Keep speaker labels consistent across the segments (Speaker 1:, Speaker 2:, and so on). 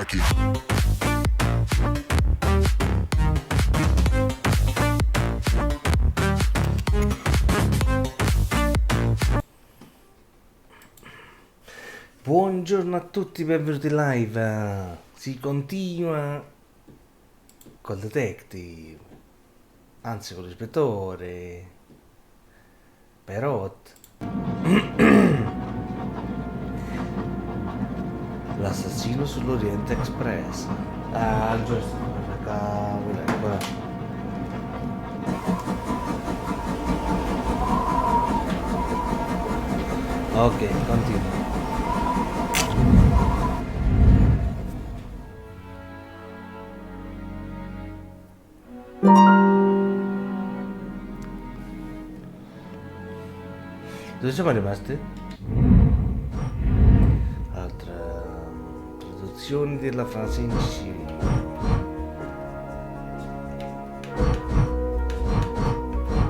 Speaker 1: attacchi.
Speaker 2: Buongiorno a tutti, benvenuti live. Si continua col detective, anzi con l'ispettore Perot. L'assassino sull'Orient Express. Ah, il giusto, cavolo, eccola. Ok, continua. Dove siamo rimasti? Altra traduzione della frase incisiva.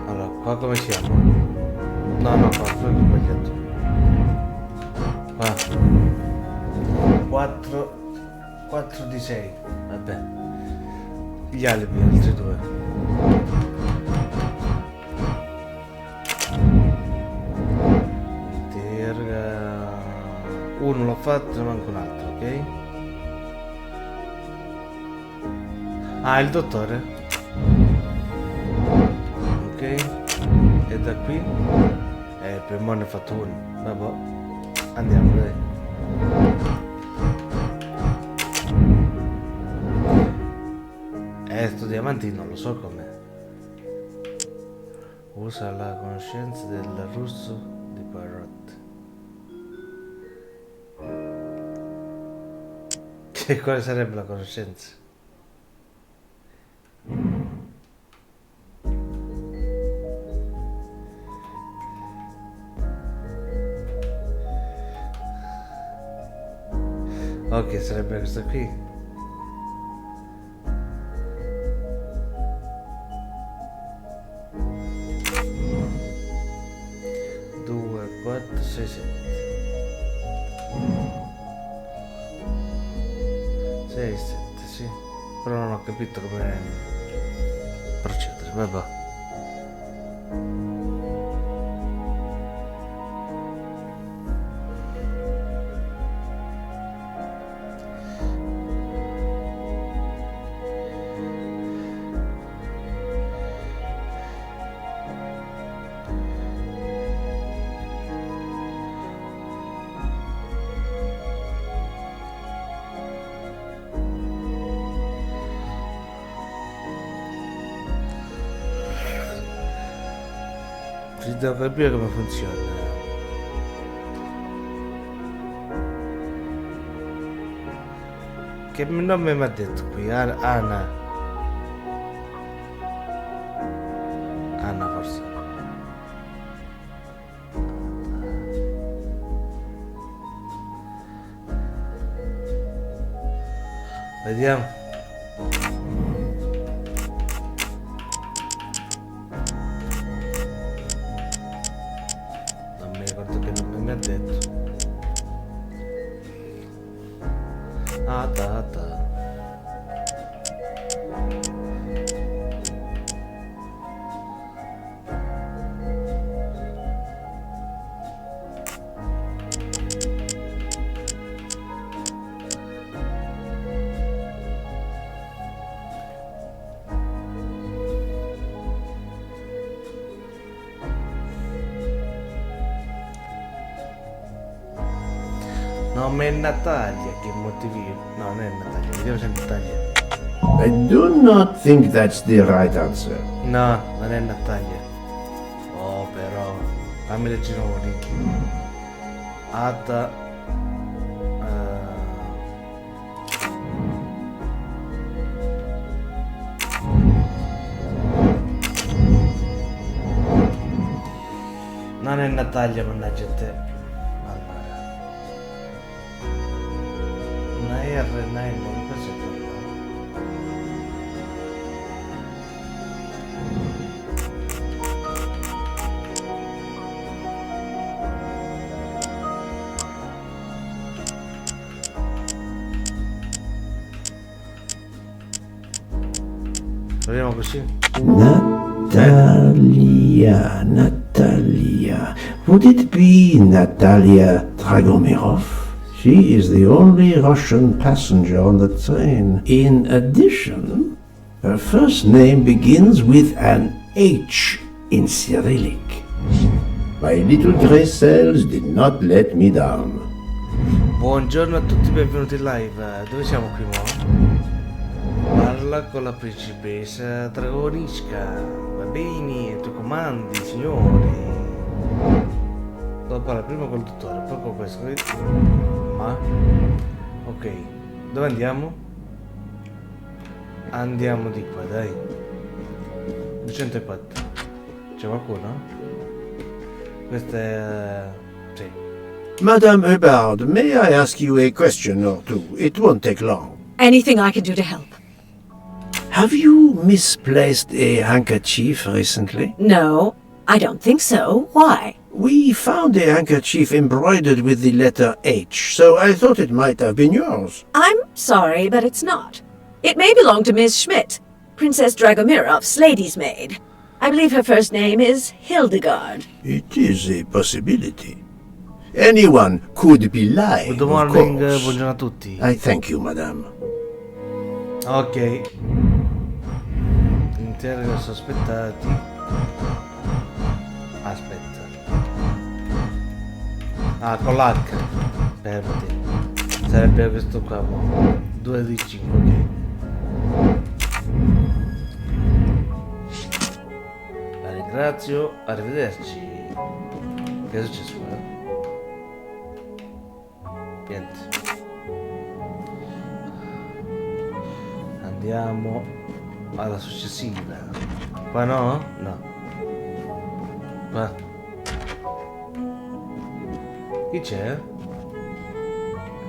Speaker 2: Allora, qua come siamo? No, qua ho sbagliato. Qua 4 di 6. Vabbè, gli alibi altri due. Uno l'ho fatto, ne manca un altro, ok? Ah, il dottore. Ok. E da qui? Per mo ne ho fatto uno. Vabbè. Andiamo, dai. Sto diamantino non lo so com'è. Usa la conoscenza del russo di Parrot. E quale sarebbe la conoscenza? Ok, sarebbe questa qui. Due, 4, 6, 7. 6, 7, sì. Però non ho capito come procedere, vabbè. Ci devo capire come funziona. Che nome mi ha detto qui? Anna. Anna forse. Vediamo. Non mi ricordo che nome mi ha detto. Ada. Nome è Natalia, che motivi? No, non è Natalia, vediamo se è Natalia.
Speaker 3: I do not think that's the right answer.
Speaker 2: No, non è Natalia. Oh, però. Fammi leggere un link. Ada. Non è Natalia, mannaggia a te. Allora. Una R, una N, che cos'è quello? Proviamo così.
Speaker 3: Natalia. Would it be Natalia Dragomirov? She is the only Russian passenger on the train. In addition, her first name begins with an H in Cyrillic. My little gray cells did not let me down.
Speaker 2: Buongiorno a tutti, benvenuti in live. Dove siamo qui mo? Parla con la principessa Dragonisca. Va bene, ai tuoi comandi, signori. Devo parlare prima col dottore, poi con questo. Ma? Ok, dove andiamo? Andiamo di qua, dai. 204. C'è qualcuno? Questa è... sì.
Speaker 3: Madame Hubbard, may I ask you a question or two? It won't take long.
Speaker 1: Anything I can do to help?
Speaker 3: Have you misplaced a handkerchief recently?
Speaker 1: No, I don't think so. Why?
Speaker 3: We found a handkerchief embroidered with the letter H, so I thought it might have been yours.
Speaker 1: I'm sorry, but it's not. It may belong to Miss Schmidt, Princess Dragomirov's lady's maid. I believe her first name is Hildegard.
Speaker 3: It is a possibility. Anyone could be lying,
Speaker 2: Good
Speaker 3: of
Speaker 2: morning,
Speaker 3: course.
Speaker 2: buongiorno a tutti.
Speaker 3: I thank you, madame.
Speaker 2: Ok. Interroga sospettati. Aspetta. Ah, con l'H. Fermati. Sarebbe questo qua, mo. 2 di 5, ok. La ringrazio, arrivederci. Che è successo qua? Niente. Andiamo alla successiva. Qua no? No. Qua. Chi c'è?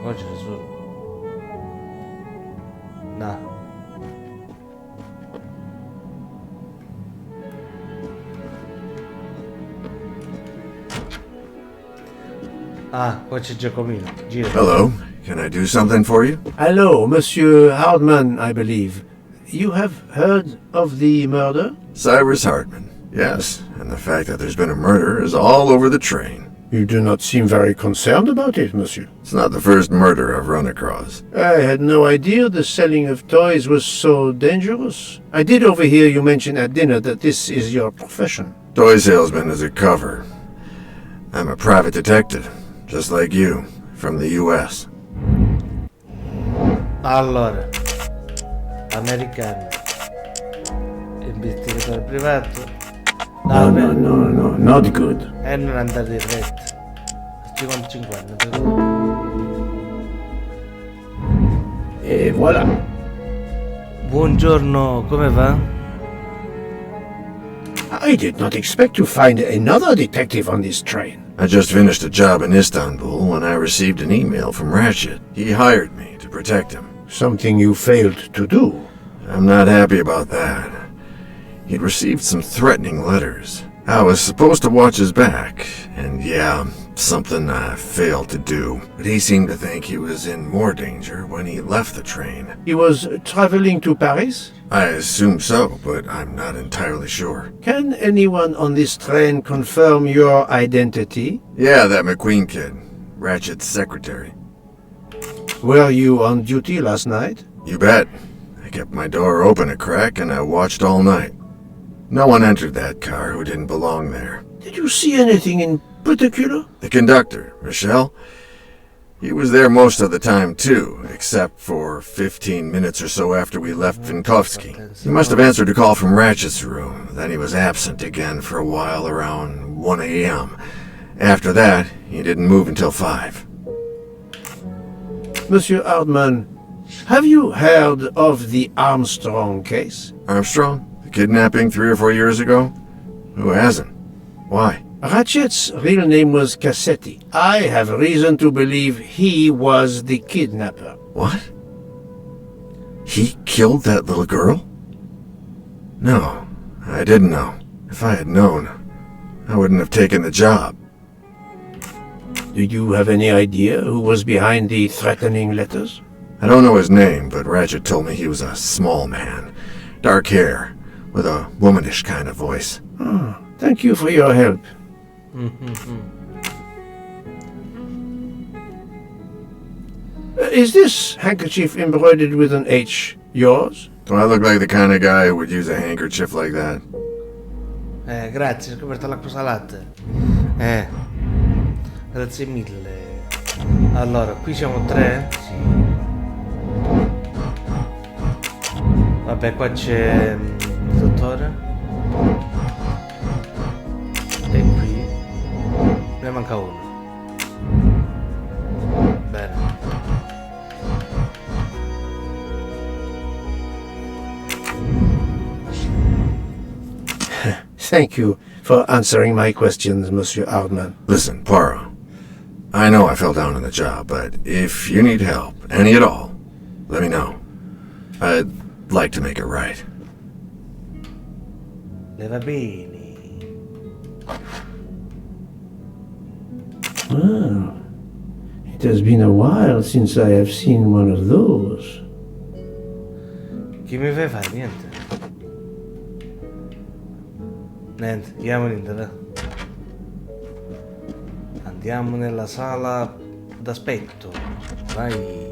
Speaker 2: Qua c'è nessuno. No. Ah, qua c'è Giacomino. Gira.
Speaker 4: Hello, can I do something for you?
Speaker 3: Hello, Monsieur Hardman, I believe. You have heard of the murder?
Speaker 4: Cyrus Hartman. Yes, and the fact that there's been a murder is all over the train.
Speaker 3: You do not seem very concerned about it, monsieur.
Speaker 4: It's not the first murder I've run across.
Speaker 3: I had no idea the selling of toys was so dangerous. I did overhear you mention at dinner that this is your profession.
Speaker 4: Toy salesman is a cover. I'm a private detective, just like you, from the U.S.
Speaker 2: Allora, americano, investigatore privato.
Speaker 3: No, not good.
Speaker 2: E non andare in retta. 50-50.
Speaker 3: Et voilà.
Speaker 2: Buongiorno, come va?
Speaker 3: I did not expect to find another detective on this train.
Speaker 4: I just finished a job in Istanbul when I received an email from Ratchet. He hired me to protect him.
Speaker 3: Something you failed to do.
Speaker 4: I'm not happy about that. He'd received some threatening letters. I was supposed to watch his back, and yeah, something I failed to do. But he seemed to think he was in more danger when he left the train.
Speaker 3: He was traveling to Paris?
Speaker 4: I assume so, but I'm not entirely sure.
Speaker 3: Can anyone on this train confirm your identity?
Speaker 4: Yeah, that McQueen kid, Ratchet's secretary.
Speaker 3: Were you on duty last night?
Speaker 4: You bet. I kept my door open a crack and I watched all night. No one entered that car who didn't belong there.
Speaker 3: Did you see anything in particular?
Speaker 4: The conductor, Michelle, he was there most of the time too, except for 15 minutes or so after we left Vinkovsky. He must have answered a call from Ratchet's room, then he was absent again for a while around 1 a.m. After that, he didn't move until 5.
Speaker 3: Monsieur Hardman, have you heard of the Armstrong case?
Speaker 4: Armstrong? The kidnapping 3 or 4 years ago? Who hasn't? Why?
Speaker 3: Ratchet's real name was Cassetti. I have reason to believe he was the kidnapper.
Speaker 4: What? He killed that little girl? No, I didn't know. If I had known, I wouldn't have taken the job.
Speaker 3: Do you have any idea who was behind the threatening letters?
Speaker 4: I don't know his name, but Ratchet told me he was a small man. Dark hair, with a womanish kind of voice.
Speaker 3: Oh, thank you for your help. Is this handkerchief embroidered with an H yours?
Speaker 4: Do I look like the kind of guy who would use a handkerchief like that?
Speaker 2: Grazie, ho scoperto l'acqua salata. Grazie mille. Allora, qui siamo 3? Sì. Vabbè, qua c'è il dottore. E qui ne manca uno. Bene.
Speaker 3: Thank you for answering my questions, Monsieur Hardman.
Speaker 4: Listen, Poirot. I know I fell down on the job, but if you need help, any at all, let me know. I'd like to make it right.
Speaker 2: Le va bene.
Speaker 3: Well, it has been a while since I have seen one of those.
Speaker 2: Chi mi fai fare? Niente. Niente, andiamo in internet. Andiamo nella sala d'aspetto. Vai.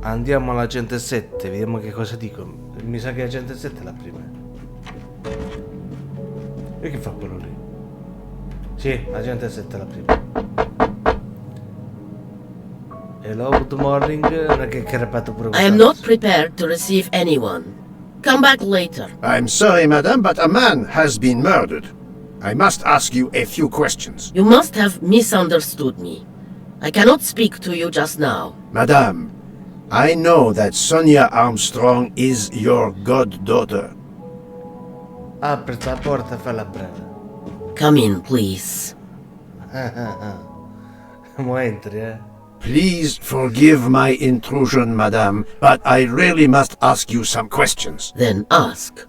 Speaker 2: Andiamo alla 107, vediamo che cosa dicono. Mi sa che la 107 è la prima. E che fa quello lì? Sì, la 107 è la prima. Hello, good morning. Non è che crepato pure
Speaker 5: I am not prepared to receive anyone. Come back later.
Speaker 3: I'm sorry, madame, but a man has been murdered. I must ask you a few questions.
Speaker 5: You must have misunderstood me. I cannot speak to you just now.
Speaker 3: Madame, I know that Sonia Armstrong is your goddaughter.
Speaker 2: Apri la porta e falla breve.
Speaker 5: Come in, please.
Speaker 2: Mo entri,
Speaker 3: Please forgive my intrusion, madame, but I really must ask you some questions.
Speaker 5: Then ask.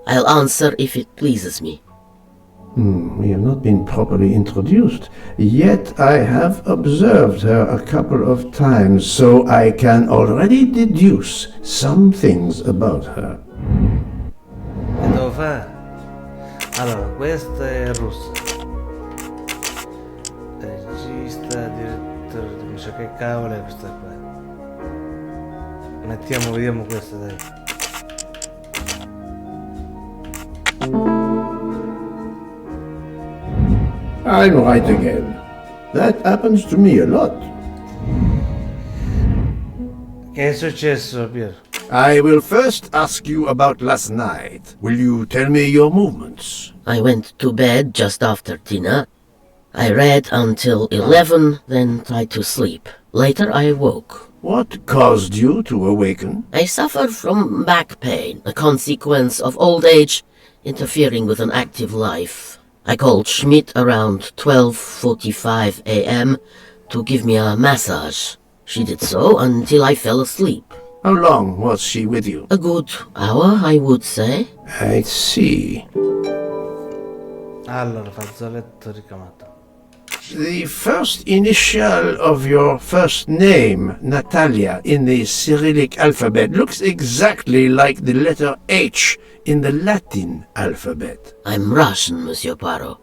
Speaker 5: I'll answer if it pleases me.
Speaker 3: We have not been properly introduced, yet I have observed her a couple of times, so I can already deduce some things about her.
Speaker 2: Che devo fare? Allora, questa è russa. Regista, direttore, non so che cavolo è questa qua. Vediamo questa, dai.
Speaker 3: I'm right again. That happens to me a lot.
Speaker 2: Che è successo, Piero?
Speaker 3: I will first ask you about last night. Will you tell me your movements?
Speaker 5: I went to bed just after dinner. I read until 11, then tried to sleep. Later I woke.
Speaker 3: What caused you to awaken?
Speaker 5: I suffer from back pain, a consequence of old age interfering with an active life. I called Schmidt around 12:45 a.m. to give me a massage. She did so until I fell asleep.
Speaker 3: How long was she with you?
Speaker 5: A good hour, I would say.
Speaker 3: I see.
Speaker 2: Allora, fazzoletto ricamato.
Speaker 3: The first initial of your first name, Natalia, in the Cyrillic alphabet looks exactly like the letter H in the Latin alphabet.
Speaker 5: I'm Russian, Monsieur Poirot,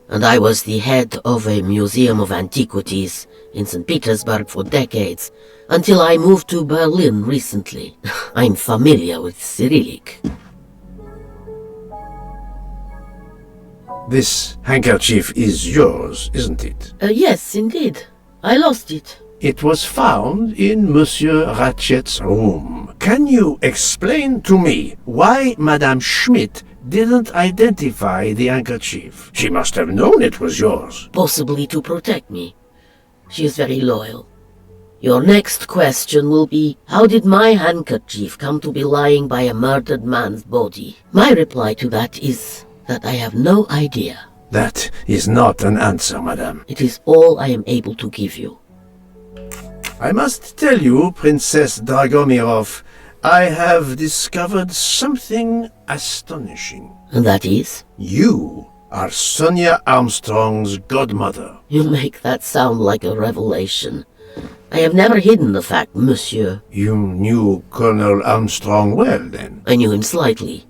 Speaker 5: and I was the head of a museum of antiquities in St. Petersburg for decades, until I moved to Berlin recently. I'm familiar with Cyrillic.
Speaker 3: This handkerchief is yours, isn't it?
Speaker 5: Yes, indeed. I lost it.
Speaker 3: It was found in Monsieur Ratchet's room. Can you explain to me why Madame Schmidt didn't identify the handkerchief? She must have known it was yours.
Speaker 5: Possibly to protect me. She is very loyal. Your next question will be, how did my handkerchief come to be lying by a murdered man's body? My reply to that is that I have no idea.
Speaker 3: That is not an answer, madame.
Speaker 5: It is all I am able to give you.
Speaker 3: I must tell you, Princess Dragomirov, I have discovered something astonishing.
Speaker 5: And that is?
Speaker 3: You are Sonia Armstrong's godmother.
Speaker 5: You make that sound like a revelation. I have never hidden the fact, monsieur.
Speaker 3: You knew Colonel Armstrong well, then?
Speaker 5: I knew him slightly,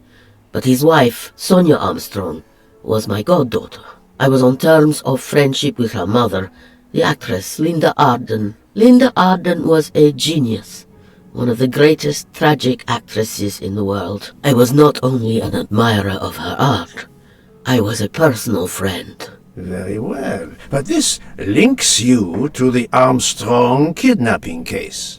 Speaker 5: but his wife, Sonia Armstrong, was my goddaughter. I was on terms of friendship with her mother, the actress Linda Arden. Linda Arden was a genius, one of the greatest tragic actresses in the world. I was not only an admirer of her art, I was a personal friend.
Speaker 3: Very well. But this links you to the Armstrong kidnapping case.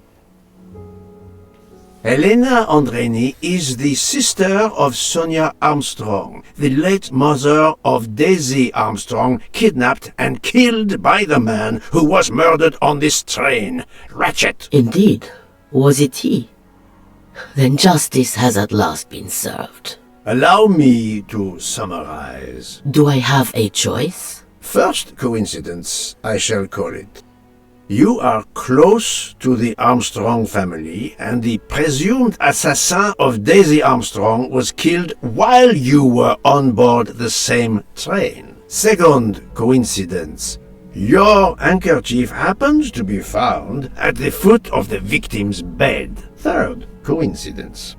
Speaker 3: Helena Andreni is the sister of Sonia Armstrong, the late mother of Daisy Armstrong, kidnapped and killed by the man who was murdered on this train, Ratchet.
Speaker 5: Indeed. Was it he? Then justice has at last been served.
Speaker 3: Allow me to summarize.
Speaker 5: Do I have a choice?
Speaker 3: First coincidence, I shall call it. You are close to the Armstrong family, and the presumed assassin of Daisy Armstrong was killed while you were on board the same train. Second coincidence. Your handkerchief happens to be found at the foot of the victim's bed. Third coincidence.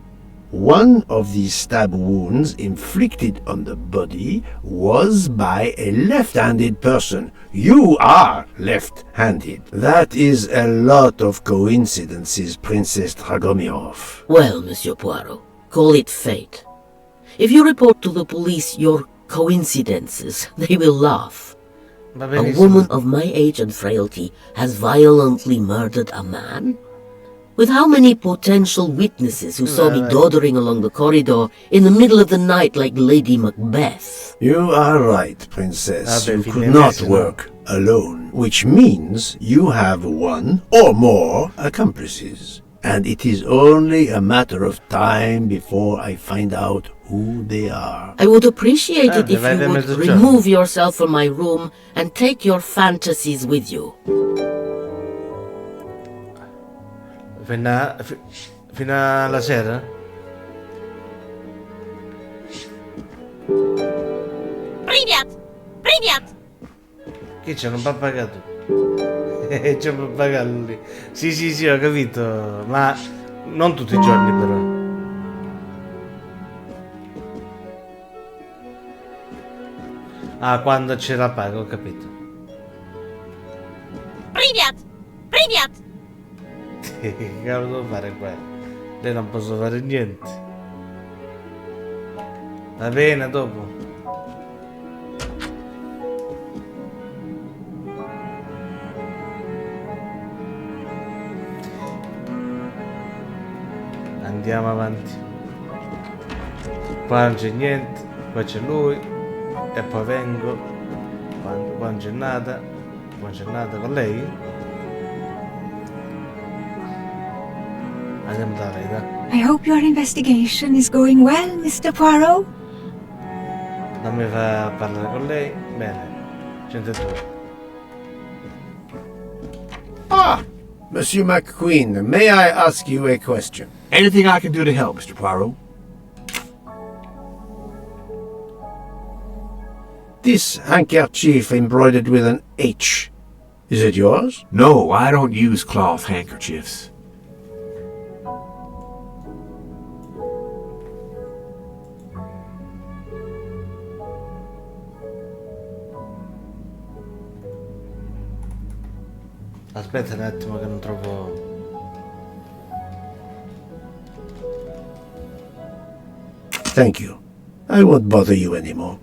Speaker 3: One of the stab wounds inflicted on the body was by a left-handed person. You are left-handed. That is a lot of coincidences, Princess Dragomirov.
Speaker 5: Well, Monsieur Poirot, call it fate. If you report to the police your coincidences, they will laugh.
Speaker 2: Va
Speaker 5: A
Speaker 2: benissimo.
Speaker 5: woman of my age and frailty has violently murdered a man? With how many potential witnesses who saw me doddering along the corridor in the middle of the night like Lady Macbeth?
Speaker 3: You are right, Princess.
Speaker 2: Vabbè,
Speaker 3: You could
Speaker 2: fine
Speaker 3: not
Speaker 2: messe, no?
Speaker 3: work alone, which means you have one or more accomplices. And it is only a matter of time before I find out who they are.
Speaker 5: I would appreciate it if
Speaker 2: vai
Speaker 5: you
Speaker 2: da
Speaker 5: would
Speaker 2: mezzogiorno.
Speaker 5: remove yourself from my room and take your fantasies with you.
Speaker 2: Fino alla sera?
Speaker 6: Привет!
Speaker 2: Che c'è un pappagallo? C'è un pappagallo lì. Sì, ho capito, ma non tutti i giorni però. Ah, quando c'è la paga, ho capito.
Speaker 6: Привет!
Speaker 2: Che cavolo devo fare qua? Lei non posso fare niente. Va bene, dopo. Andiamo avanti. Qua non c'è niente, qua c'è lui e poi vengo. Qua non c'è nada con lei. Andiamo da lei, dai.
Speaker 7: I hope your investigation is going well, Mr. Poirot.
Speaker 2: Non mi fa parlare con lei. Bene, 102.
Speaker 3: Ah! Monsieur McQueen, may I ask you a question?
Speaker 8: Anything I can do to help, Mr. Poirot?
Speaker 3: This handkerchief embroidered with an H. Is it yours?
Speaker 8: No, I don't use cloth handkerchiefs.
Speaker 2: Aspetta un attimo che non trovo.
Speaker 3: Thank you. I won't bother you anymore.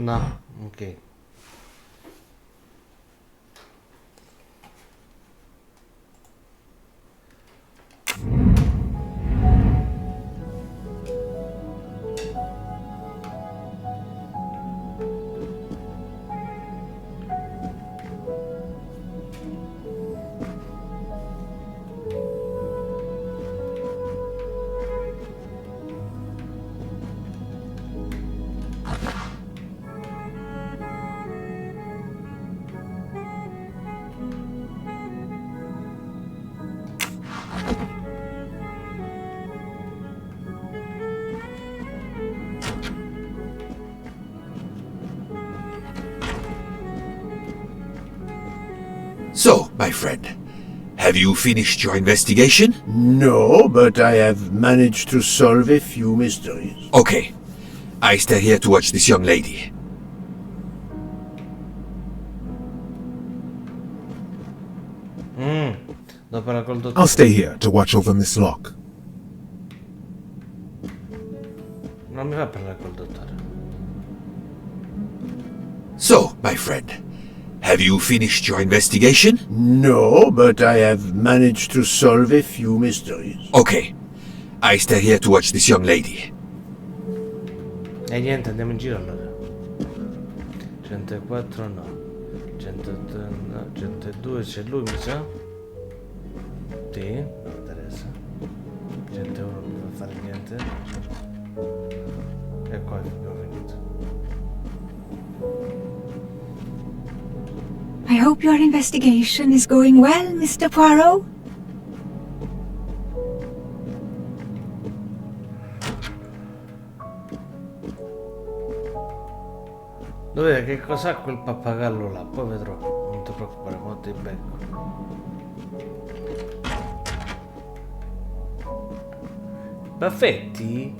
Speaker 2: No, ok.
Speaker 9: So, my friend, have you finished your investigation?
Speaker 3: No, but I have managed to solve a few mysteries.
Speaker 9: Okay. I stay here to watch this young lady.
Speaker 2: Devo parlare col dottore.
Speaker 10: I'll stay here to watch over Miss Locke.
Speaker 2: Non mi fa parlare col dottore.
Speaker 9: So, my friend, have you finished your investigation?
Speaker 3: No, but I have managed to solve a few mysteries.
Speaker 9: Okay. I stay here to watch this young lady.
Speaker 2: E niente, andiamo in giro allora. 104 no. 108 no. 102 c'è lui, mi sa? Sì, non mi interessa. 101 non mi fa fare niente. E qua abbiamo finito.
Speaker 7: I hope your investigation is going well, Mr. Poirot.
Speaker 2: Dov'è? Che cos'ha quel pappagallo là? Poi vedrò. Non ti preoccupare, mo ti becco. Baffetti?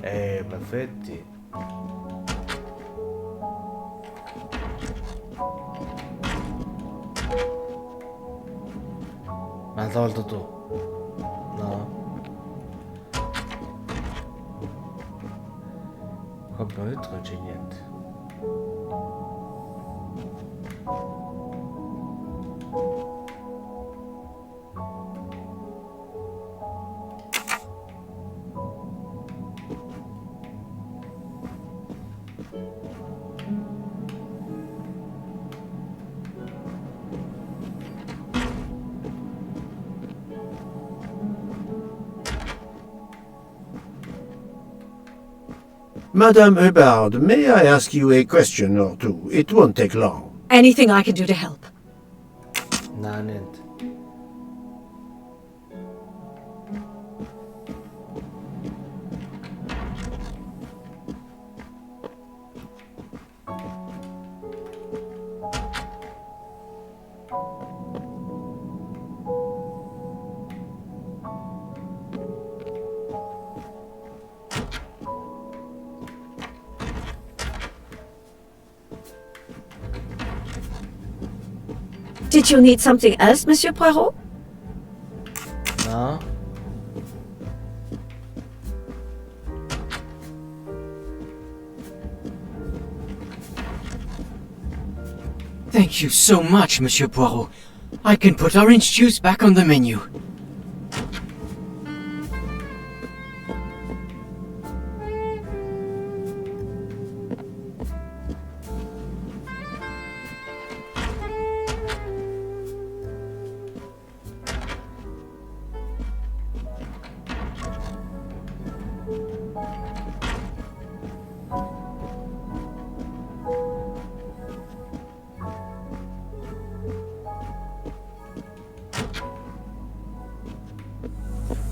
Speaker 2: Baffetti. Ma l'hai tolto tu? No? Qua abbiamo detto che non c'è niente.
Speaker 3: Madame Hubbard, may I ask you a question or two? It won't take long.
Speaker 1: Anything I can do to help.
Speaker 2: No, niente.
Speaker 1: Did you need something else, Monsieur Poirot?
Speaker 2: No?
Speaker 11: Thank you so much, Monsieur Poirot. I can put orange juice back on the menu.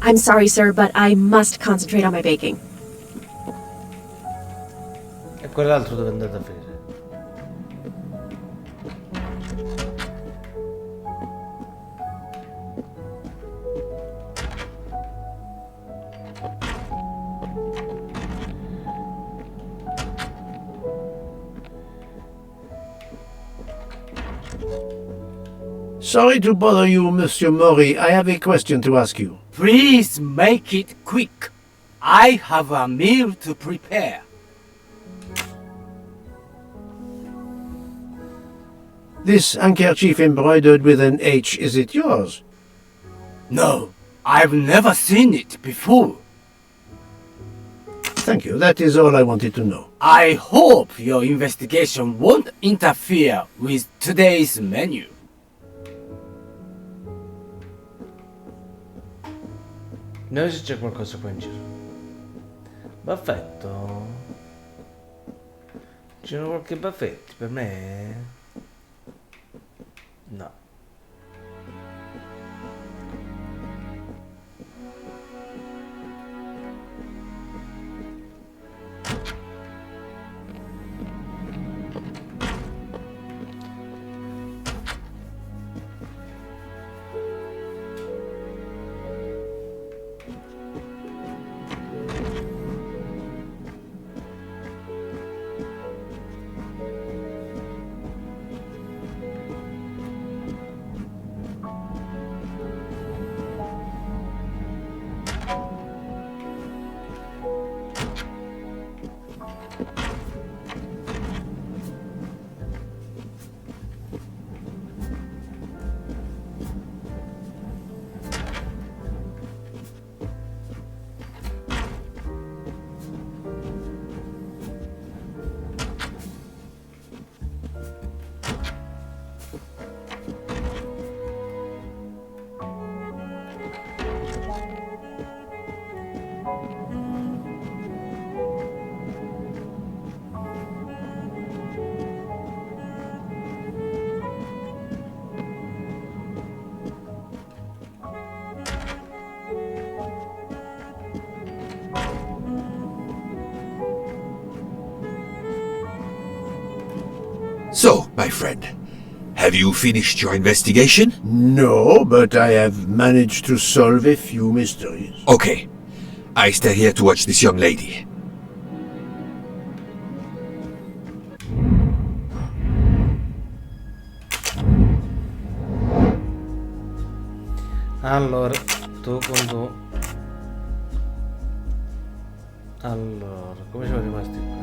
Speaker 1: I'm sorry, sir, but I must concentrate on my baking.
Speaker 2: E quell'altro dove andate a finire?
Speaker 3: Sorry to bother you, Monsieur Maury. I have a question to ask you.
Speaker 11: Please make it quick. I have a meal to prepare.
Speaker 3: This handkerchief embroidered with an H, is it yours?
Speaker 12: No, I've never seen it before.
Speaker 3: Thank you, that is all I wanted to know.
Speaker 12: I hope your investigation won't interfere with today's menu.
Speaker 2: Vediamo se c'è qualcosa qua in giro. Baffetto? C'è qualche baffetti per me? No.
Speaker 9: So, my friend, have you finished your investigation?
Speaker 3: No, but I have managed to solve a few mysteries.
Speaker 9: Okay. I stay here to watch this young lady.
Speaker 2: Allora, tu con tu. Allora, come siamo rimasti qua?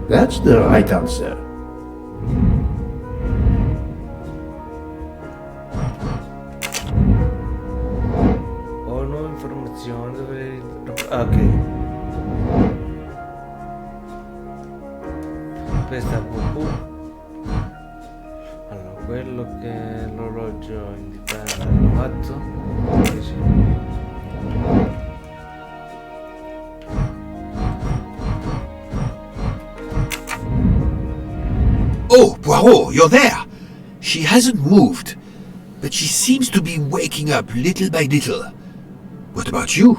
Speaker 3: That's the right answer.
Speaker 2: Ho nuove informazioni dove... Ok. Questa è Bubu. Allora, quello che l'orologio indicava l'hanno fatto. Sì, sì.
Speaker 9: Oh, Poirot, you're there! She hasn't moved, but she seems to be waking up little by little. What about you?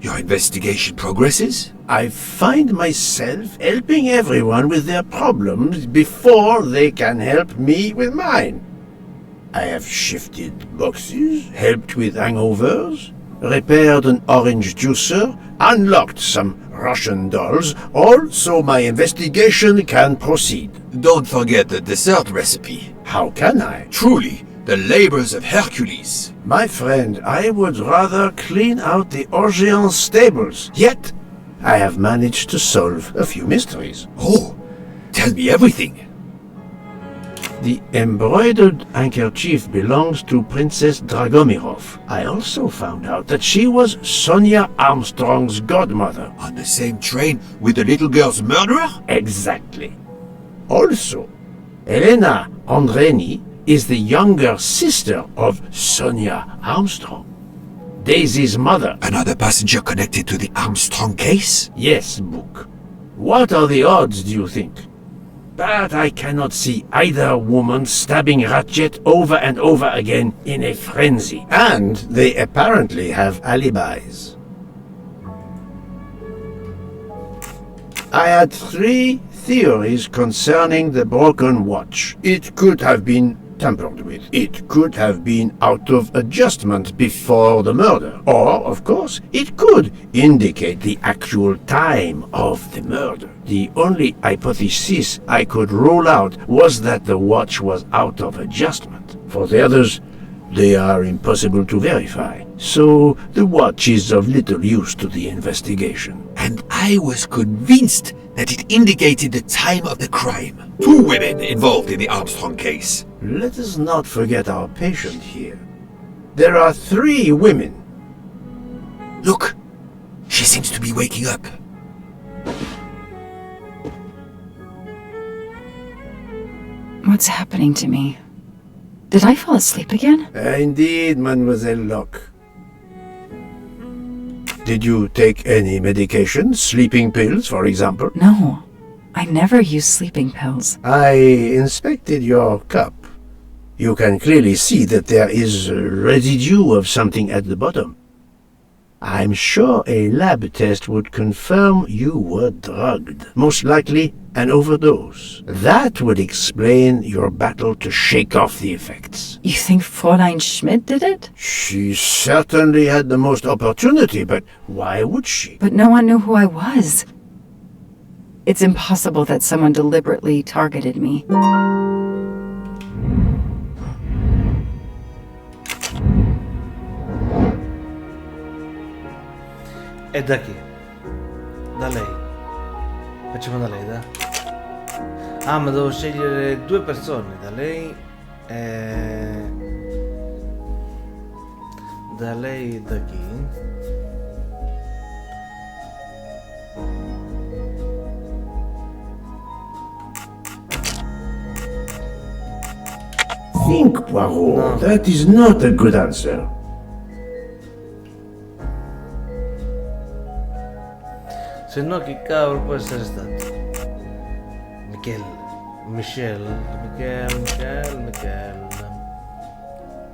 Speaker 9: Your investigation progresses?
Speaker 3: I find myself helping everyone with their problems before they can help me with mine. I have shifted boxes, helped with hangovers, repaired an orange juicer, unlocked some Russian dolls, all so my investigation can proceed.
Speaker 9: Don't forget the dessert recipe.
Speaker 3: How can I?
Speaker 9: Truly, the labors of Hercules.
Speaker 3: My friend, I would rather clean out the Orgeon stables. Yet, I have managed to solve a few mysteries.
Speaker 9: Oh, tell me everything.
Speaker 3: The embroidered handkerchief belongs to Princess Dragomirov. I also found out that she was Sonia Armstrong's godmother.
Speaker 9: On the same train with the little girl's murderer?
Speaker 3: Exactly. Also, Elena Andreni is the younger sister of Sonia Armstrong, Daisy's mother.
Speaker 9: Another passenger connected to the Armstrong case?
Speaker 3: Yes, Book. What are the odds, do you think? But I cannot see either woman stabbing Ratchet over and over again in a frenzy. And they apparently have alibis. I had 3 theories concerning the broken watch. It could have been tampered with. It could have been out of adjustment before the murder. Or, of course, it could indicate the actual time of the murder. The only hypothesis I could rule out was that the watch was out of adjustment. For the others, they are impossible to verify. So the watch is of little use to the investigation.
Speaker 9: And I was convinced that it indicated the time of the crime. 2 women involved in the Armstrong case.
Speaker 3: Let us not forget our patient here. There are 3 women.
Speaker 9: Look, she seems to be waking up.
Speaker 7: What's happening to me? Did I fall asleep again?
Speaker 3: Indeed, Mademoiselle Locke. Did you take any medication? Sleeping pills, for example?
Speaker 7: No, I never use sleeping pills.
Speaker 3: I inspected your cup. You can clearly see that there is a residue of something at the bottom. I'm sure a lab test would confirm you were drugged. Most likely an overdose. That would explain your battle to shake off the effects.
Speaker 7: You think Fräulein Schmidt did it?
Speaker 3: She certainly had the most opportunity, but why would she?
Speaker 7: But no one knew who I was. It's impossible that someone deliberately targeted me.
Speaker 2: E da chi? Da lei. Facciamo da lei, da. Ah, ma devo scegliere 2 persone, da lei e... Da lei e da chi?
Speaker 3: Think, Poirot. That is not a good answer.
Speaker 2: Se no, chi cavolo può essere stato? Michel.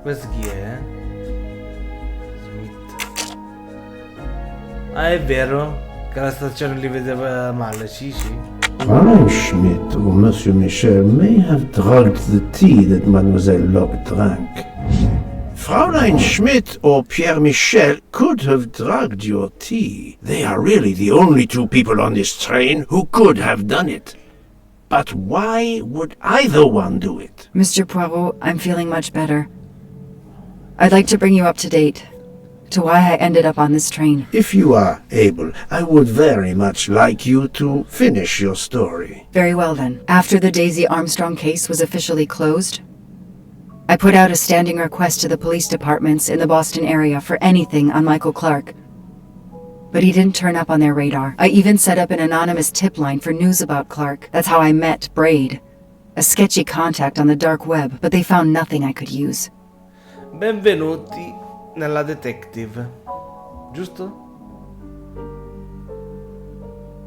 Speaker 2: Questo chi è? Smith. Ah, è vero che la stazione li vedeva male, sì.
Speaker 3: Fräulein Schmidt or Monsieur Michel may have drugged the tea that Mademoiselle Locke drank. Fräulein Schmidt or Pierre Michel could have drugged your tea. They are really the only 2 people on this train who could have done it. But why would either one do it?
Speaker 7: Mr. Poirot, I'm feeling much better. I'd like to bring you up to date to why I ended up on this train.
Speaker 3: If you are able, I would very much like you to finish your story.
Speaker 7: Very well then. After the Daisy Armstrong case was officially closed, I put out a standing request to the police departments in the Boston area for anything on Michael Clark. But he didn't turn up on their radar. I even set up an anonymous tip line for news about Clark. That's how I met Braid, a sketchy contact on the dark web, but they found nothing I could use.
Speaker 2: Benvenuti nella detective. Giusto?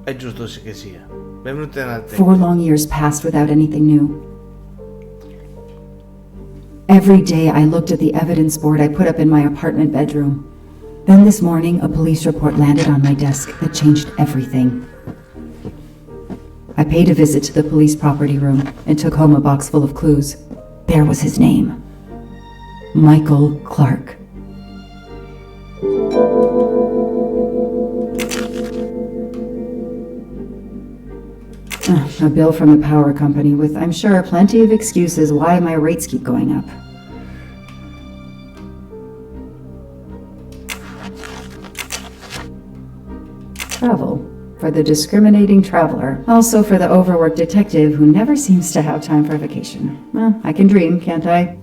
Speaker 2: È giusto sì che sia. Benvenuti nella detective.
Speaker 7: 4 long years passed without anything new. Every day I looked at the evidence board I put up in my apartment bedroom. Then this morning, a police report landed on my desk that changed everything. I paid a visit to the police property room and took home a box full of clues. There was his name. Michael Clark. A bill from the power company with, I'm sure, plenty of excuses why my rates keep going up. Travel. For the discriminating traveler. Also for the overworked detective who never seems to have time for vacation. Well, I can dream, can't I?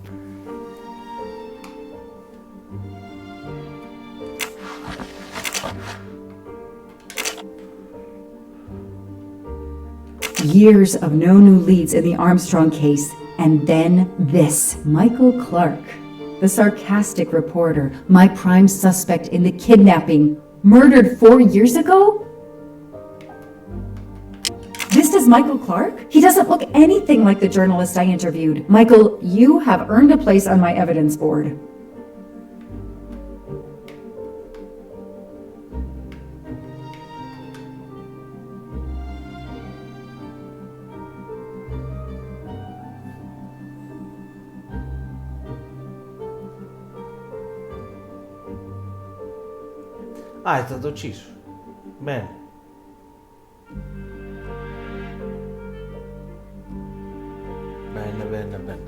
Speaker 7: Years of no new leads in the Armstrong case, and then this. Michael Clark, the sarcastic reporter, my prime suspect in the kidnapping, murdered 4 years ago? This is Michael Clark? He doesn't look anything like the journalist I interviewed. Michael, you have earned a place on my evidence board.
Speaker 2: Ah, è stato ucciso. Bene. Bene, bene, bene.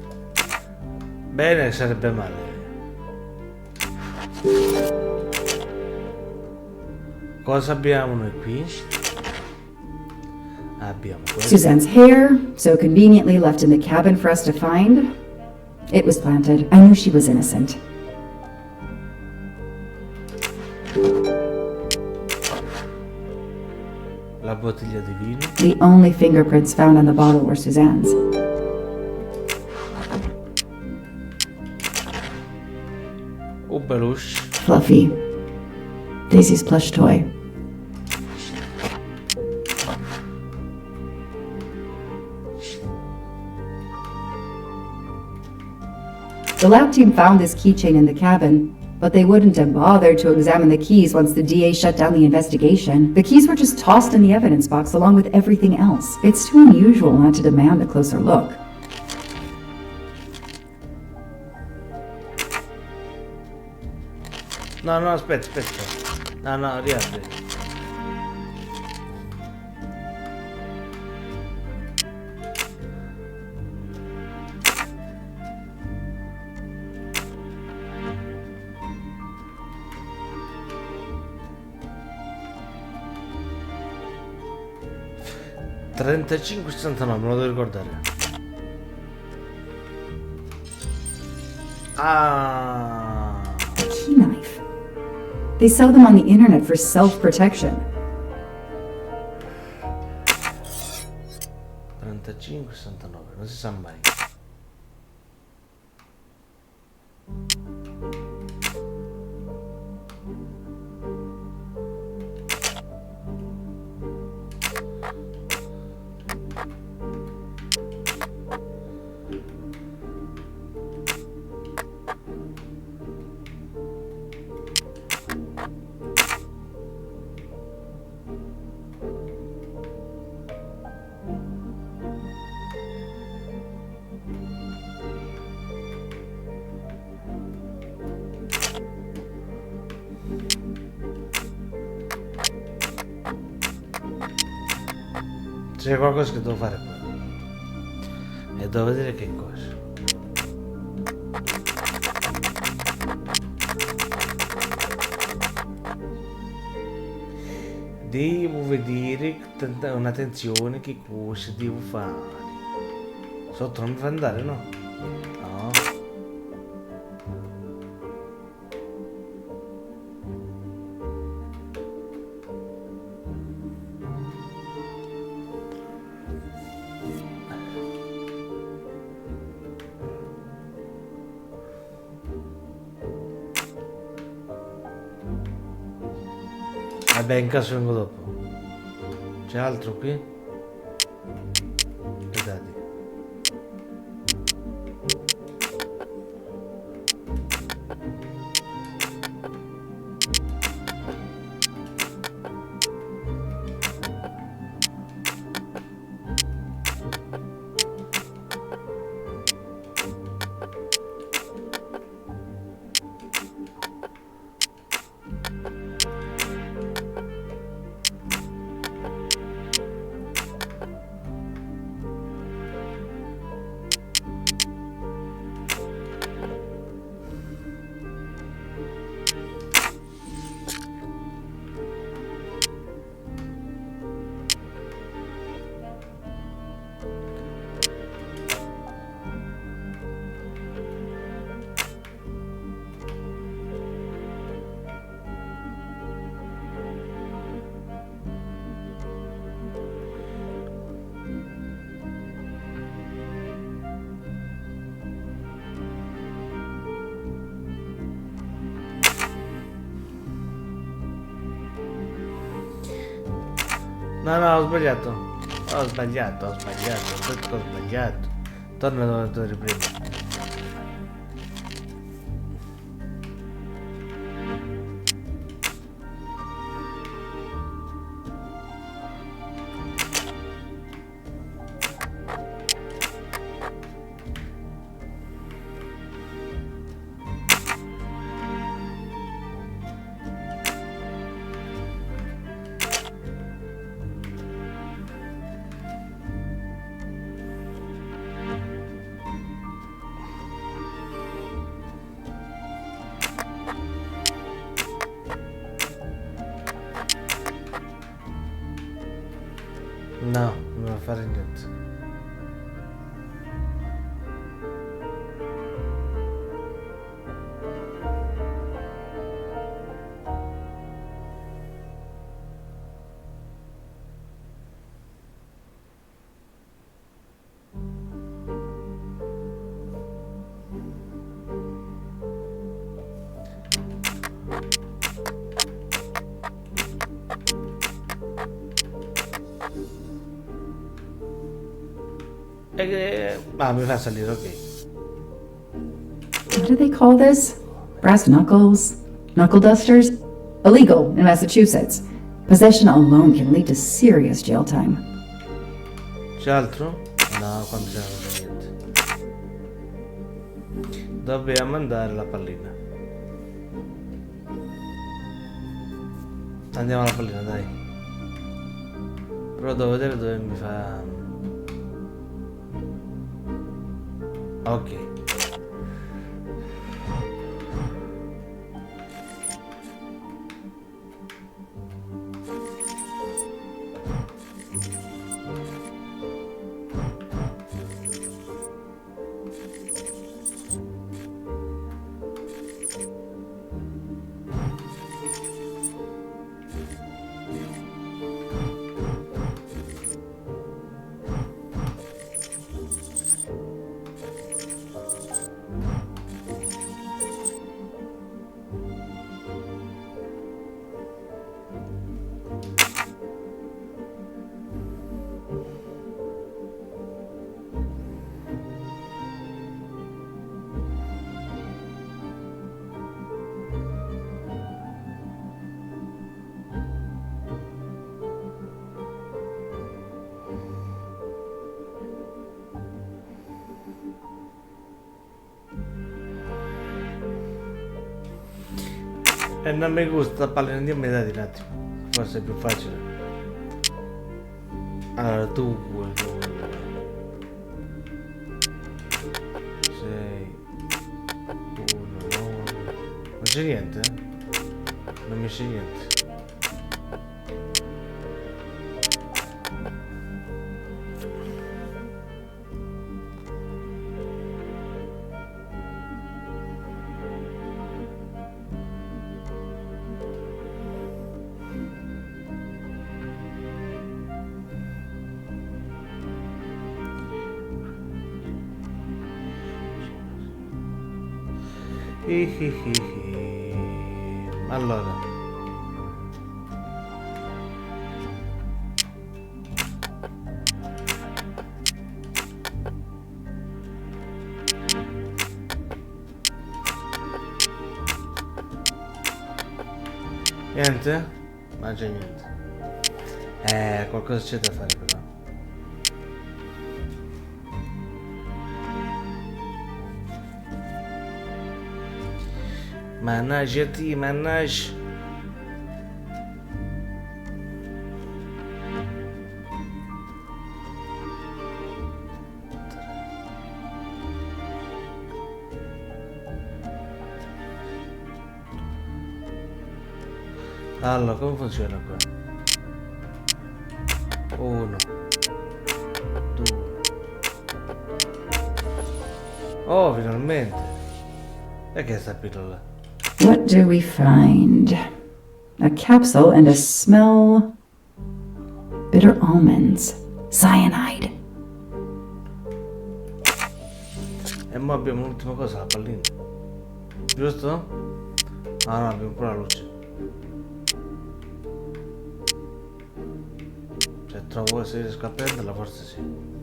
Speaker 2: Bene sarebbe male. Cosa abbiamo noi qui? Abbiamo questo.
Speaker 7: Suzanne's hair, so conveniently left in the cabin for us to find. It was planted. I knew she was innocent.
Speaker 2: La bottiglia di vino.
Speaker 7: The only fingerprints found on the bottle were Suzanne's.
Speaker 2: Peluche.
Speaker 7: Fluffy. Daisy's plush toy. The lab team found this keychain in the cabin, but they wouldn't have bothered to examine the keys once the DA shut down the investigation. The keys were just tossed in the evidence box along with everything else. It's too unusual not to demand a closer look.
Speaker 2: No, no, aspetta. No, riapri. $35,69, me lo devo ricordare. Ah.
Speaker 7: Key knife. They sell them on the internet for self-protection.
Speaker 2: 35,69, non si sa mai. C'è qualcosa che devo fare qua. E devo vedere che cosa. Devo vedere una tensione che cosa devo fare. Sotto non mi fa andare, no? No. Vabbè, in caso vengo dopo. C'è altro qui? Vedete. No, ho sbagliato. Ho sbagliato. Ho sbagliato. Torna dove eri prima. fare niente. Mi fa salire, ok.
Speaker 7: What do they call this? Brass knuckles? Knuckle dusters? Illegal in Massachusetts. Possession alone can lead to serious jail time.
Speaker 2: C'è altro? No, quando c'è niente. Dobbiamo andare alla pallina. Andiamo alla pallina, dai. Però devo vedere dove mi fa... Ok. E non mi gusta pallina, andiamo a dare un attimo. Forse è più facile. Allora tu vuoi 6 1 9. Non c'è niente? Non mi c'è niente. Allora niente? Ma c'è niente. Qualcosa c'è da fare però. Mannaggia ti, mannaggia. Allora, come funziona qua? 1 2. Oh, finalmente. E che è sta pillola?
Speaker 7: What do we find? A capsule and a smell... bitter almonds. Cyanide.
Speaker 2: E mo abbiamo l'ultima cosa, la pallina. Giusto? Ah no, abbiamo pure la luce. Se trovo, se riesco a prenderla, forse sì.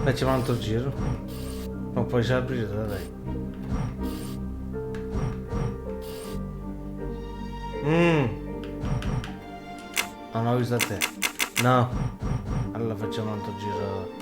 Speaker 2: Facciamo un altro giro. Ma poi c'è la brigata, dai. Non ho visto a te. No. Allora facciamo un altro giro.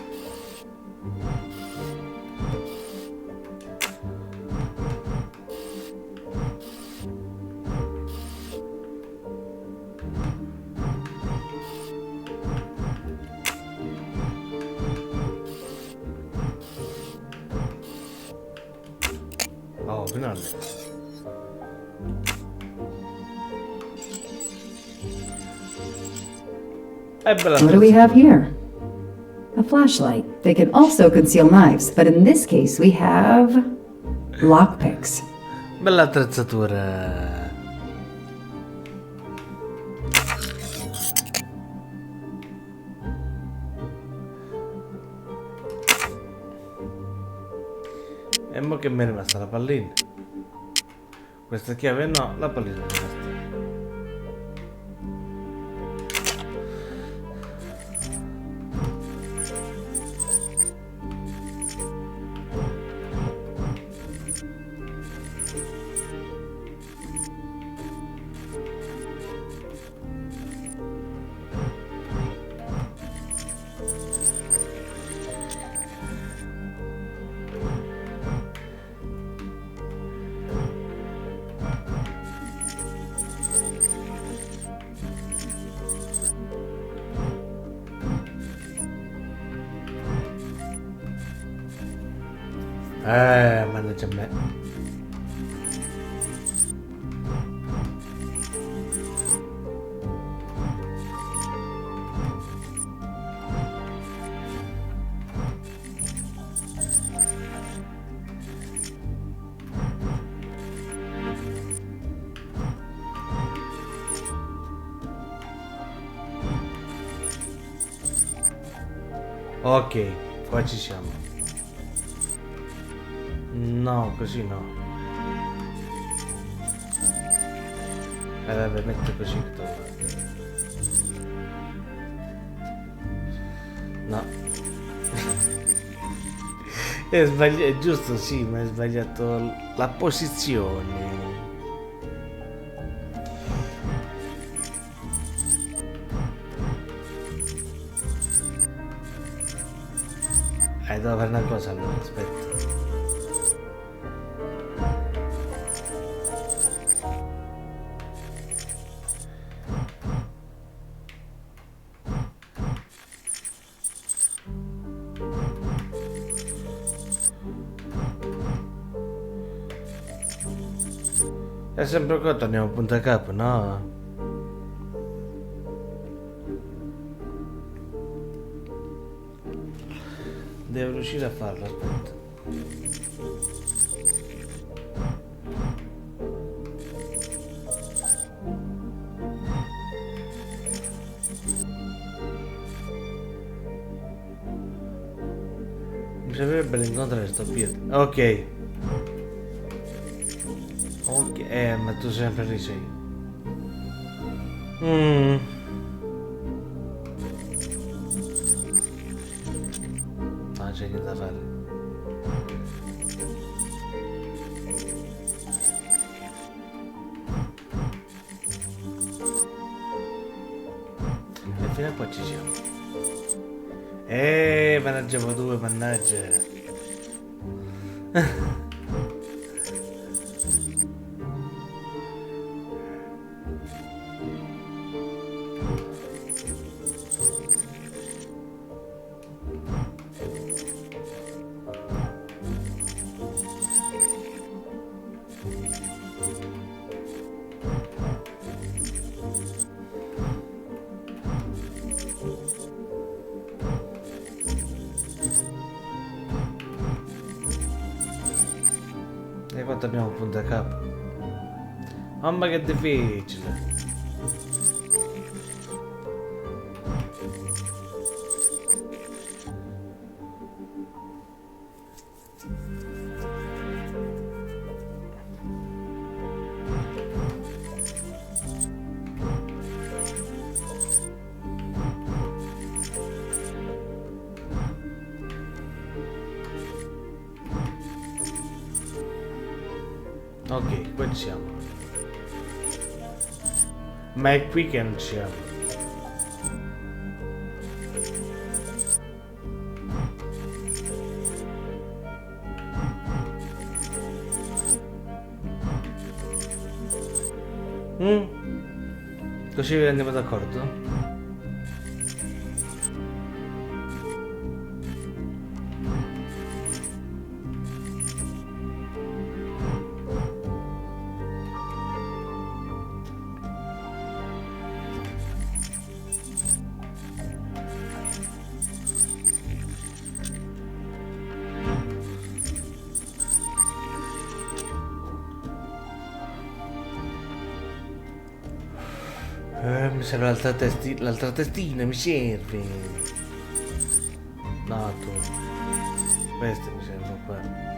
Speaker 2: non è bella.
Speaker 7: What do we have here? A flashlight. They can also conceal knives, but in this case we have lockpicks.
Speaker 2: Bella attrezzatura. E mo che mi è rimasta la pallina. Questa chiave no, la pallina è rimasta. Mannaggia me. Ok, qua ci siamo. No, così no. Vabbè, metto così che torna. No. È sbagliato, è giusto sì, ma è sbagliato la posizione. Devo fare una cosa allora, aspetta. È sempre qua, torniamo punto a capo, no? Devo riuscire a farlo, aspetta. Mi servirebbe l'incontrare sto Pietro. Ok. Ok, ma tu sempre lì sei. C'è che da fare. E fino a qua ci siamo. Mannaggia voi due, mannaggia. E qua torniamo punto a capo. Mamma che difficile. Ok, qua ci siamo. Ma è qui che non ci siamo. Così andiamo d'accordo? serve l'altra testina, mi serve. No, tu. Queste mi servono qua.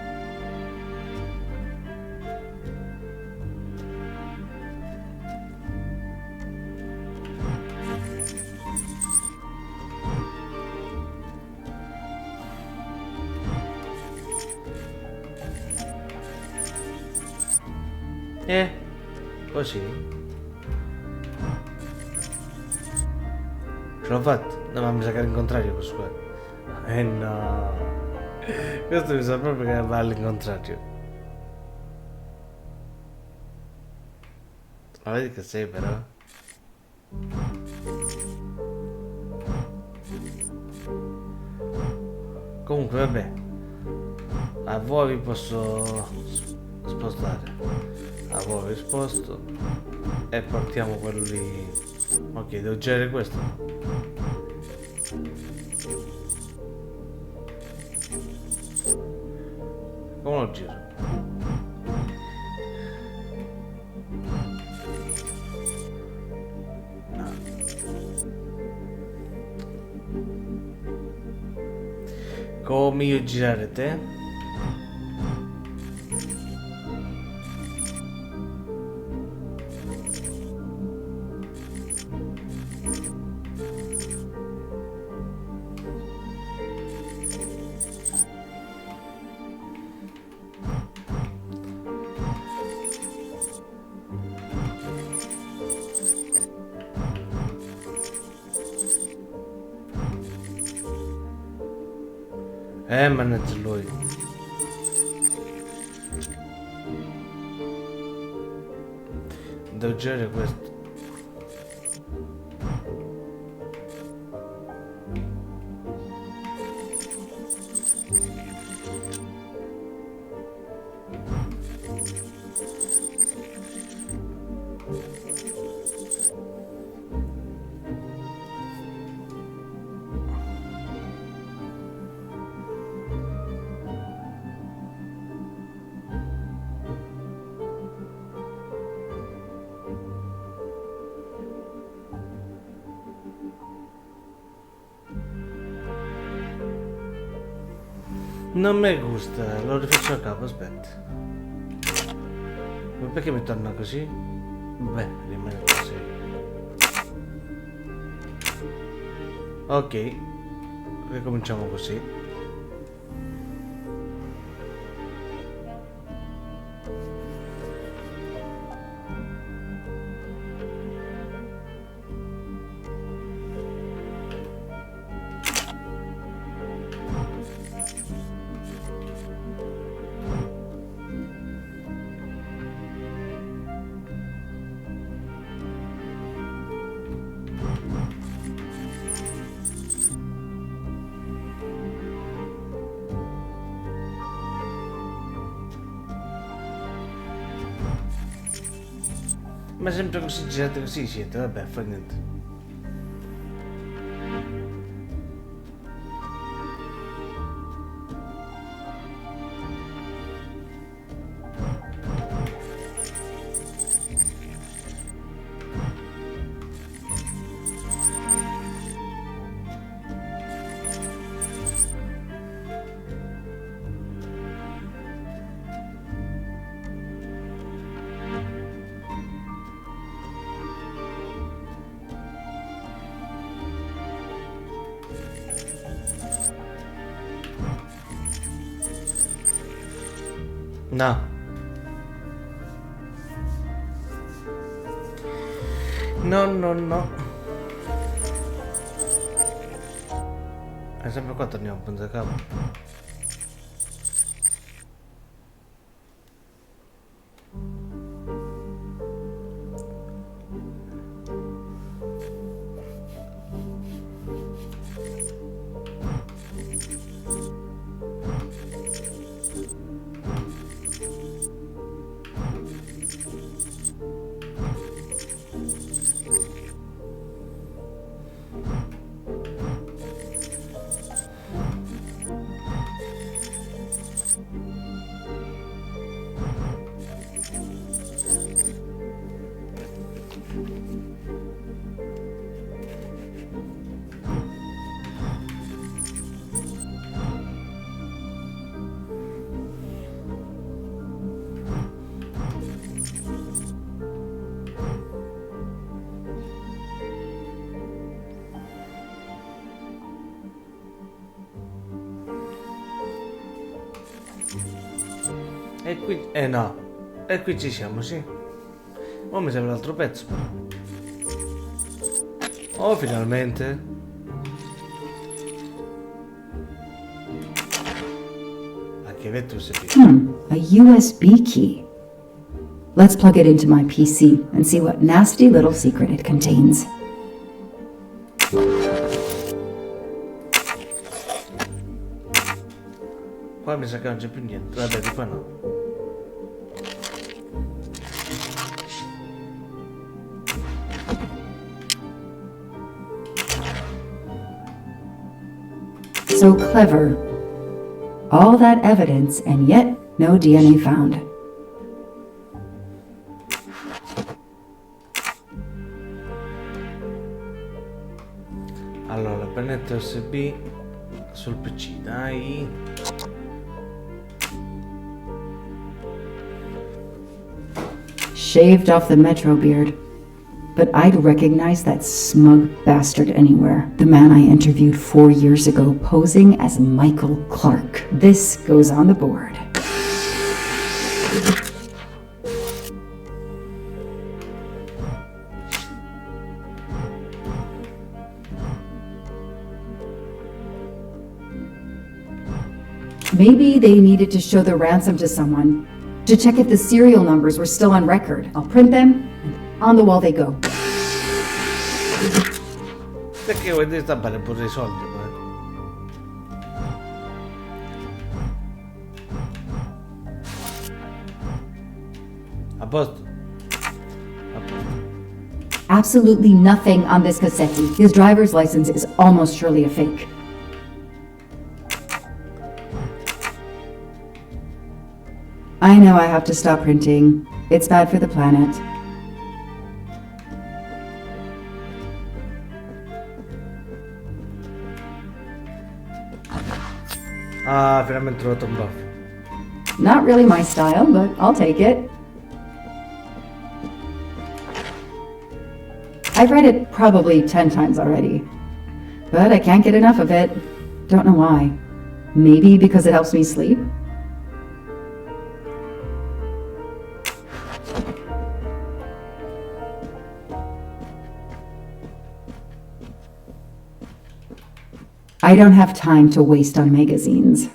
Speaker 2: Così. Ce l'ho fatta? No, ma mi sa che era in contrario questo qua. No. Questo mi sa proprio che va all'incontrario. Ma vedi che sei però? Comunque vabbè. A voi vi posso spostare. A voi vi sposto. E portiamo quello lì. Ok, devo girare questo. Come lo giro? No. Come io girare te? Mannaggia lui. Devo girare questo. Non mi gusta, lo rifaccio a capo, aspetta. Ma perché mi torna così? Beh, rimane così. Ok, ricominciamo così. Ma sempre così girate così siete, vabbè, fa niente. No. No. È sempre qua torniamo a punto da capo. E qui... no. E qui ci siamo, sì. Oh, mi serve l'altro pezzo. Oh, finalmente. A che vetto USB?
Speaker 7: A USB key. Let's plug it into my PC and see what nasty little secret it contains.
Speaker 2: Qua mi sa che non c'è più niente. Vabbè, di qua no.
Speaker 7: So clever. All that evidence and yet no DNA found.
Speaker 2: Allora, pennetta USB sul PC, dai.
Speaker 7: Shaved off the metro beard. But I'd recognize that smug bastard anywhere. The man I interviewed 4 years ago posing as Michael Clark. This goes on the board. Maybe they needed to show the ransom to someone, to check if the serial numbers were still on record. I'll print them, and on the wall they go.
Speaker 2: Perché vuoi stampare pure i soldi, poi? A posto? A posto.
Speaker 7: Absolutely nothing on this Cassetti. His driver's license is almost surely a fake. I know I have to stop printing. It's bad for the planet.
Speaker 2: Ah, finalmente ho trovato un buff.
Speaker 7: Not really my style, but I'll take it. I've read it probably 10 times already, but I can't get enough of it. Don't know why. Maybe because it helps me sleep? I don't have time to waste on magazines.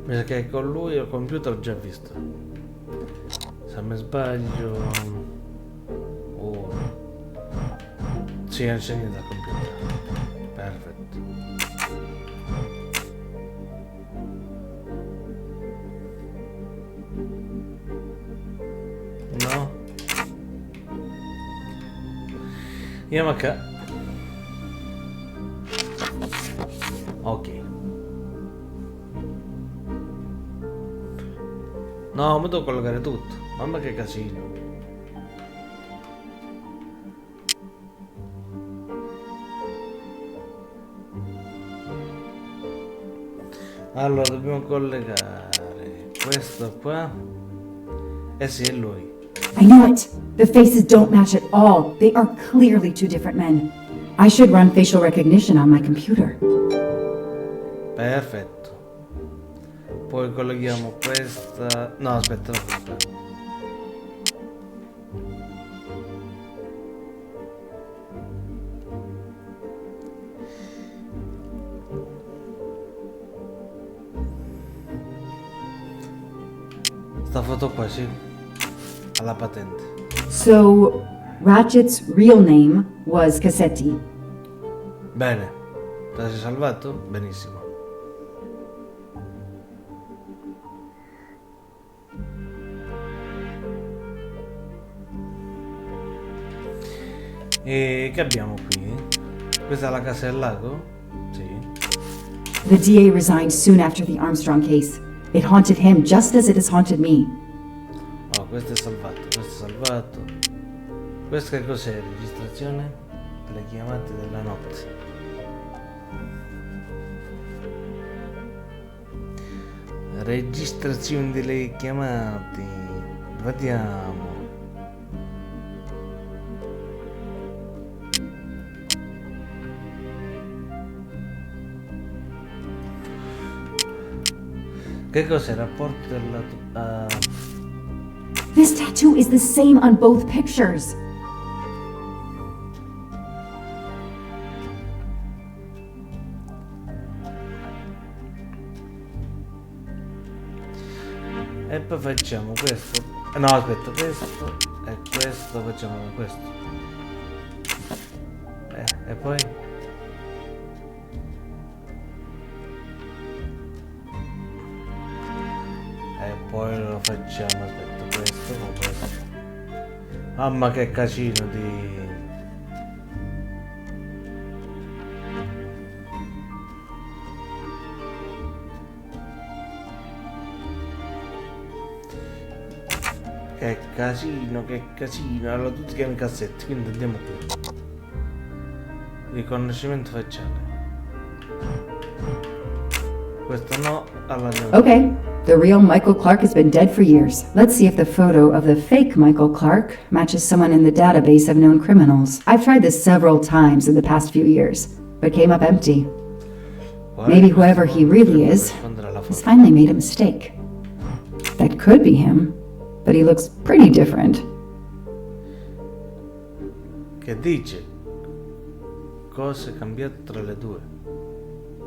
Speaker 2: Mi sa che con lui il computer l'ho già visto. Se mi sbaglio... Oh. Sì, non c'è niente al computer. Perfetto. No. Yamaka. Ok. No, mi devo collocare tutto. Mamma che casino. Allora, dobbiamo collegare questo qua. Eh sì, è lui.
Speaker 7: I knew it! The faces don't match at all. They are clearly two different men. I should run facial recognition on my computer.
Speaker 2: Perfetto. Poi colleghiamo questa... No, aspetta, no, aspetta. Sta foto qua, sì. Alla patente.
Speaker 7: So, Ratchet's real name was Cassetti.
Speaker 2: Bene. Te la sei salvato? Benissimo. E che abbiamo qui? Questa è la casa del lago? Sì.
Speaker 7: The DA resigned soon after the Armstrong case. It haunted him just as it has haunted me.
Speaker 2: Oh, questo è salvato, questo è salvato. Questo che cos'è? Registrazione delle chiamate della notte. Registrazione delle chiamate. Vediamo. Che cos'è il rapporto della...
Speaker 13: This tattoo is the same on both pictures.
Speaker 2: E poi facciamo questo. No, aspetta, questo e questo facciamo con questo. E poi lo facciamo, aspetta, questo con questo. Mamma che casino di... Che casino, che casino. Allora tutti chiamano i cassetti, quindi andiamo qui. Riconoscimento facciale. Questo no, allora andiamo.
Speaker 7: Okay, the real Michael Clark has been dead for years. Let's see if the photo of the fake Michael Clark matches someone in the database of known criminals. I've tried this several times in the past few years, but came up empty. Maybe whoever he really is has finally made a mistake. That could be him, but he looks pretty different.
Speaker 2: Che dice? Cosa è cambiato tra le due?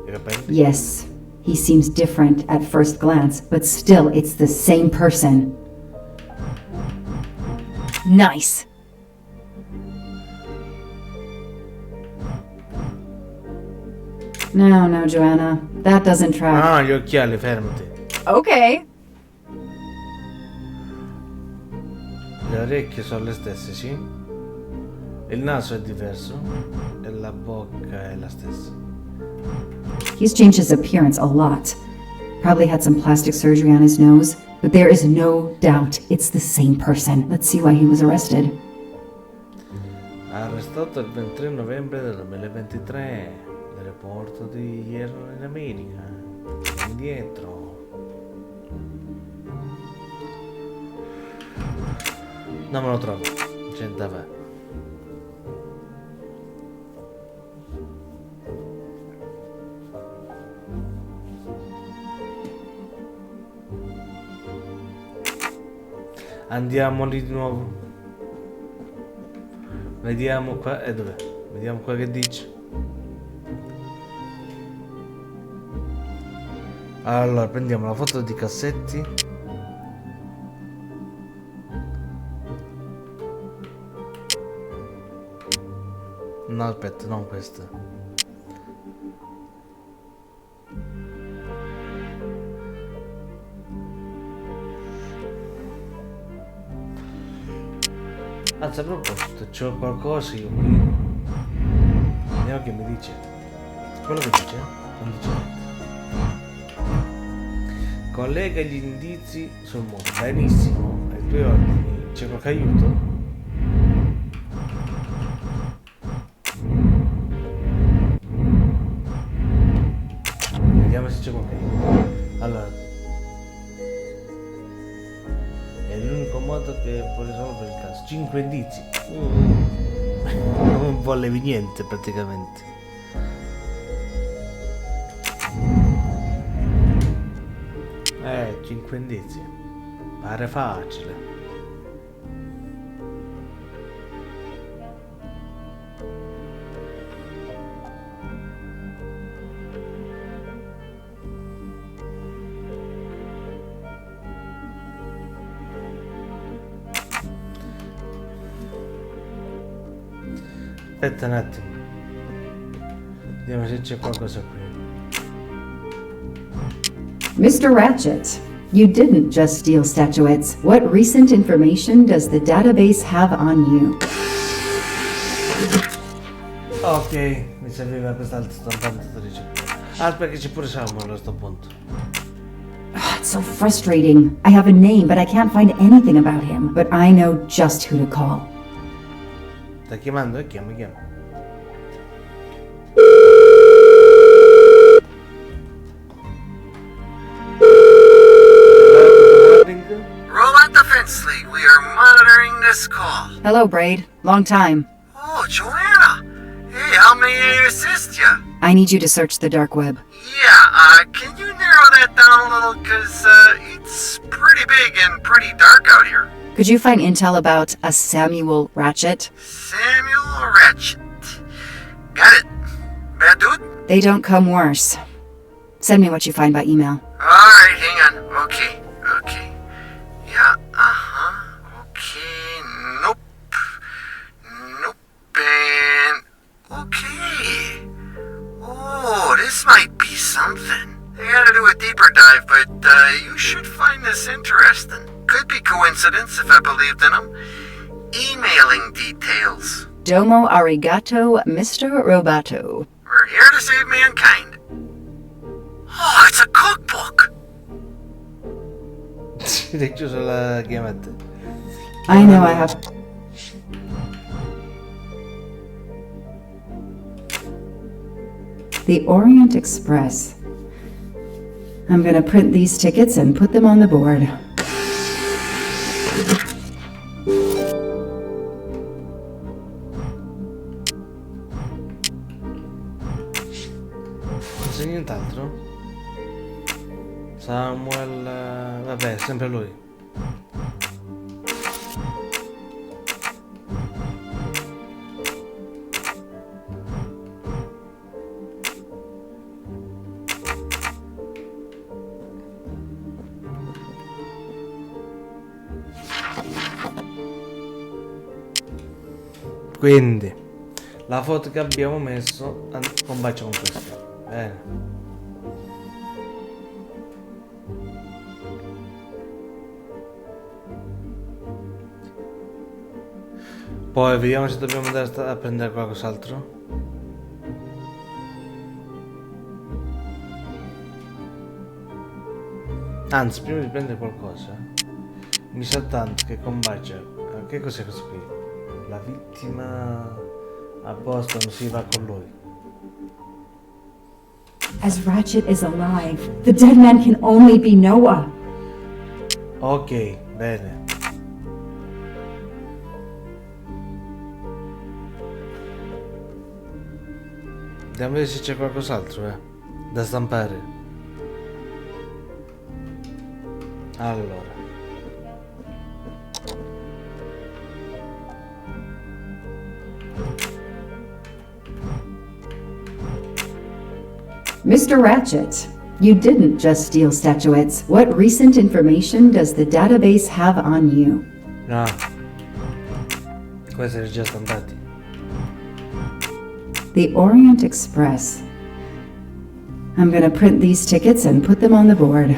Speaker 2: I capelli?
Speaker 7: Yes, he seems different at first glance, but still it's the same person.
Speaker 13: Nice.
Speaker 7: No, Joanna, that doesn't track.
Speaker 2: Ah, gli occhiali, fermati.
Speaker 13: Okay.
Speaker 2: Le orecchie sono le stesse, sì? Il naso è diverso e la bocca è la stessa.
Speaker 7: He's changed his appearance a lot. Probably had some plastic surgery on his nose, but there is no doubt it's the same person. Let's see why he was arrested.
Speaker 2: Arrestato il 23 novembre del 2023 nell'aeroporto di Hierro in America. Indietro. Non me lo trovo, c'è da fare. Andiamo lì di nuovo. Vediamo qua. E dov'è? Vediamo qua che dice. Allora prendiamo la foto di cassetti. No, aspetta, non questa. Anzi, a proposito, c'ho qualcosa io qui. Vediamo che mi dice. Quello che dice? Non dice niente. Collega gli indizi sul mondo. Benissimo. Ai tuoi ordini. C'è qualche aiuto? Vediamo se c'è qualche aiuto. Allora. È l'unico modo che può risolvere il caso. 5 indizi. Non volevi niente praticamente. Cinque indizi. Pare facile. Aspetta un attimo. Vediamo se c'è qualcosa qui.
Speaker 7: Mr. Ratchet, you didn't just steal statuettes. What recent information does the database have on you?
Speaker 2: Ok, mi serviva quest'altro stampante 13. Aspetta che c'è pure Samuel a questo punto.
Speaker 7: It's so frustrating. I have a name, but I can't find anything about him. But I know just who to call.
Speaker 2: Sta chiamando? Chiama.
Speaker 4: this call?
Speaker 7: Hello, Braid. Long time.
Speaker 4: Oh, Joanna. Hey, how may I assist you?
Speaker 7: I need you to search the dark web.
Speaker 4: Yeah, can you narrow that down a little? Cause, it's pretty big and pretty dark out here.
Speaker 7: Could you find intel about a Samuel Ratchet?
Speaker 4: Samuel Ratchet. Got it. Bad dude?
Speaker 7: They don't come worse. Send me what you find by email.
Speaker 4: Alright, hang on. Okay. Yeah, okay, nope. And... okay. Oh, this might be something. I gotta do a deeper dive, but you should find this interesting. Could be coincidence if I believed in them. Emailing details.
Speaker 7: Domo arigato, Mr. Roboto.
Speaker 4: We're here to save mankind. Oh, it's a cookbook!
Speaker 2: Ti chiuso la chiamata.
Speaker 7: I know I have... The Orient Express. I'm gonna print these tickets and put them on the board.
Speaker 2: Non c'è nient'altro? Samuel... vabbè, sempre lui. Quindi la foto che abbiamo messo combacia con questa. Bene. Poi vediamo se dobbiamo andare a prendere qualcos'altro. Anzi, prima di prendere qualcosa mi sa tanto che combacia. Che cos'è questo qui? La vittima a Boston si va con lui.
Speaker 13: As Ratchet is alive, the dead man can only be Noah.
Speaker 2: Ok, bene. Andiamo a vedere se c'è qualcos'altro, da stampare. Allora.
Speaker 7: Mr. Ratchet, you didn't just steal statuettes. What recent information does the database have on you?
Speaker 2: No. Questi erano già stampati.
Speaker 7: The Orient Express. I'm gonna print these tickets and put them on the board.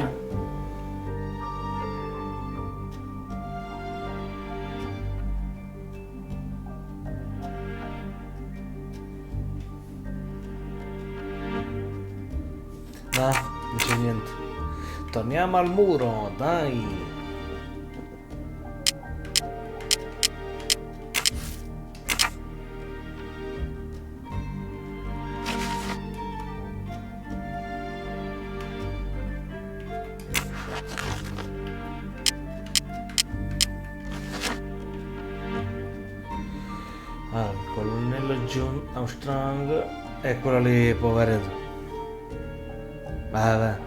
Speaker 2: No, non c'è niente. Torniamo al muro, dai. Ah, il colonnello John Armstrong. Eccolo lì, poveretto. Vai.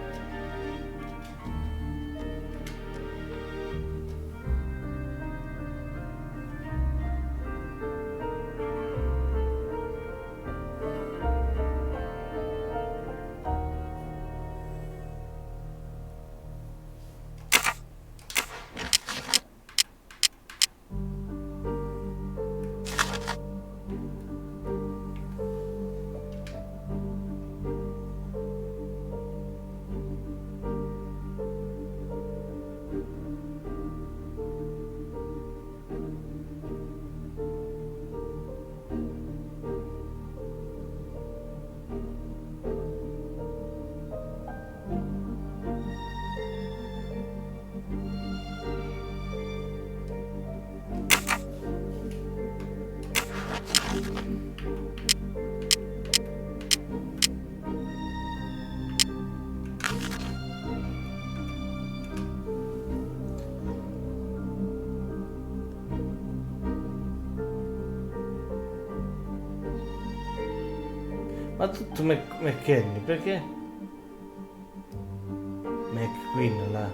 Speaker 2: Ma tutto McKenny, perché? McQueen là.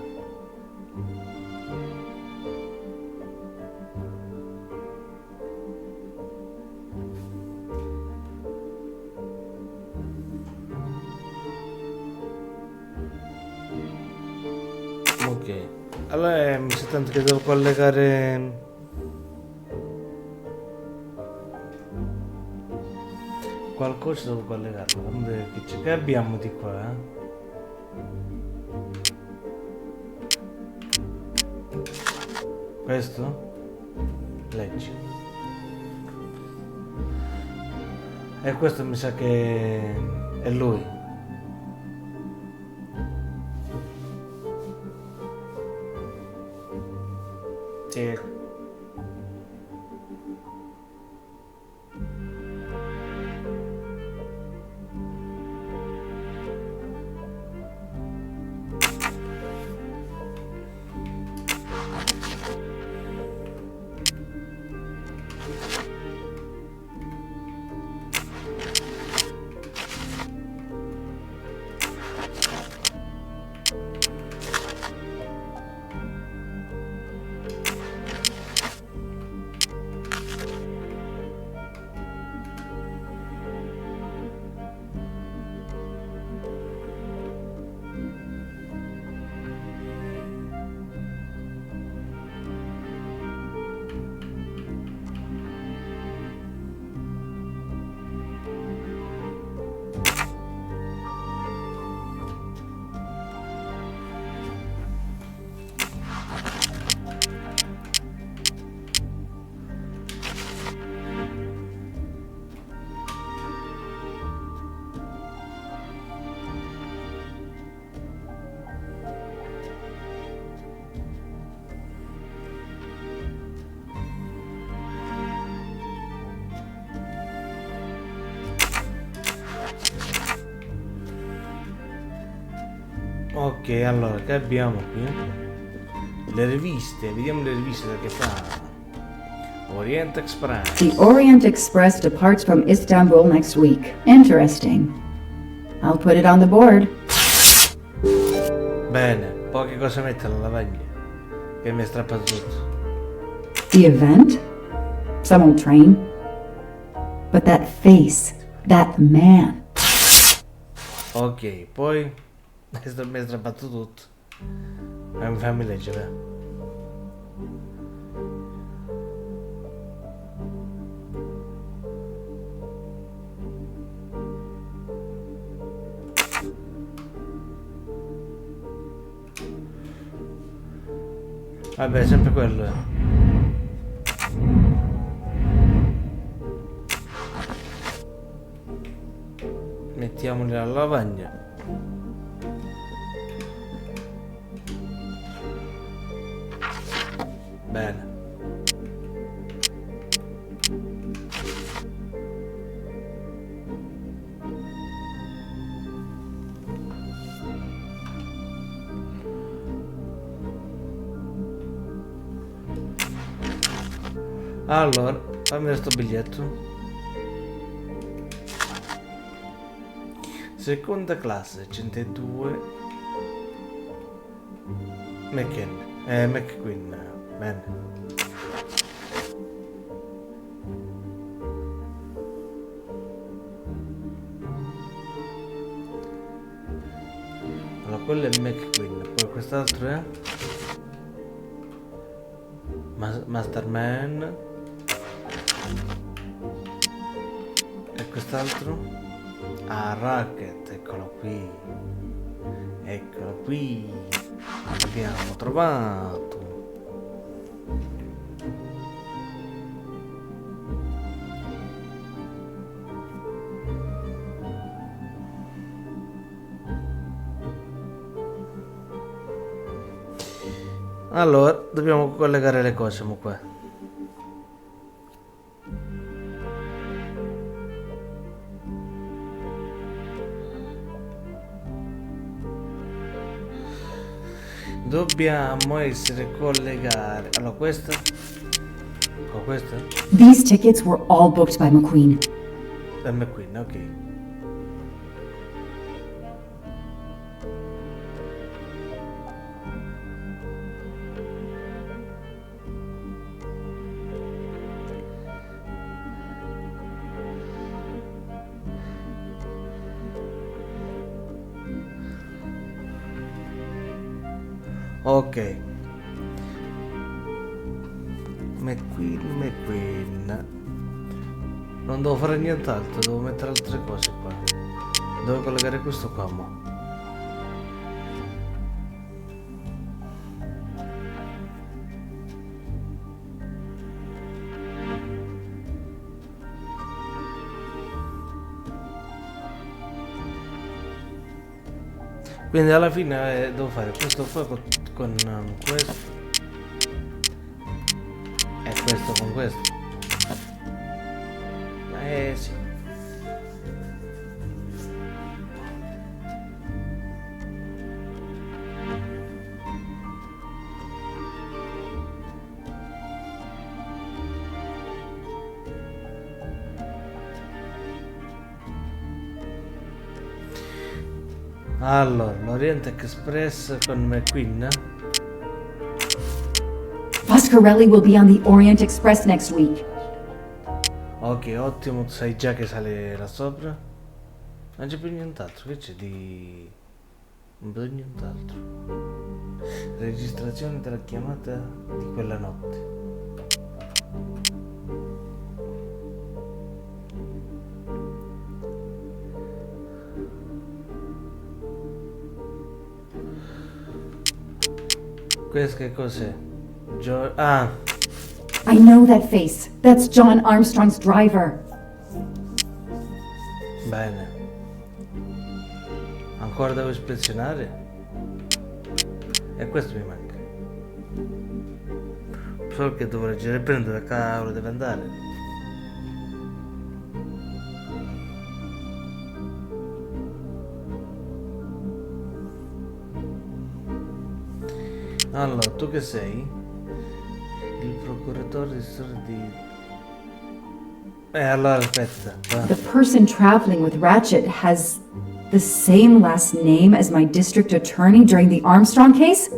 Speaker 2: Ok, allora mi sa tanto che devo collegare qualcosa, devo collegarlo. Che abbiamo di qua? Questo? Leggi. E questo mi sa che è lui. Sì. Ok, allora, che abbiamo qui? Le riviste, vediamo le riviste che fa. Orient Express.
Speaker 13: The Orient Express departs from Istanbul next week. Interesting. I'll put it on the board.
Speaker 2: Bene, poche cose mette alla lavagna, che mi ha strappato tutto.
Speaker 13: The event? Some old train. But that face, that man.
Speaker 2: Ok, poi mi ha strappato tutto. Fammi leggere. Vabbè, sempre quello è. Mettiamoli alla lavagna. Bene. Allora, fammi vedere sto biglietto. Seconda classe, 102. McQueen. Bene. Allora, quello è McQueen. Poi quest'altro è Masterman. E quest'altro? Ah, Racket, eccolo qui. Eccolo qui. Abbiamo trovato. Allora, dobbiamo collegare le cose qua. Dobbiamo essere collegati. Allora, questa? Con questa?
Speaker 13: These tickets were all booked by McQueen.
Speaker 2: McQueen, ok. Ok. McQueen. Non devo fare nient'altro, devo mettere altre cose qua. Devo collegare questo qua, mo. Quindi alla fine devo fare questo qua con questo e questo con questo. Sì. Allora, l'Orient Express con McQueen.
Speaker 13: Foscarelli will be on the Orient Express next week.
Speaker 2: Ok, ottimo, sai già che sale là sopra. Non c'è più nient'altro, che c'è di... non vedo nient'altro. Registrazione della chiamata di quella notte. Questo che cos'è?
Speaker 13: I know that face. That's John Armstrong's driver.
Speaker 2: Bene. Ancora devo ispezionare? E questo mi manca. Solo che devo leggere bene dove cavolo deve andare. Allora, tu che sei? Il procuratore di... allora aspetta.
Speaker 13: The person traveling with Ratchet has the same last name as my district attorney during the Armstrong case?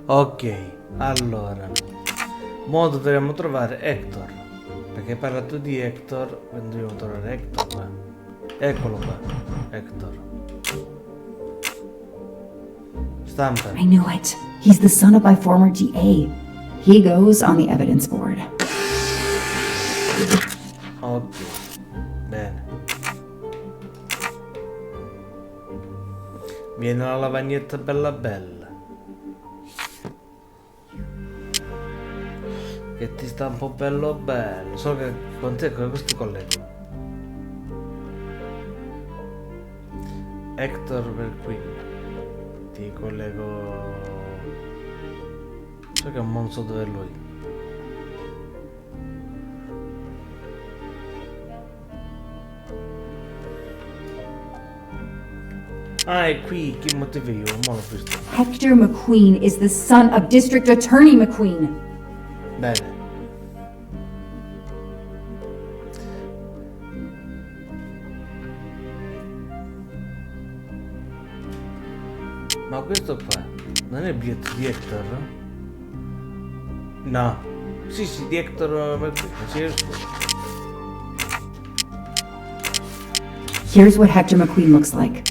Speaker 2: Ok, allora. Mo dovremmo trovare Hector. Perché hai parlato di Hector. Dobbiamo trovare Hector qua. Eccolo qua, Hector. Stampa.
Speaker 13: I knew it. He's the son of my former DA. He goes on the evidence board.
Speaker 2: Ok, bene. Viene la lavagnetta bella bella. Che ti sta un po' bello bello. So che con te con questi collego. Hector per qui. Ti collego. So che non so dove è lui. È qui, che motivo io? Mo l'ho visto.
Speaker 13: Hector McQueen is the son of District Attorney McQueen.
Speaker 2: Bene. Ma questo qua non è il biglietto di Hector? No. Sì, di Hector McQueen, sì, è suo.
Speaker 13: Here's what Hector McQueen looks like.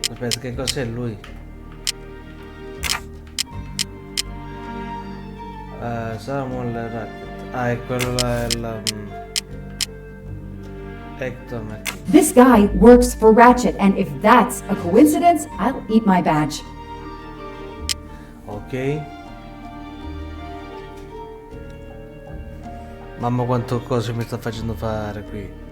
Speaker 2: Aspetta, che cos'è lui? Samuel Racket. È quello là, Hector McQueen.
Speaker 13: This guy works for Ratchet, and if that's a coincidence, I'll eat my badge.
Speaker 2: Ok. Mamma quanto cose mi sta facendo fare qui.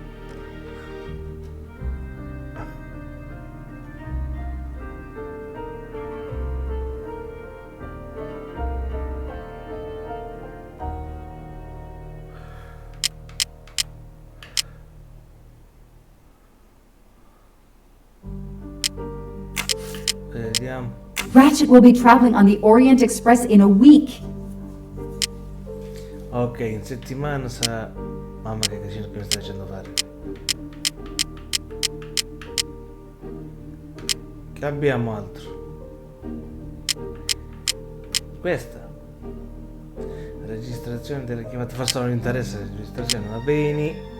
Speaker 2: Vediamo.
Speaker 13: Ratchet will be traveling on the Orient Express in a week.
Speaker 2: Ok, in settimana sarà... Mamma che casino che mi stai facendo fare. Che abbiamo altro? Questa. Registrazione delle chiamate. Forse non interessa la registrazione, va bene.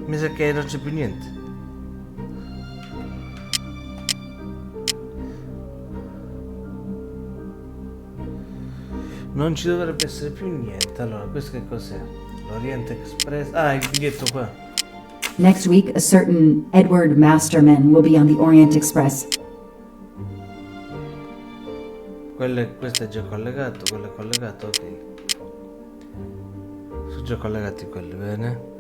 Speaker 2: Mi sa che non c'è più niente. Non ci dovrebbe essere più niente. Allora, questo che cos'è? L'Orient Express. Ah, il biglietto qua.
Speaker 13: Next week, a certain Edward Masterman will be on the Orient Express.
Speaker 2: Questo è già collegato, quello è collegato, ok. Sono già collegati quelli, bene.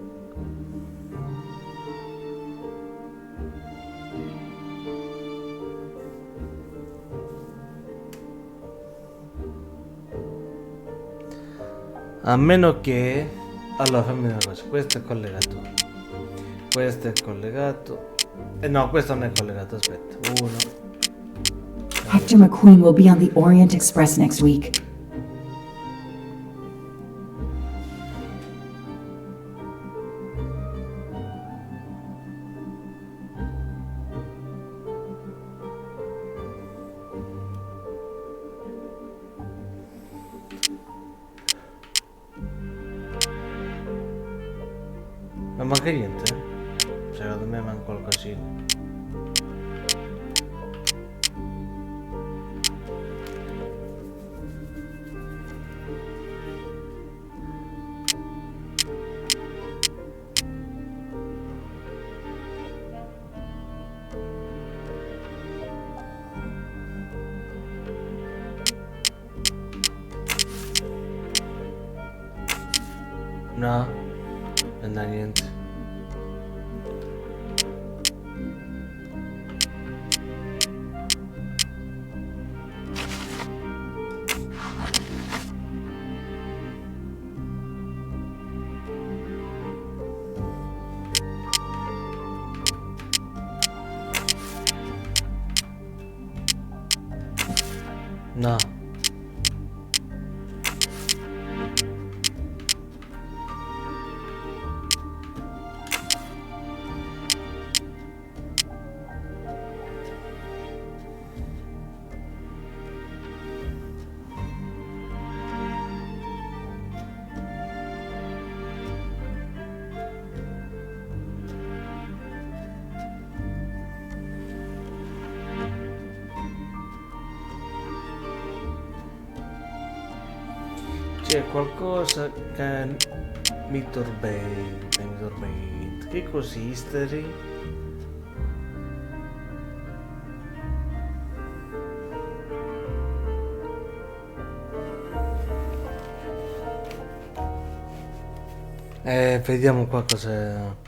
Speaker 2: A meno che... Allora fammi una cosa, questo è collegato. Questo è collegato. No, questo non è collegato, aspetta. Uno.
Speaker 13: Hector McQueen will be on the Orient Express next week.
Speaker 2: Ma manca niente? Secondo me manca qualcosina. No, non ha niente. No. C'è qualcosa che mi tormenta, mi tormenta. Che consiste? Vediamo qua cosa...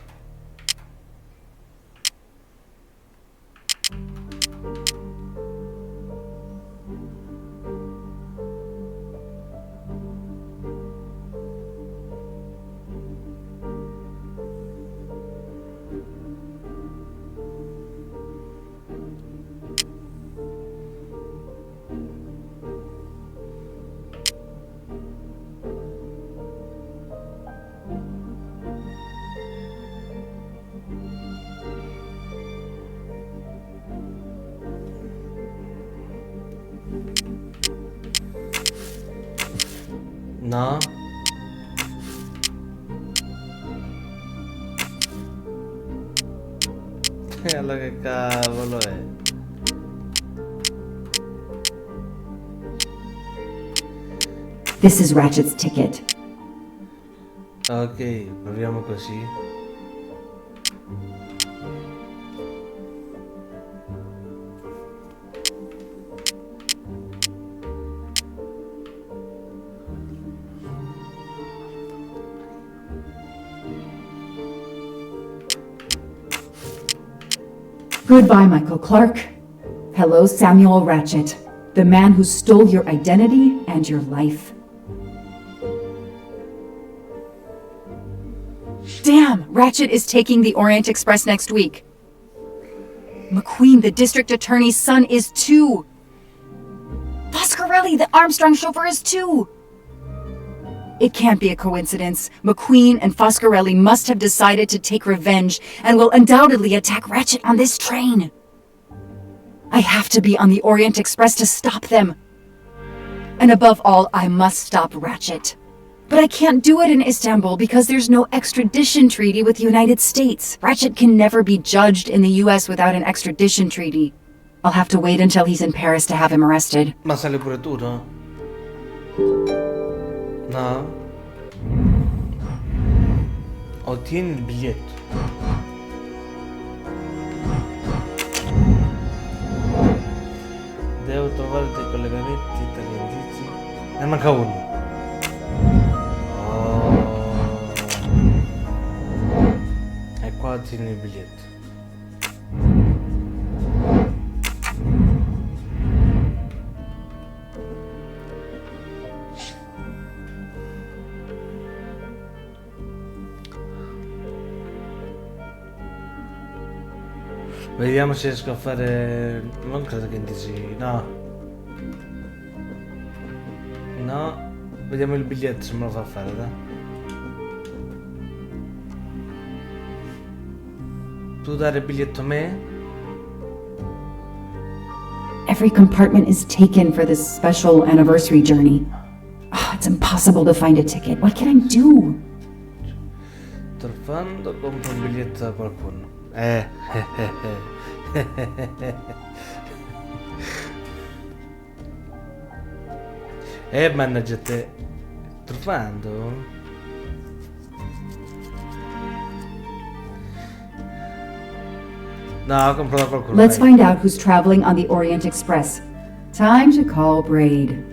Speaker 2: No? E allora che cavolo è?
Speaker 13: This is Ratchet's ticket.
Speaker 2: Ok, proviamo così.
Speaker 13: Goodbye, Michael Clark. Hello, Samuel Ratchet, the man who stole your identity and your life.
Speaker 7: Damn! Ratchet is taking the Orient Express next week. McQueen, the district attorney's son, is too. Foscarelli, the Armstrong chauffeur, is too. It can't be a coincidence. McQueen and Foscarelli must have decided to take revenge and will undoubtedly attack Ratchet on this train. I have to be on the Orient Express to stop them. And above all, I must stop Ratchet. But I can't do it in Istanbul because there's no extradition treaty with the United States. Ratchet can never be judged in the US without an extradition treaty. I'll have to wait until he's in Paris to have him arrested.
Speaker 2: Ma sale pure tu, no? No? Ottieni il biglietto. Devo trovare dei collegamenti tra gli indizi. Ne manca uno. E qua ottieni il biglietto. Vediamo se riesco a fare... Non credo che indizi... No. No. Vediamo il biglietto se me lo fa fare, dai. Tu dare il biglietto a me?
Speaker 13: Every compartment is taken for this special anniversary journey. Oh, it's impossible to find a ticket. What can I do?
Speaker 2: Torfando, compro un biglietto da qualcuno. Mannaggia te. Truffando? No, compro da qualcuno.
Speaker 13: Let's find out who's traveling on the Orient Express. Time to call Braid.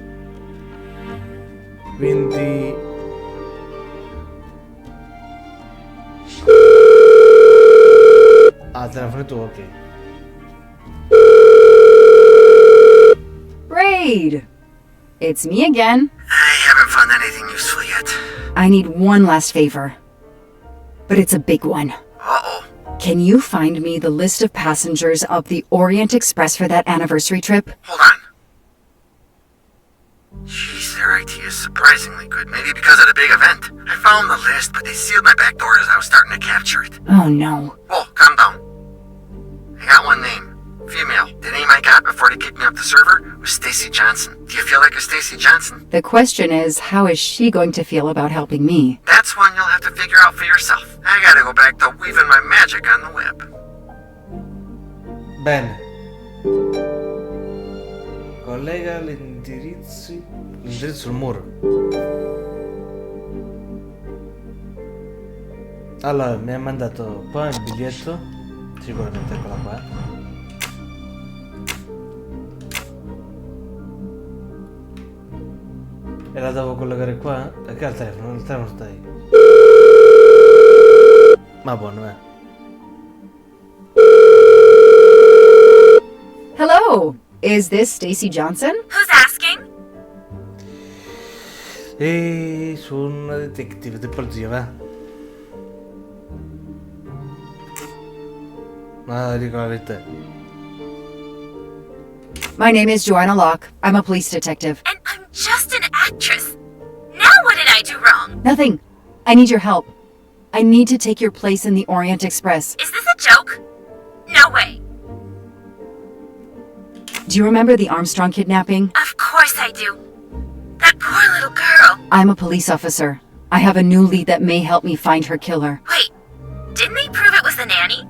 Speaker 2: Quindi... Ah, telefono tu, ok.
Speaker 7: Braid! It's me again.
Speaker 4: I haven't found anything useful yet.
Speaker 7: I need one last favor. But it's a big one.
Speaker 4: Uh-oh.
Speaker 7: Can you find me the list of passengers of the Orient Express for that anniversary trip?
Speaker 4: Hold on. Jeez, their IT is surprisingly good. Maybe because of the big event. I found the list, but they sealed my back door as I was starting to capture it.
Speaker 7: Oh no.
Speaker 4: Whoa, calm down. I got one name. Female. The name I got before they kicked me off the server was Stacy Johnson. Do you feel like a Stacy Johnson?
Speaker 7: The question is, how is she going to feel about helping me?
Speaker 4: That's one you'll have to figure out for yourself. I gotta go back to weaving my magic on the web.
Speaker 2: Bene. Collega l'indirizzo al muro. Allora, mi ha mandato poi il biglietto. Sicuramente eccola qua. E la devo collegare qua? Perché al telefono? Il telefono sta ahí. Ma buono,
Speaker 7: Hello! Is this Stacy Johnson?
Speaker 6: Who's asking?
Speaker 2: E sono una detective di polizia, va? Ma dico la verità.
Speaker 7: My name is Joanna Locke. I'm a police detective.
Speaker 6: And I'm just an actress. Now what did I do wrong?
Speaker 7: Nothing. I need your help. I need to take your place in the Orient Express.
Speaker 6: Is this a joke? No way.
Speaker 7: Do you remember the Armstrong kidnapping?
Speaker 6: Of course I do. That poor little girl.
Speaker 7: I'm a police officer. I have a new lead that may help me find her killer.
Speaker 6: Wait, didn't they prove it was the nanny?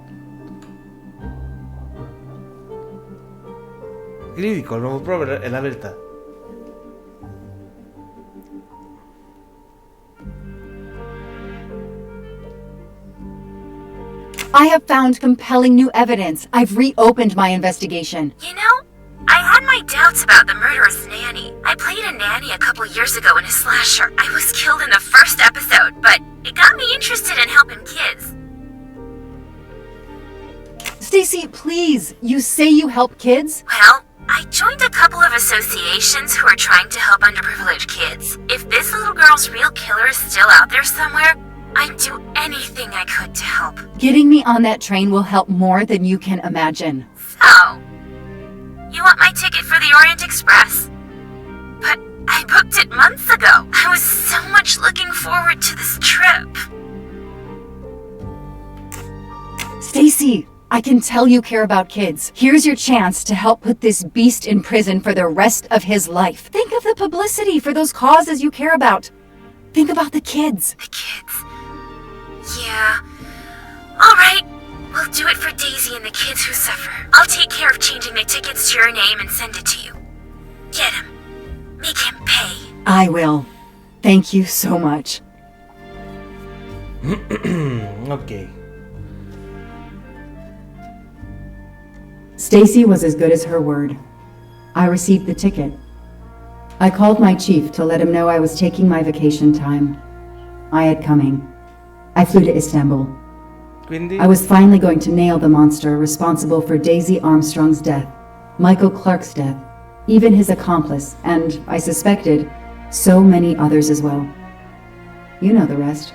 Speaker 2: Ridicolo, non proprio è la verità.
Speaker 7: I have found compelling new evidence. I've reopened my investigation.
Speaker 6: You know, I had my doubts about the murderous nanny. I played a nanny a couple years ago in a slasher. I was killed in the first episode, but it got me interested in helping kids.
Speaker 7: Stacy, please, you say you help kids?
Speaker 6: Well, I joined a couple of associations who are trying to help underprivileged kids. If this little girl's real killer is still out there somewhere, I'd do anything I could to help.
Speaker 7: Getting me on that train will help more than you can imagine.
Speaker 6: So, you want my ticket for the Orient Express? But I booked it months ago. I was so much looking forward to this trip.
Speaker 7: Stacy, I can tell you care about kids. Here's your chance to help put this beast in prison for the rest of his life. Think of the publicity for those causes you care about. Think about the kids.
Speaker 6: The kids. Yeah. All right. We'll do it for Daisy and the kids who suffer. I'll take care of changing the tickets to your name and send it to you. Get him. Make him pay.
Speaker 7: I will. Thank you so much.
Speaker 2: Ok.
Speaker 13: Stacy was as good as her word. I received the ticket. I called my chief to let him know I was taking my vacation time. I had coming. I flew to Istanbul.
Speaker 2: Quindi?
Speaker 13: I was finally going to nail the monster responsible for Daisy Armstrong's death, Michael Clark's death, even his accomplice, and, I suspected, so many others as well. You know the rest.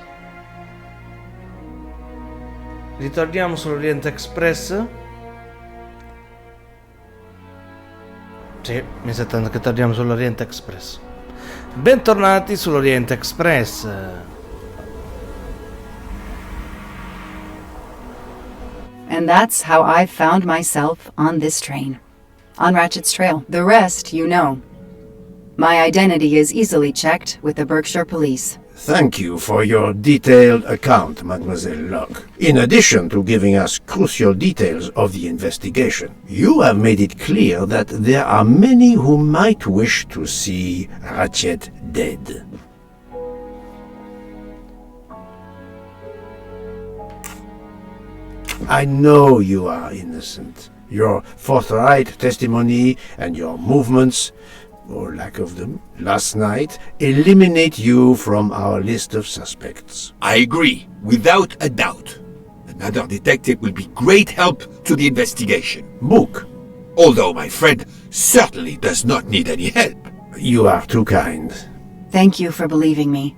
Speaker 2: Ritorniamo sull'Orient Express. Sì, mi sa tanto che torniamo sull'Orient Express. Bentornati sull'Orient Express.
Speaker 7: And that's how I found myself on this train. On Ratchet's trail. The rest, you know. My identity is easily checked with the Berkshire Police.
Speaker 3: Thank you for your detailed account, Mademoiselle Locke. In addition to giving us crucial details of the investigation, you have made it clear that there are many who might wish to see Ratchet dead. I know you are innocent. Your forthright testimony and your movements, or lack of them, last night, eliminate you from our list of suspects.
Speaker 9: I agree, without a doubt. Another detective will be great help to the investigation.
Speaker 3: Book.
Speaker 9: Although my friend certainly does not need any help.
Speaker 3: You are too kind.
Speaker 7: Thank you for believing me.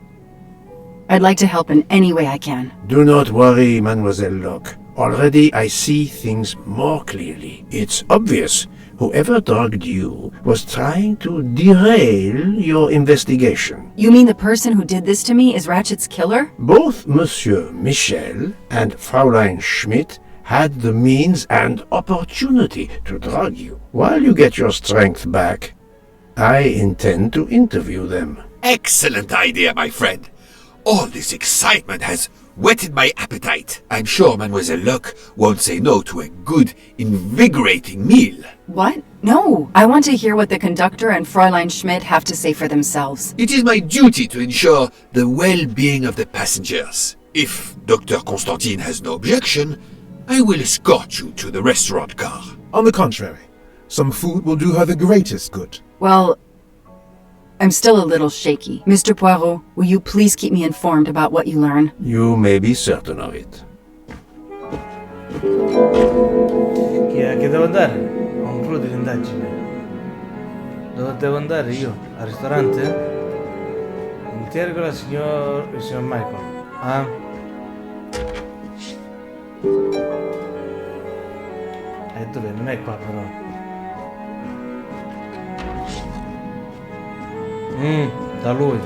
Speaker 7: I'd like to help in any way I can.
Speaker 3: Do not worry, Mademoiselle Locke. Already I see things more clearly. It's obvious whoever drugged you was trying to derail your investigation.
Speaker 7: You mean the person who did this to me is Ratchet's killer?
Speaker 3: Both Monsieur Michel and Fräulein Schmidt had the means and opportunity to drug you. While you get your strength back, I intend to interview them.
Speaker 9: Excellent idea, my friend. All this excitement has whetted my appetite. I'm sure Mademoiselle Locke won't say no to a good, invigorating meal.
Speaker 7: What? No. I want to hear what the conductor and Fräulein Schmidt have to say for themselves.
Speaker 9: It is my duty to ensure the well-being of the passengers. If Dr. Constantine has no objection, I will escort you to the restaurant car.
Speaker 10: On the contrary, some food will do her the greatest good.
Speaker 7: Well, I'm still a little shaky. Mr. Poirot, will you please keep me informed about what you learn?
Speaker 3: You may be certain of it.
Speaker 2: Che devo andare? Concludi l'indagine. Dove devo andare io? Al ristorante? Interroga il signor Michael. Ah? Dov'è? Non è qua però. Da lui.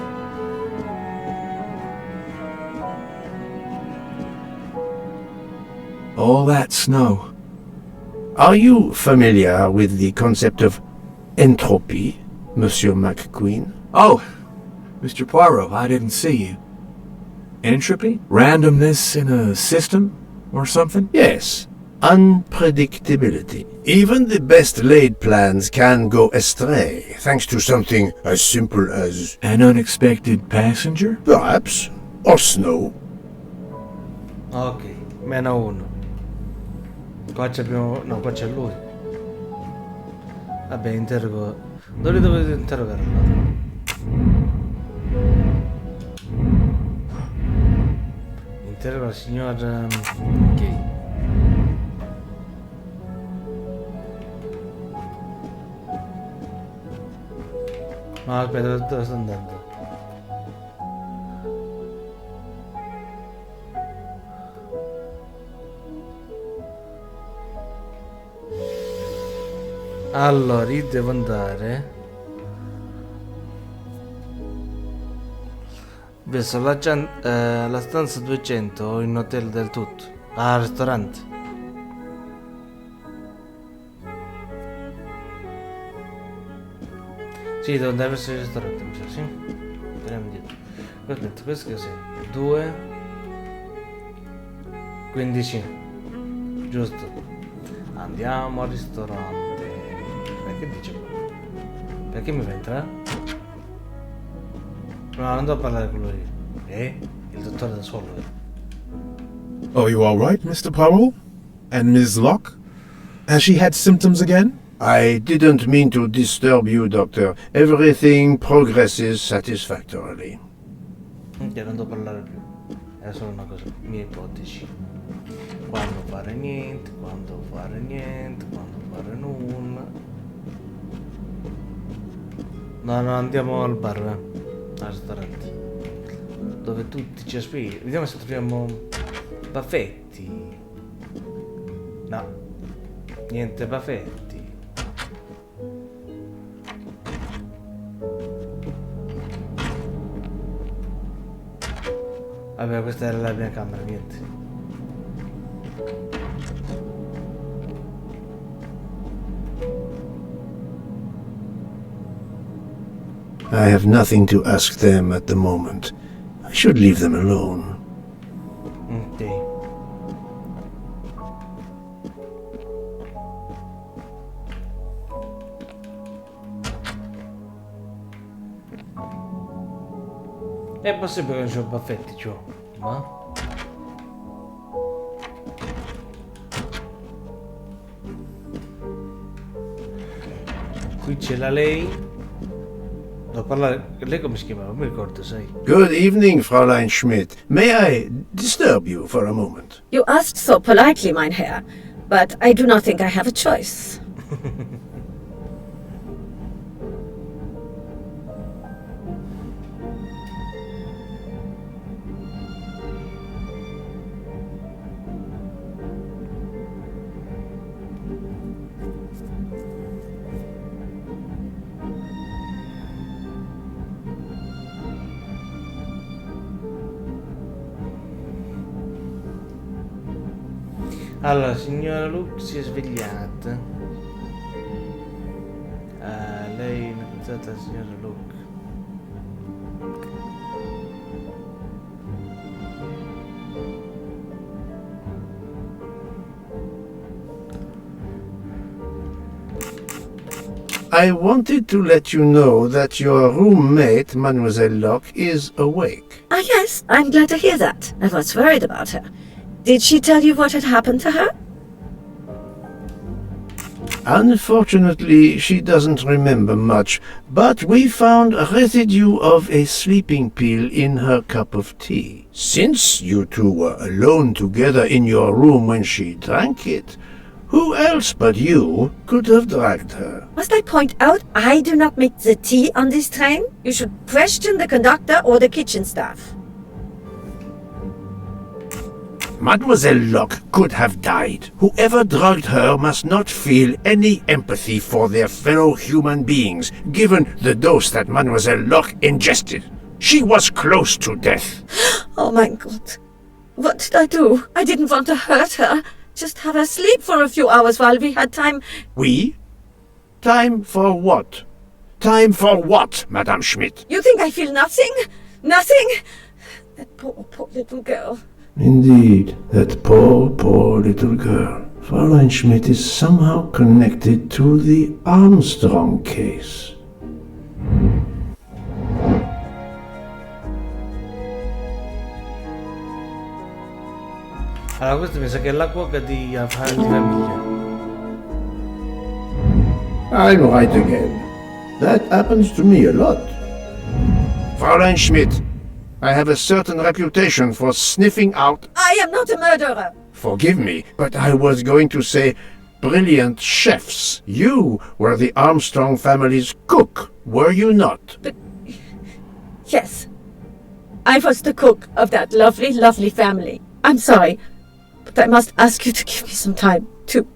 Speaker 8: All that snow.
Speaker 3: Are you familiar with the concept of entropy, Monsieur McQueen?
Speaker 8: Oh, Mr. Poirot, I didn't see you. Entropy? Randomness in a system? Or something?
Speaker 3: Yes. Unpredictability. Even the best laid plans can go astray, thanks to something as simple as...
Speaker 8: An unexpected passenger?
Speaker 3: Perhaps. Or snow.
Speaker 2: Ok, meno uno. Qua c'abbiamo... no, qua c'è lui. Vabbè, interrogo... dove dovete interrogare? Interrogo la signora... ok. No, aspetta, dove sto andando? Allora, io devo andare verso la stanza 200 in hotel del tutto. Al ristorante. Sì, devo andare verso il ristorante, mi sa, sì. Speriamo dietro. Aspetta, questo che sei? 2 15. Giusto. Andiamo al ristorante. Perché dice qua? Perché mi fa entrare? No, non devo parlare con lui. Il dottore da solo.
Speaker 10: Are you all right, Mr. Poirot? And Ms. Locke? Has she had symptoms again?
Speaker 3: I didn't mean to disturb you, Doctor. Everything progresses satisfactorily.
Speaker 2: Non devo parlare più. È solo una cosa, mie ipotesi. Quando fare niente, quando fare niente, quando fare nulla. No, andiamo al bar, al ristorante. Dove tutti ci aspettano. Vediamo se troviamo baffetti. No, niente baffetti. Vabbè, questa era la mia camera, niente.
Speaker 3: I have nothing to ask them at the moment. I should leave them alone.
Speaker 2: Ok. È possibile che non c'ho baffetti, c'ho, ma? Qui c'è la lei. Devo parlare. Lei come si chiamava? Non mi ricordo, sai.
Speaker 3: Good evening, Fräulein Schmidt. May I disturb you for a moment?
Speaker 1: You asked so politely, mein Herr, but I do not think I have a choice.
Speaker 2: Allora, signora Luke si è svegliata. Lei è iniziata, signora Luke.
Speaker 3: I wanted to let you know that your roommate, Mademoiselle Locke, is awake.
Speaker 1: Ah, yes, I'm glad to hear that. I was worried about her. Did she tell you what had happened to her?
Speaker 3: Unfortunately, she doesn't remember much, but we found a residue of a sleeping pill in her cup of tea. Since you two were alone together in your room when she drank it, who else but you could have dragged her?
Speaker 1: Must I point out I do not make the tea on this train? You should question the conductor or the kitchen staff.
Speaker 3: Mademoiselle Locke could have died. Whoever drugged her must not feel any empathy for their fellow human beings, given the dose that Mademoiselle Locke ingested. She was close to death.
Speaker 1: Oh my God. What did I do? I didn't want to hurt her. Just have her sleep for a few hours while we had time.
Speaker 3: We? Time for what? Time for what, Madame Schmidt?
Speaker 1: You think I feel nothing? Nothing? That poor little girl.
Speaker 3: Indeed, that poor little girl. Fräulein Schmidt is somehow connected to the Armstrong case.
Speaker 2: Allora, questo mi sa che è la cuoca di famiglia.
Speaker 3: I'm right again. That happens to me a lot. Fräulein Schmidt, I have a certain reputation for sniffing out...
Speaker 1: I am not a murderer.
Speaker 3: Forgive me, but I was going to say brilliant chefs. You were the Armstrong family's cook, were you not?
Speaker 1: But... yes. I was the cook of that lovely, lovely family. I'm sorry, but I must ask you to give me some time to...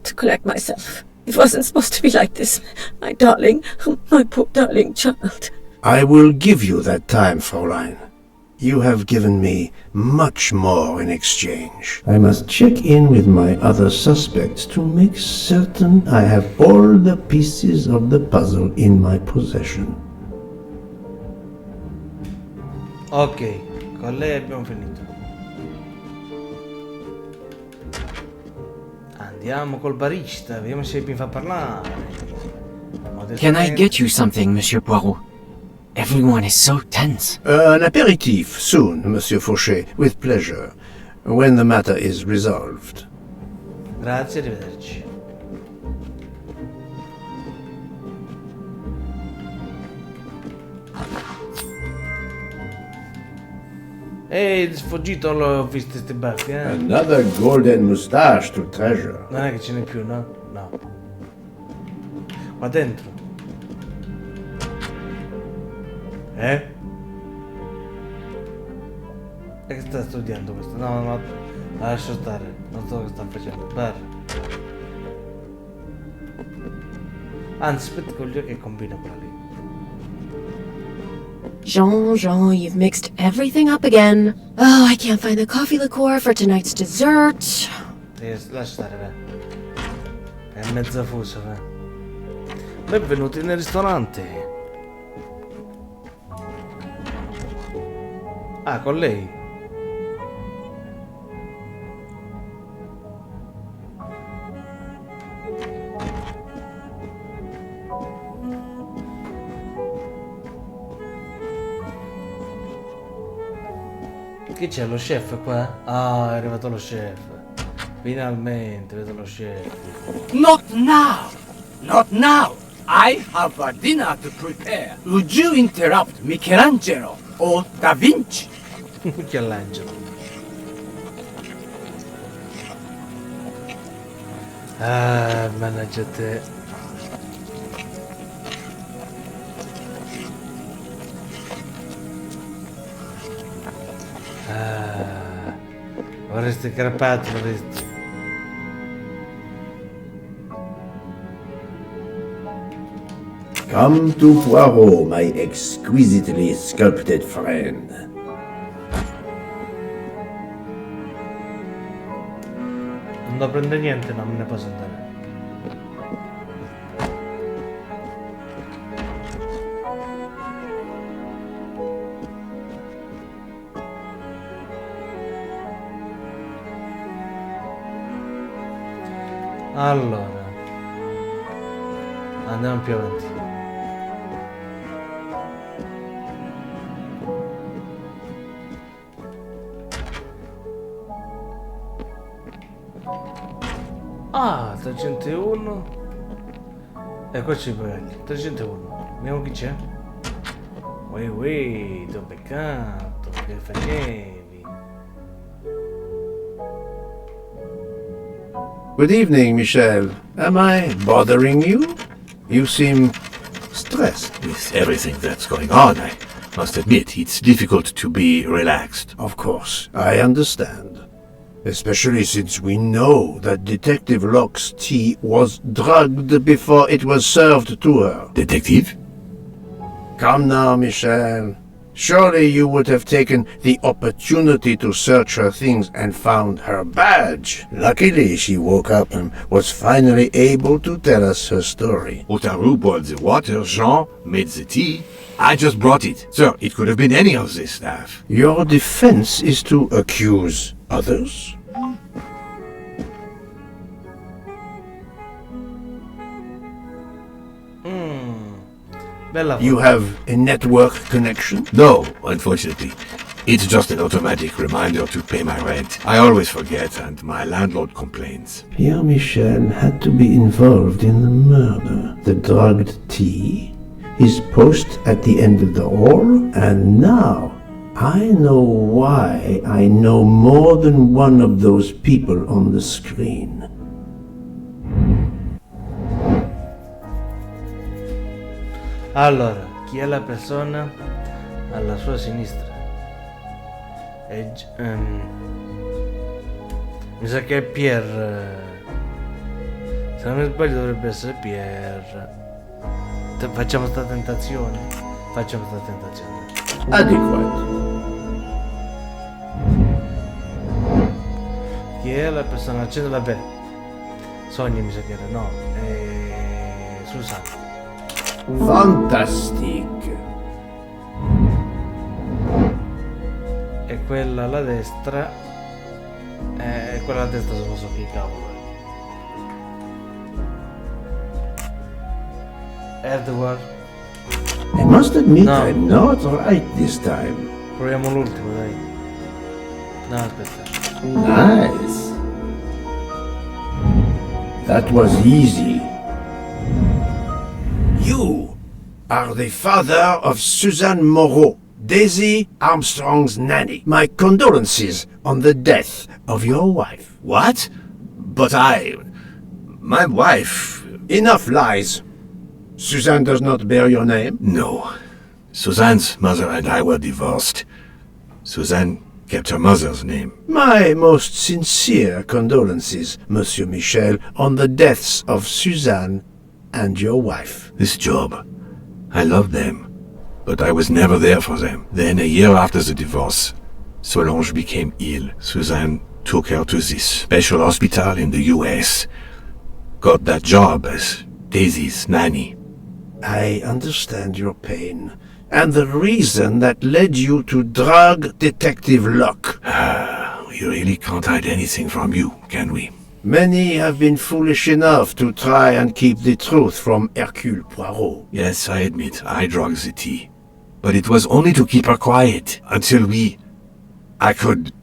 Speaker 1: to collect myself. It wasn't supposed to be like this. My darling, my poor darling child.
Speaker 3: I will give you that time, Fräulein. You have given me much more in exchange. I must check in with my other suspects to make certain I have all the pieces of the puzzle in my possession.
Speaker 2: Ok, con lei abbiamo finito. Andiamo col barista, vediamo se mi fa parlare.
Speaker 11: Can I get you something, Monsieur Poirot? Everyone is so tense.
Speaker 3: An aperitif soon, Monsieur Fauchet, with pleasure, when the matter is resolved.
Speaker 2: Grazie, arrivederci. Ehi, sfuggito, l'ho visto sti baffi, eh?
Speaker 3: Another golden moustache to treasure.
Speaker 2: Non è che ce n'è più, no? No. Qua dentro. E che sta studiando questo? No, lascia stare. Non so che sta facendo. Bar. Anzi, aspetta con gli occhi che combina quella lì.
Speaker 14: Jean, you've mixed everything up again. Oh, I can't find the coffee liqueur for tonight's dessert.
Speaker 2: Lascia stare, beh. È mezza fusa, beh. Benvenuti nel ristorante. Ah, con lei? Chi c'è, lo chef qua? Ah, è arrivato lo chef. Finalmente, vedo lo chef.
Speaker 12: Not now! Not now! I have a dinner to prepare. Would you interrupt Michelangelo or Da Vinci?
Speaker 2: Michelangelo. Ah, mannaggia te. Ah, vorresti crepati, vorresti.
Speaker 3: Come to Poirot, my exquisitely sculpted friend.
Speaker 2: Non devo prendere niente, non me ne posso andare. Allora, andiamo più avanti. Ah, 301. E qua c'è i bagagli. 301. Vediamo chi c'è. T'ho beccato. Che facevi?
Speaker 3: Good evening, Michel. Am I bothering you? You seem stressed.
Speaker 9: With everything that's going on, I must admit it's difficult to be relaxed.
Speaker 3: Of course, I understand. Especially since we know that Detective Locke's tea was drugged before it was served to her.
Speaker 9: Detective?
Speaker 3: Come now, Michel. Surely you would have taken the opportunity to search her things and found her badge. Luckily, she woke up and was finally able to tell us her story.
Speaker 9: Otaru boiled the water, Jean made the tea. I just brought it. Sir, it could have been any of the staff.
Speaker 3: Your defense is to accuse others? You have a network connection?
Speaker 9: No, unfortunately. It's just an automatic reminder to pay my rent. I always forget and my landlord complains.
Speaker 3: Pierre Michel had to be involved in the murder. The drugged tea, his post at the end of the hall, and now I know why I know more than one of those people on the screen.
Speaker 2: Allora, chi è la persona alla sua sinistra? Mi sa che è Pierre. Se non mi sbaglio dovrebbe essere Pierre. Facciamo sta tentazione? Facciamo sta tentazione.
Speaker 3: Adequate.
Speaker 2: Chi è la persona al centro? Vabbè. Sogni mi sa che era, no. Susanna.
Speaker 3: Fantastic.
Speaker 2: E quella alla destra. Quella alla destra se lo so che cavolo è. Edward.
Speaker 3: I must admit
Speaker 2: No.
Speaker 3: I'm not right this time.
Speaker 2: Proviamo l'ultimo, dai. No, aspetta.
Speaker 3: Nice. That was easy. You are the father of Suzanne Moreau, Daisy Armstrong's nanny. My condolences on the death of your wife.
Speaker 9: What? But my wife...
Speaker 3: Enough lies. Suzanne does not bear your name?
Speaker 9: No. Suzanne's mother and I were divorced. Suzanne kept her mother's name.
Speaker 3: My most sincere condolences, Monsieur Michel, on the deaths of Suzanne and your wife.
Speaker 9: This job, I loved them, but I was never there for them. Then a year after the divorce, Solange became ill. Suzanne took her to this special hospital in the US. Got that job as Daisy's nanny.
Speaker 3: I understand your pain, and the reason that led you to drug Detective Locke.
Speaker 9: We really can't hide anything from you, can we?
Speaker 3: Many have been foolish enough to try and keep the truth from Hercule Poirot.
Speaker 9: Yes, I admit, I drugged the tea. But it was only to keep her quiet, until I could...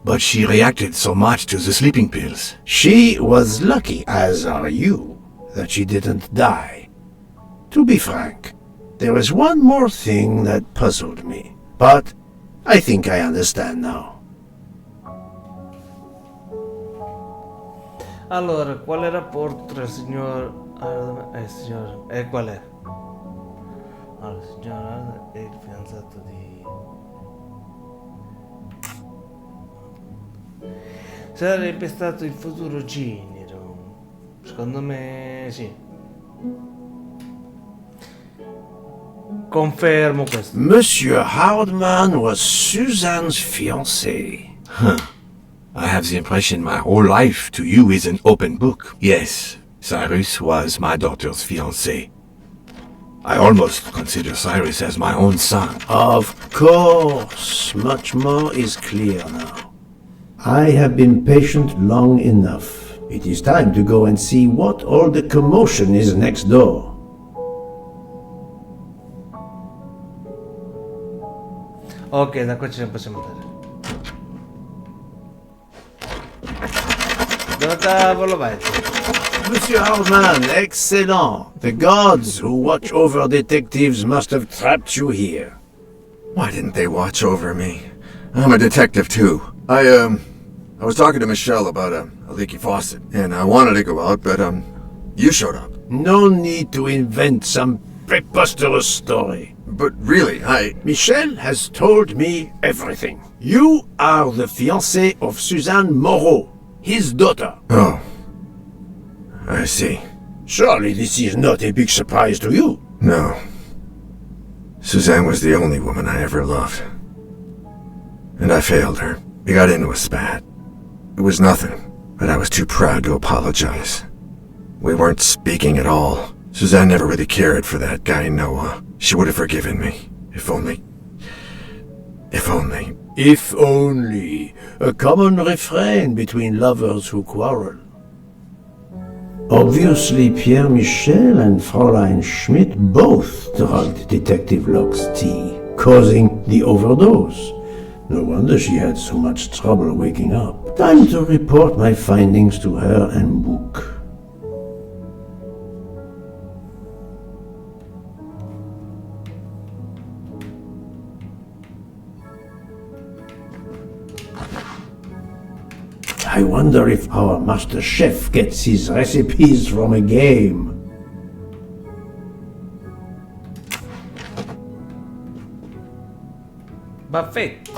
Speaker 9: But she reacted so much to the sleeping pills.
Speaker 3: She was lucky, as are you, that she didn't die. To be frank, there is one more thing that puzzled me, but I think I understand now.
Speaker 2: Allora, quale rapporto tra il signor... qual è? Allora, il signor Arden e il fidanzato di... Sarebbe stato il futuro genero. Secondo me sì. Confermo questo.
Speaker 3: Monsieur Hardman was Suzanne's fiancé.
Speaker 9: Huh. I have the impression my whole life to you is an open book. Yes, Cyrus was my daughter's fiancé. I almost consider Cyrus as my own son.
Speaker 3: Of course, much more is clear now. I have been patient long enough. It is time to go and see what all the commotion is next door.
Speaker 2: Ok, da qua ce ne possiamo andare. Dove cavolo vai?
Speaker 3: Monsieur Hardman, excellent. The gods who watch over detectives must have trapped you here.
Speaker 4: Why didn't they watch over me? I'm a detective too. I was talking to Michelle about a leaky faucet, and I wanted to go out, but you showed up.
Speaker 3: No need to invent some preposterous story.
Speaker 4: But really,
Speaker 3: Michel has told me everything. You are the fiancé of Suzanne Moreau, his daughter.
Speaker 4: Oh. I see.
Speaker 3: Surely this is not a big surprise to you.
Speaker 4: No. Suzanne was the only woman I ever loved. And I failed her. We got into a spat. It was nothing, but I was too proud to apologize. We weren't speaking at all. Suzanne never really cared for that guy Noah. She would have forgiven me. If only. If only.
Speaker 3: If only. A common refrain between lovers who quarrel. Obviously, Pierre Michel and Fräulein Schmidt both drugged Detective Locke's tea, causing the overdose. No wonder she had so much trouble waking up. Time to report my findings to her and Book. I wonder if our master chef gets his recipes from a game.
Speaker 2: Baffetti.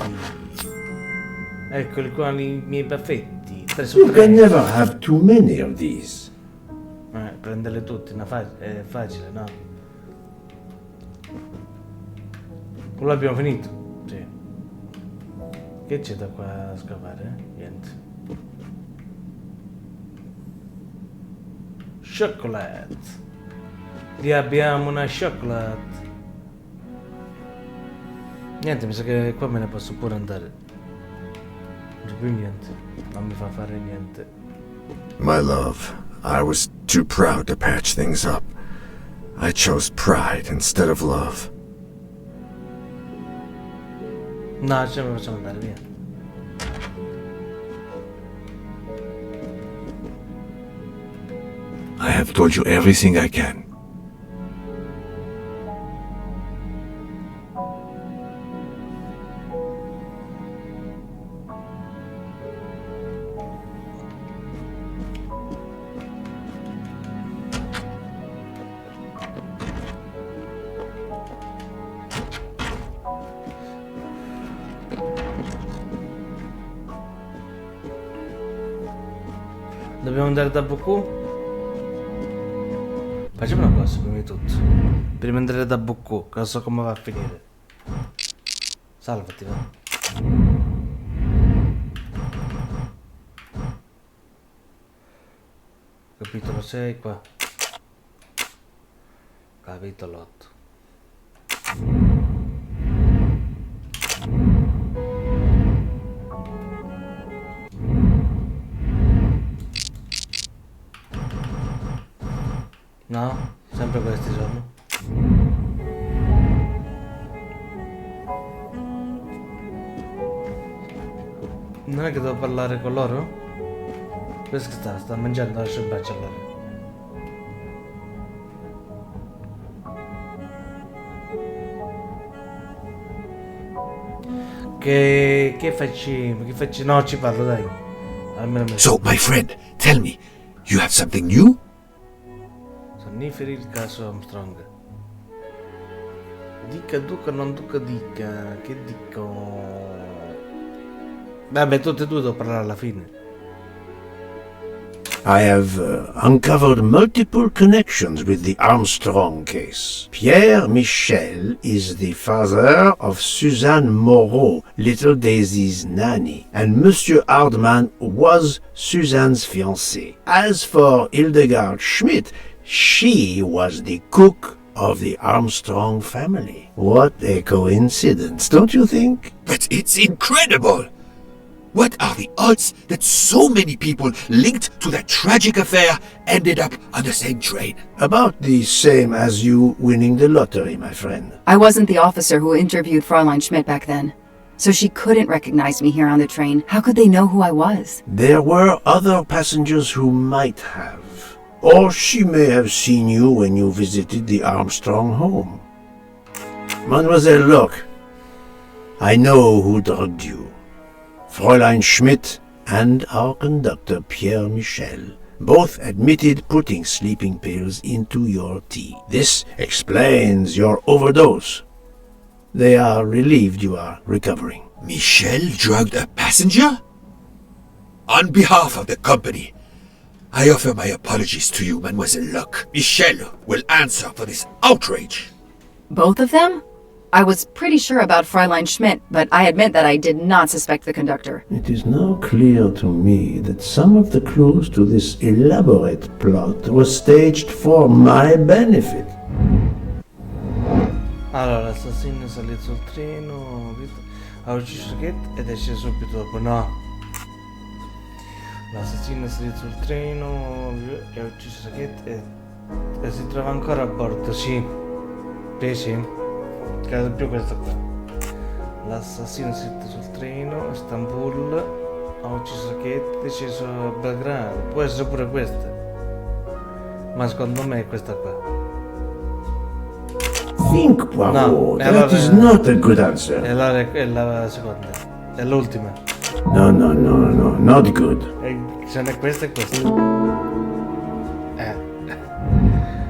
Speaker 2: Eccoli qua i miei baffetti. 3 su
Speaker 3: You
Speaker 2: 3.
Speaker 3: can never have too many of these.
Speaker 2: prenderle tutte, è facile, no? Quello l'abbiamo finito? Sì. Che c'è da qua a scavare? Niente. Chocolate. Lì abbiamo una chocolate. Niente, mi sa che qua me ne posso pure andare. Non c'è più niente. Non mi fa fare niente.
Speaker 4: My love, I was too proud to patch things up. I chose pride instead of love.
Speaker 2: No, ce ne facciamo andare via.
Speaker 9: I have told you everything I can.
Speaker 2: Dobbiamo andare da Buku? Facciamo una cosa prima di tutto. Prima di andare da Buku, che non so come va a finire. Salvati, va. Capitolo 6 qua. Capitolo 8. No? Sempre questi sono? Non è che devo parlare con loro? Questo che sta mangiando, lascia il bacio allora. Che facci? No, ci parlo, dai. Almeno
Speaker 9: So, my friend, tell me, you have something new?
Speaker 2: Sonniferi il caso Armstrong. Dica duca, non duca dica. Che dico? Vabbè, tutte e due devo parlare alla fine.
Speaker 3: I have uncovered multiple connections with the Armstrong case. Pierre Michel is the father of Suzanne Moreau, little Daisy's nanny, and Monsieur Hardman was Suzanne's fiancé. As for Hildegard Schmidt, she was the cook of the Armstrong family. What a coincidence, don't you think?
Speaker 9: But it's incredible! What are the odds that so many people linked to that tragic affair ended up on the same train?
Speaker 3: About the same as you winning the lottery, my friend.
Speaker 7: I wasn't the officer who interviewed Fräulein Schmidt back then, so she couldn't recognize me here on the train. How could they know who I was?
Speaker 3: There were other passengers who might have. Or she may have seen you when you visited the Armstrong home. Mademoiselle, look. I know who drugged you. Fräulein Schmidt and our conductor Pierre Michel both admitted putting sleeping pills into your tea. This explains your overdose. They are relieved you are recovering.
Speaker 9: Michel drugged a passenger? On behalf of the company, I offer my apologies to you, Mademoiselle Locke. Michel will answer for this outrage.
Speaker 7: Both of them? I was pretty sure about Fräulein Schmidt, but I admit that I did not suspect the conductor.
Speaker 3: It is now clear to me that some of the clues to this elaborate plot were staged for my benefit.
Speaker 2: Allora, l'assassino è salito sul treno, ha ucciso Kate ed è sceso subito dopo. No. L'assassino è salito sul treno e ha ucciso Kate e si trova ancora a bordo, sì. Sì. Credo più questo qua. L'assassino è salito sul treno a Istanbul, ha ucciso Kate è sceso a Belgrado. Può essere pure questa. Ma secondo me è questa qua.
Speaker 3: Think, Poirot.
Speaker 2: No,
Speaker 3: that is not a good answer.
Speaker 2: È la seconda. È l'ultima.
Speaker 3: No, not good.
Speaker 2: Ce n'è questa e questa.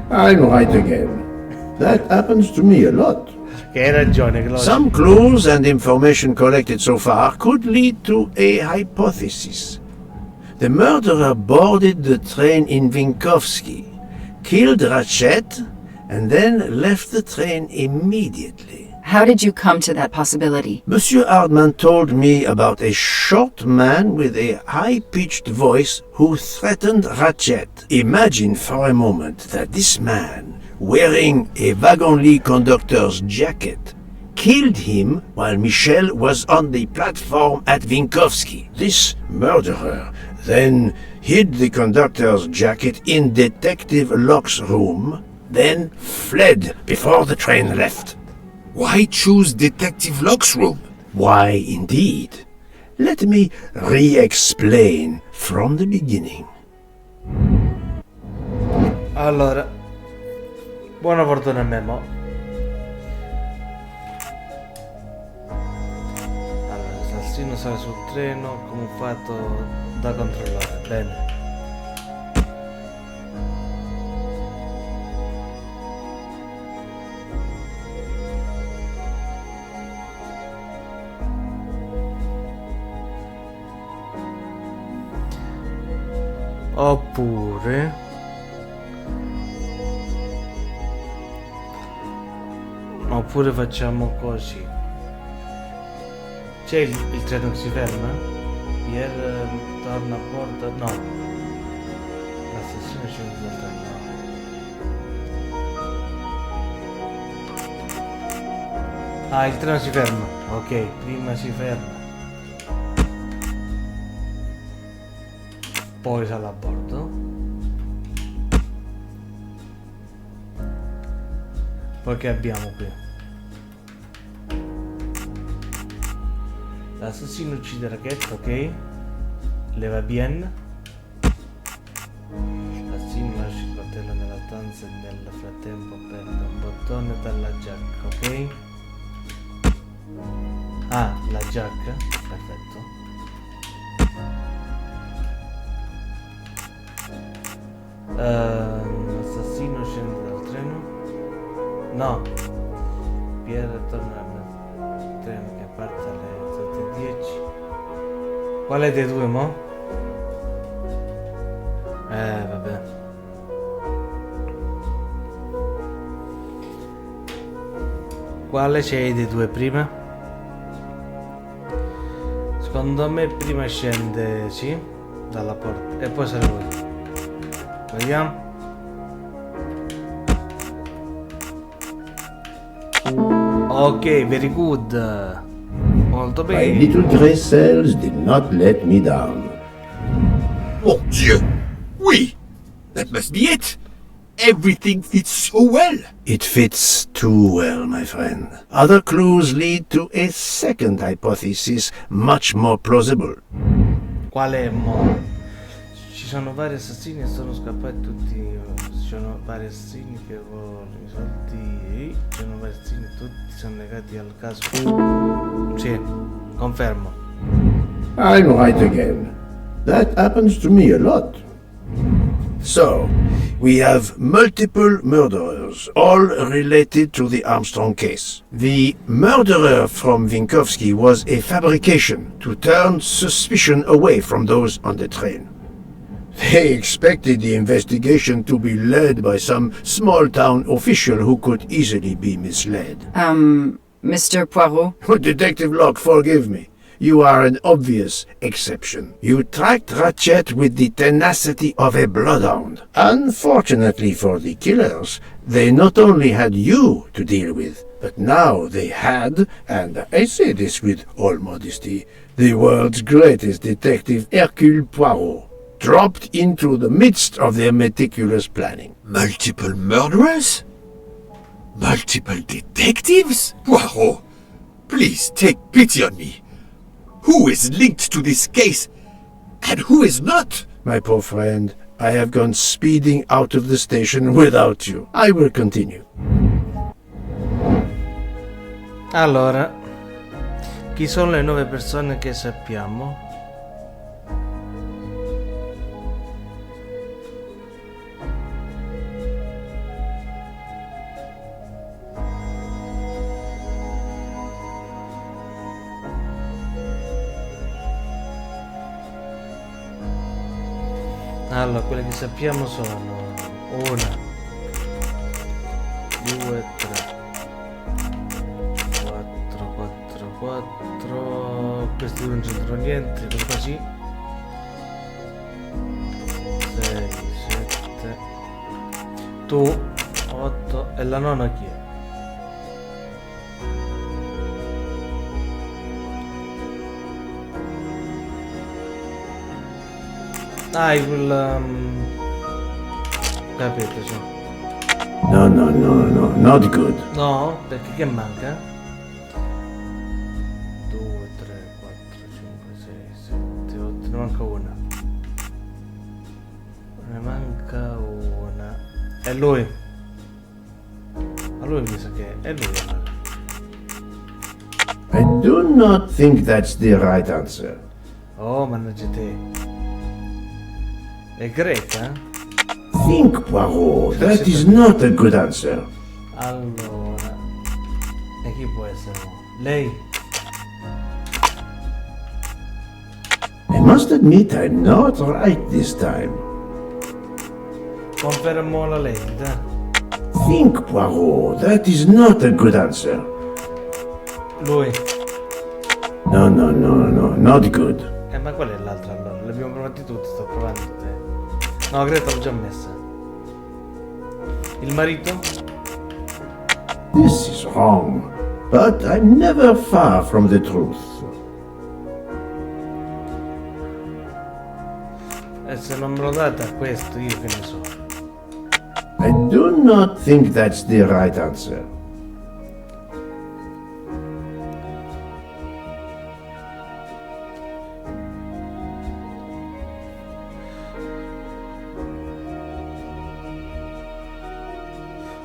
Speaker 3: I'm right again. That happens to me a lot.
Speaker 2: Che hai ragione, che
Speaker 3: Some clues and information collected so far could lead to a hypothesis. The murderer boarded the train in Vinkovsky, killed Ratchet, and then left the train immediately.
Speaker 7: How did you come to that possibility?
Speaker 3: Monsieur Hardman told me about a short man with a high-pitched voice who threatened Ratchet. Imagine for a moment that this man, wearing a wagon-lit conductor's jacket, killed him while Michel was on the platform at Vinkovsky. This murderer then hid the conductor's jacket in Detective Locke's room, then fled before the train left.
Speaker 9: Why choose Detective Locke's room?
Speaker 3: Why, indeed. Let me re-explain from the beginning.
Speaker 2: Allora, buona fortuna a me, mo. Allora, l'assassino sale sul treno con un fatto da controllare. Bene. Oppure facciamo così. C'è il treno che si ferma? Pierre torna a bordo? No. L'assassino scende dal treno. Ah, il treno si ferma. Ok, prima si ferma. Poi sale a bordo. Poi che abbiamo qui? L'assassino uccide Raquette, ok? Le va bien. L'assassino lascia il coltello nella stanza e nel frattempo prende un bottone dalla giacca, ok? Ah, la giacca, perfetto. L'assassino scende dal treno. No. Pierre torna al treno che parte alle 7:10. Quale dei due, mo? Vabbè. Quale c'è dei due prima? Secondo me prima scende, sì, dalla porta e poi sale lui. Vediamo. Ok, very good. Molto
Speaker 3: My
Speaker 2: bene.
Speaker 3: little grey cells did not let me down.
Speaker 9: Mon Dieu! Oui! That must be it! Everything fits so well!
Speaker 3: It fits too well, my friend. Other clues lead to a second hypothesis, much more plausible.
Speaker 2: Quale mo? Ci sono vari assassini e sono scappati tutti. Ci sono vari assassini che vogliono i soldi. Ci sono vari assassini, tutti sono legati al caso. Sì, confermo.
Speaker 3: I'm right again. That happens to me a lot. So, we have multiple murderers, all related to the Armstrong case. The murderer from Vinkovsky was a fabrication to turn suspicion away from those on the train. They expected the investigation to be led by some small-town official who could easily be misled.
Speaker 7: Mr. Poirot?
Speaker 3: Detective Locke, forgive me. You are an obvious exception. You tracked Ratchet with the tenacity of a bloodhound. Unfortunately for the killers, they not only had you to deal with, but now they had, and I say this with all modesty, the world's greatest detective, Hercule Poirot, dropped into the midst of their meticulous planning.
Speaker 9: Multiple murderers? Multiple detectives? Poirot, please take pity on me. Who is linked to this case, and who is not?
Speaker 3: My poor friend, I have gone speeding out of the station without you. I will continue.
Speaker 2: Allora, chi sono le 9 persone che sappiamo? Allora, quelle che sappiamo sono una, 2, 3, 4, 4, 4. Questi due non c'entrano niente, questo qua sì. 6, 7. Tu, 8. E la nonna chi è? Ah, quel... capito, cioè.
Speaker 3: No, not good.
Speaker 2: No, perché che manca? 2, 3, 4, 5, 6, 7, 8, ne manca una. Ne manca una. È lui. A lui mi sa che è lui.
Speaker 3: I do not think that's the right answer.
Speaker 2: Oh, mannaggia te. È greca?
Speaker 3: Think, Poirot. That is not a good answer.
Speaker 2: Allora. E chi può essere? Lei?
Speaker 3: I must admit I'm not right this time.
Speaker 2: Confermo la lei, dai.
Speaker 3: Think, Poirot. That is not a good answer.
Speaker 2: Lui.
Speaker 3: No, not good.
Speaker 2: Ma qual è l'altra allora? Le abbiamo provati tutti, sto provando te. No, Greta l'ho già messa. Il marito?
Speaker 3: This is wrong. But I'm never far from the truth.
Speaker 2: E se non me lo date a questo, io che ne so.
Speaker 3: I do not think that's the right answer.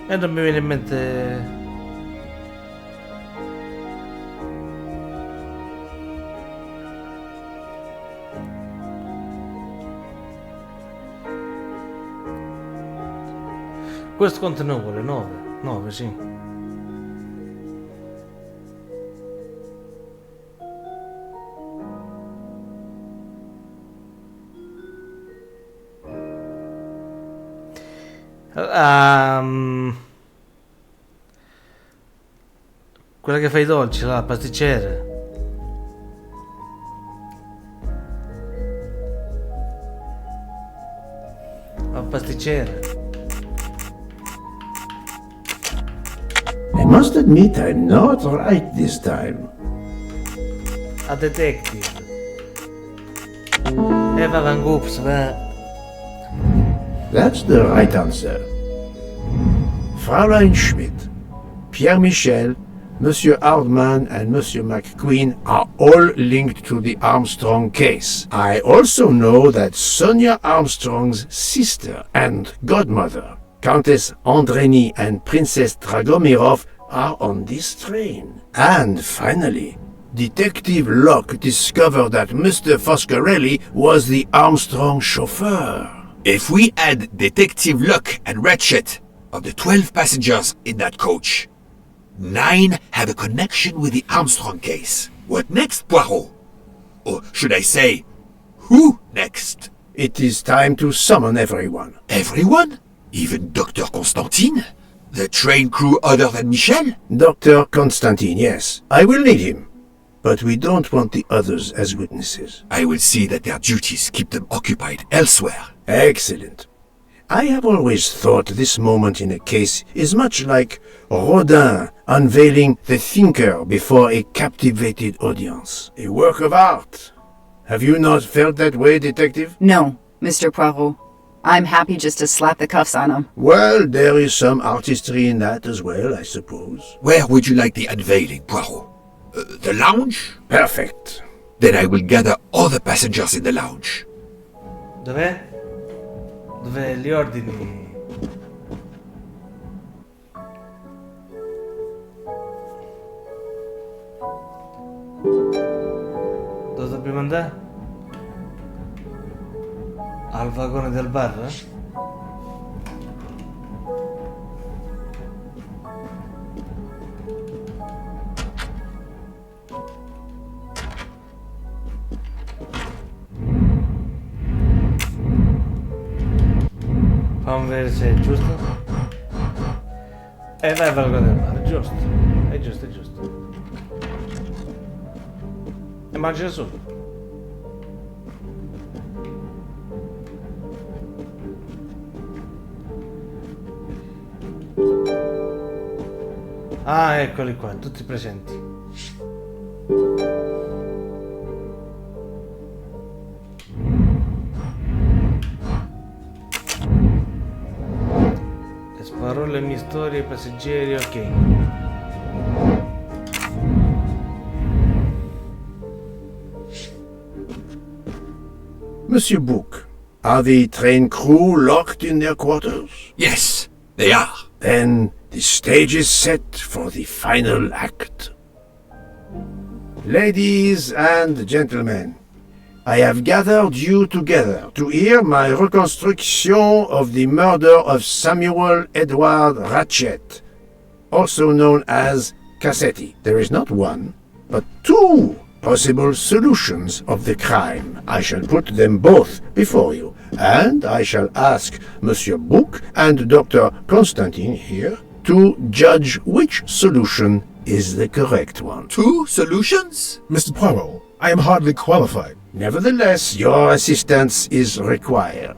Speaker 2: E non mi viene in mente... Questo conta vuole 9. 9, sì. Quella che fa i dolci, la pasticcera. La pasticcera.
Speaker 3: I must admit I'm not right this time.
Speaker 2: A detective. Va Van Goops, va.
Speaker 3: That's the right answer. Fräulein Schmidt, Pierre Michel, Monsieur Hardman and Monsieur McQueen are all linked to the Armstrong case. I also know that Sonia Armstrong's sister and godmother, Countess Andreni and Princess Dragomirov, are on this train. And finally, Detective Locke discovered that Mr. Foscarelli was the Armstrong chauffeur.
Speaker 9: If we add Detective Luck and Ratchet, of the 12 passengers in that coach, 9 have a connection with the Armstrong case. What next, Poirot? Or should I say, who next?
Speaker 3: It is time to summon everyone.
Speaker 9: Everyone? Even Dr. Constantine? The train crew other than Michel?
Speaker 3: Dr. Constantine, yes. I will need him. But we don't want the others as witnesses.
Speaker 9: I will see that their duties keep them occupied elsewhere.
Speaker 3: Excellent. I have always thought this moment in a case is much like Rodin unveiling the thinker before a captivated audience. A work of art. Have you not felt that way, Detective?
Speaker 7: No, Mr. Poirot. I'm happy just to slap the cuffs on him.
Speaker 3: Well, there is some artistry in that as well, I suppose.
Speaker 9: Where would you like the unveiling, Poirot? The lounge?
Speaker 3: Perfect.
Speaker 9: Then I will gather all the passengers in the lounge.
Speaker 2: Dov'è? Dov'è gli ordini? Dove dobbiamo andare? Al vagone del bar? Fammi vedere se è giusto. E vai per continuare, giusto. È giusto. E mangia solo. Ah, eccoli qua, tutti presenti. Le sparo le mie storie ai passeggeri, ok.
Speaker 3: Monsieur Book, are the train crew locked in their quarters?
Speaker 9: Yes, they are.
Speaker 3: Then the stage is set for the final act. Ladies and gentlemen, I have gathered you together to hear my reconstruction of the murder of Samuel Edward Ratchet, also known as Cassetti. There is not one, but two possible solutions of the crime. I shall put them both before you, and I shall ask Monsieur Book and Dr. Constantine here to judge which solution is the correct one.
Speaker 9: Two solutions?
Speaker 10: Mr. Poirot, I am hardly qualified.
Speaker 3: Nevertheless, your assistance is required.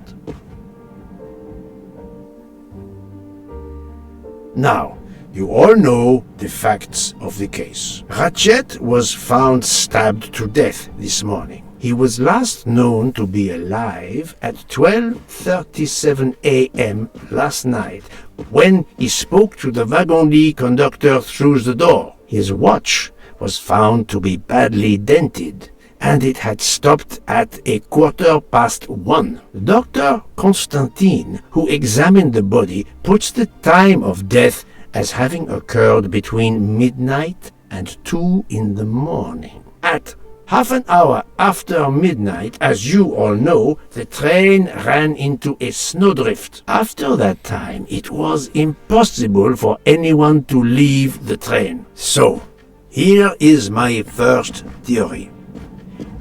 Speaker 3: Now, you all know the facts of the case. Ratchet was found stabbed to death this morning. He was last known to be alive at 12:37 a.m. last night, when he spoke to the wagon-lit conductor through the door. His watch was found to be badly dented, and it had stopped at 1:15. Dr. Constantine, who examined the body, puts the time of death as having occurred between midnight and 2 in the morning. At half an hour after midnight, as you all know, the train ran into a snowdrift. After that time, it was impossible for anyone to leave the train. So, here is my first theory.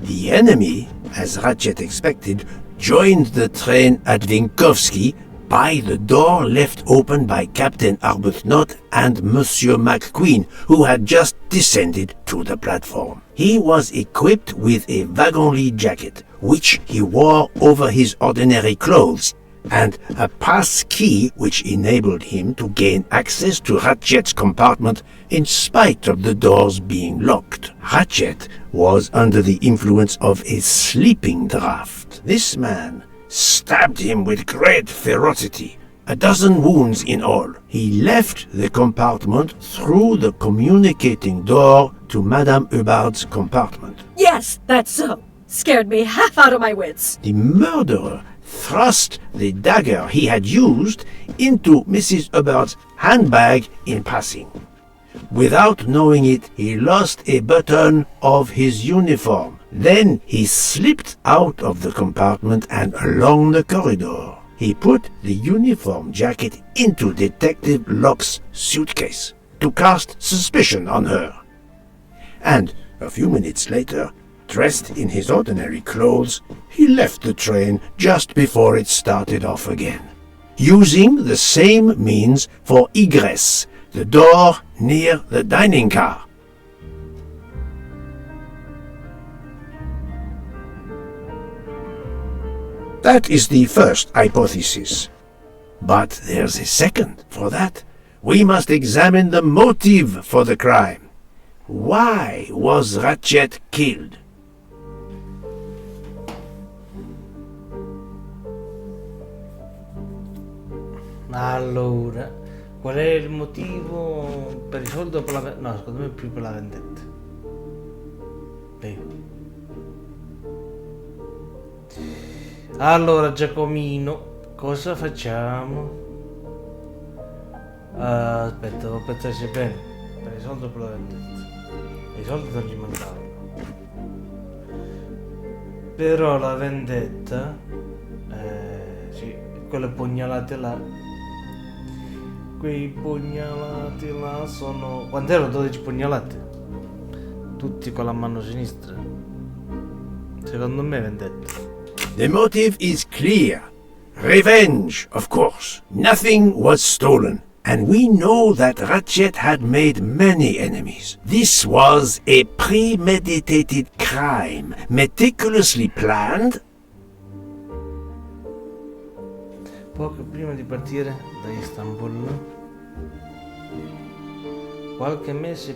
Speaker 3: The enemy, as Ratchet expected, joined the train at Vinkovsky by the door left open by Captain Arbuthnot and Monsieur McQueen, who had just descended to the platform. He was equipped with a wagon-lit jacket, which he wore over his ordinary clothes, and a pass key which enabled him to gain access to Ratchet's compartment in spite of the doors being locked. Ratchet was under the influence of a sleeping draught. This man stabbed him with great ferocity, 12 wounds in all. He left the compartment through the communicating door to Madame Hubbard's compartment.
Speaker 1: Yes, that's so. Scared me half out of my wits.
Speaker 3: The murderer thrust the dagger he had used into Mrs. Hubbard's handbag in passing. Without knowing it, he lost a button of his uniform. Then he slipped out of the compartment and along the corridor. He put the uniform jacket into Detective Locke's suitcase to cast suspicion on her. And a few minutes later, dressed in his ordinary clothes, he left the train just before it started off again, using the same means for egress, the door near the dining car. That is the first hypothesis. But there's a second. For that, we must examine the motive for the crime. Why was Ratchet killed?
Speaker 2: Allora, qual è il motivo per i soldi o per la... No, secondo me è più per la vendetta. Beh. Allora, Giacomino, cosa facciamo? Aspetta, devo pensarci bene. Per i soldi o per la vendetta? I soldi non li mandavano. Però la vendetta... sì, quelle pugnalate là. Quei pugnalati là sono... Quant'erano? 12 pugnalate? Tutti con la mano sinistra. Secondo me vendetta.
Speaker 3: The motive is clear. Revenge, of course. Nothing was stolen. And we know that Ratchet had made many enemies. This was a premeditated crime, meticulously planned.
Speaker 2: Poco prima di partire da Istanbul, qualche mese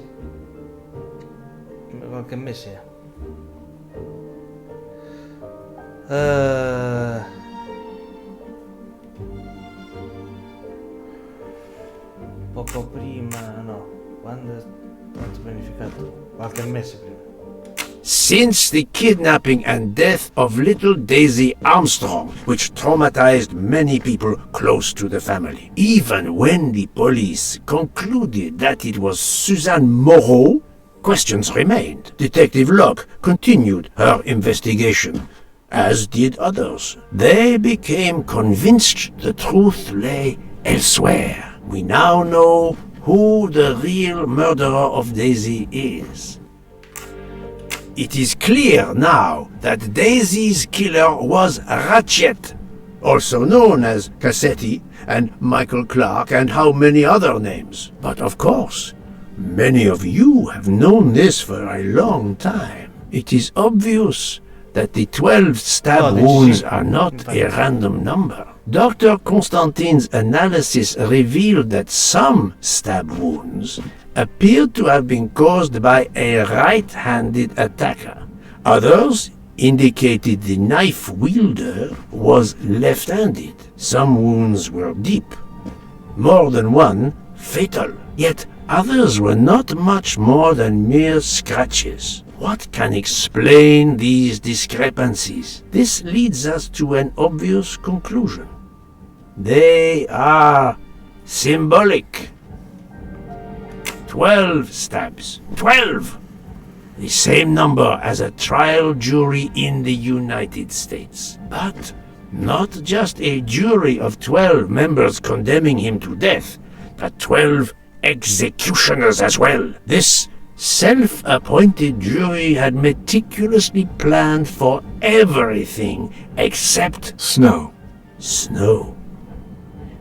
Speaker 2: poco prima, no, quando è stato pianificato? Qualche mese prima.
Speaker 3: Since the kidnapping and death of little Daisy Armstrong, which traumatized many people close to the family. Even when the police concluded that it was Suzanne Moreau, questions remained. Detective Locke continued her investigation, as did others. They became convinced the truth lay elsewhere. We now know who the real murderer of Daisy is. It is clear now that Daisy's killer was Ratchet, also known as Cassetti and Michael Clark and how many other names. But of course, many of you have known this for a long time. It is obvious that the 12 stab wounds are not a random number. Dr. Constantine's analysis revealed that some stab wounds appeared to have been caused by a right-handed attacker. Others indicated the knife wielder was left-handed. Some wounds were deep, more than one fatal, yet others were not much more than mere scratches. What can explain these discrepancies? This leads us to an obvious conclusion. They are symbolic. 12 stabs. 12! The same number as a trial jury in the United States. But not just a jury of 12 members condemning him to death, but 12 executioners as well. This self-appointed jury had meticulously planned for everything except
Speaker 8: snow.
Speaker 3: Snow.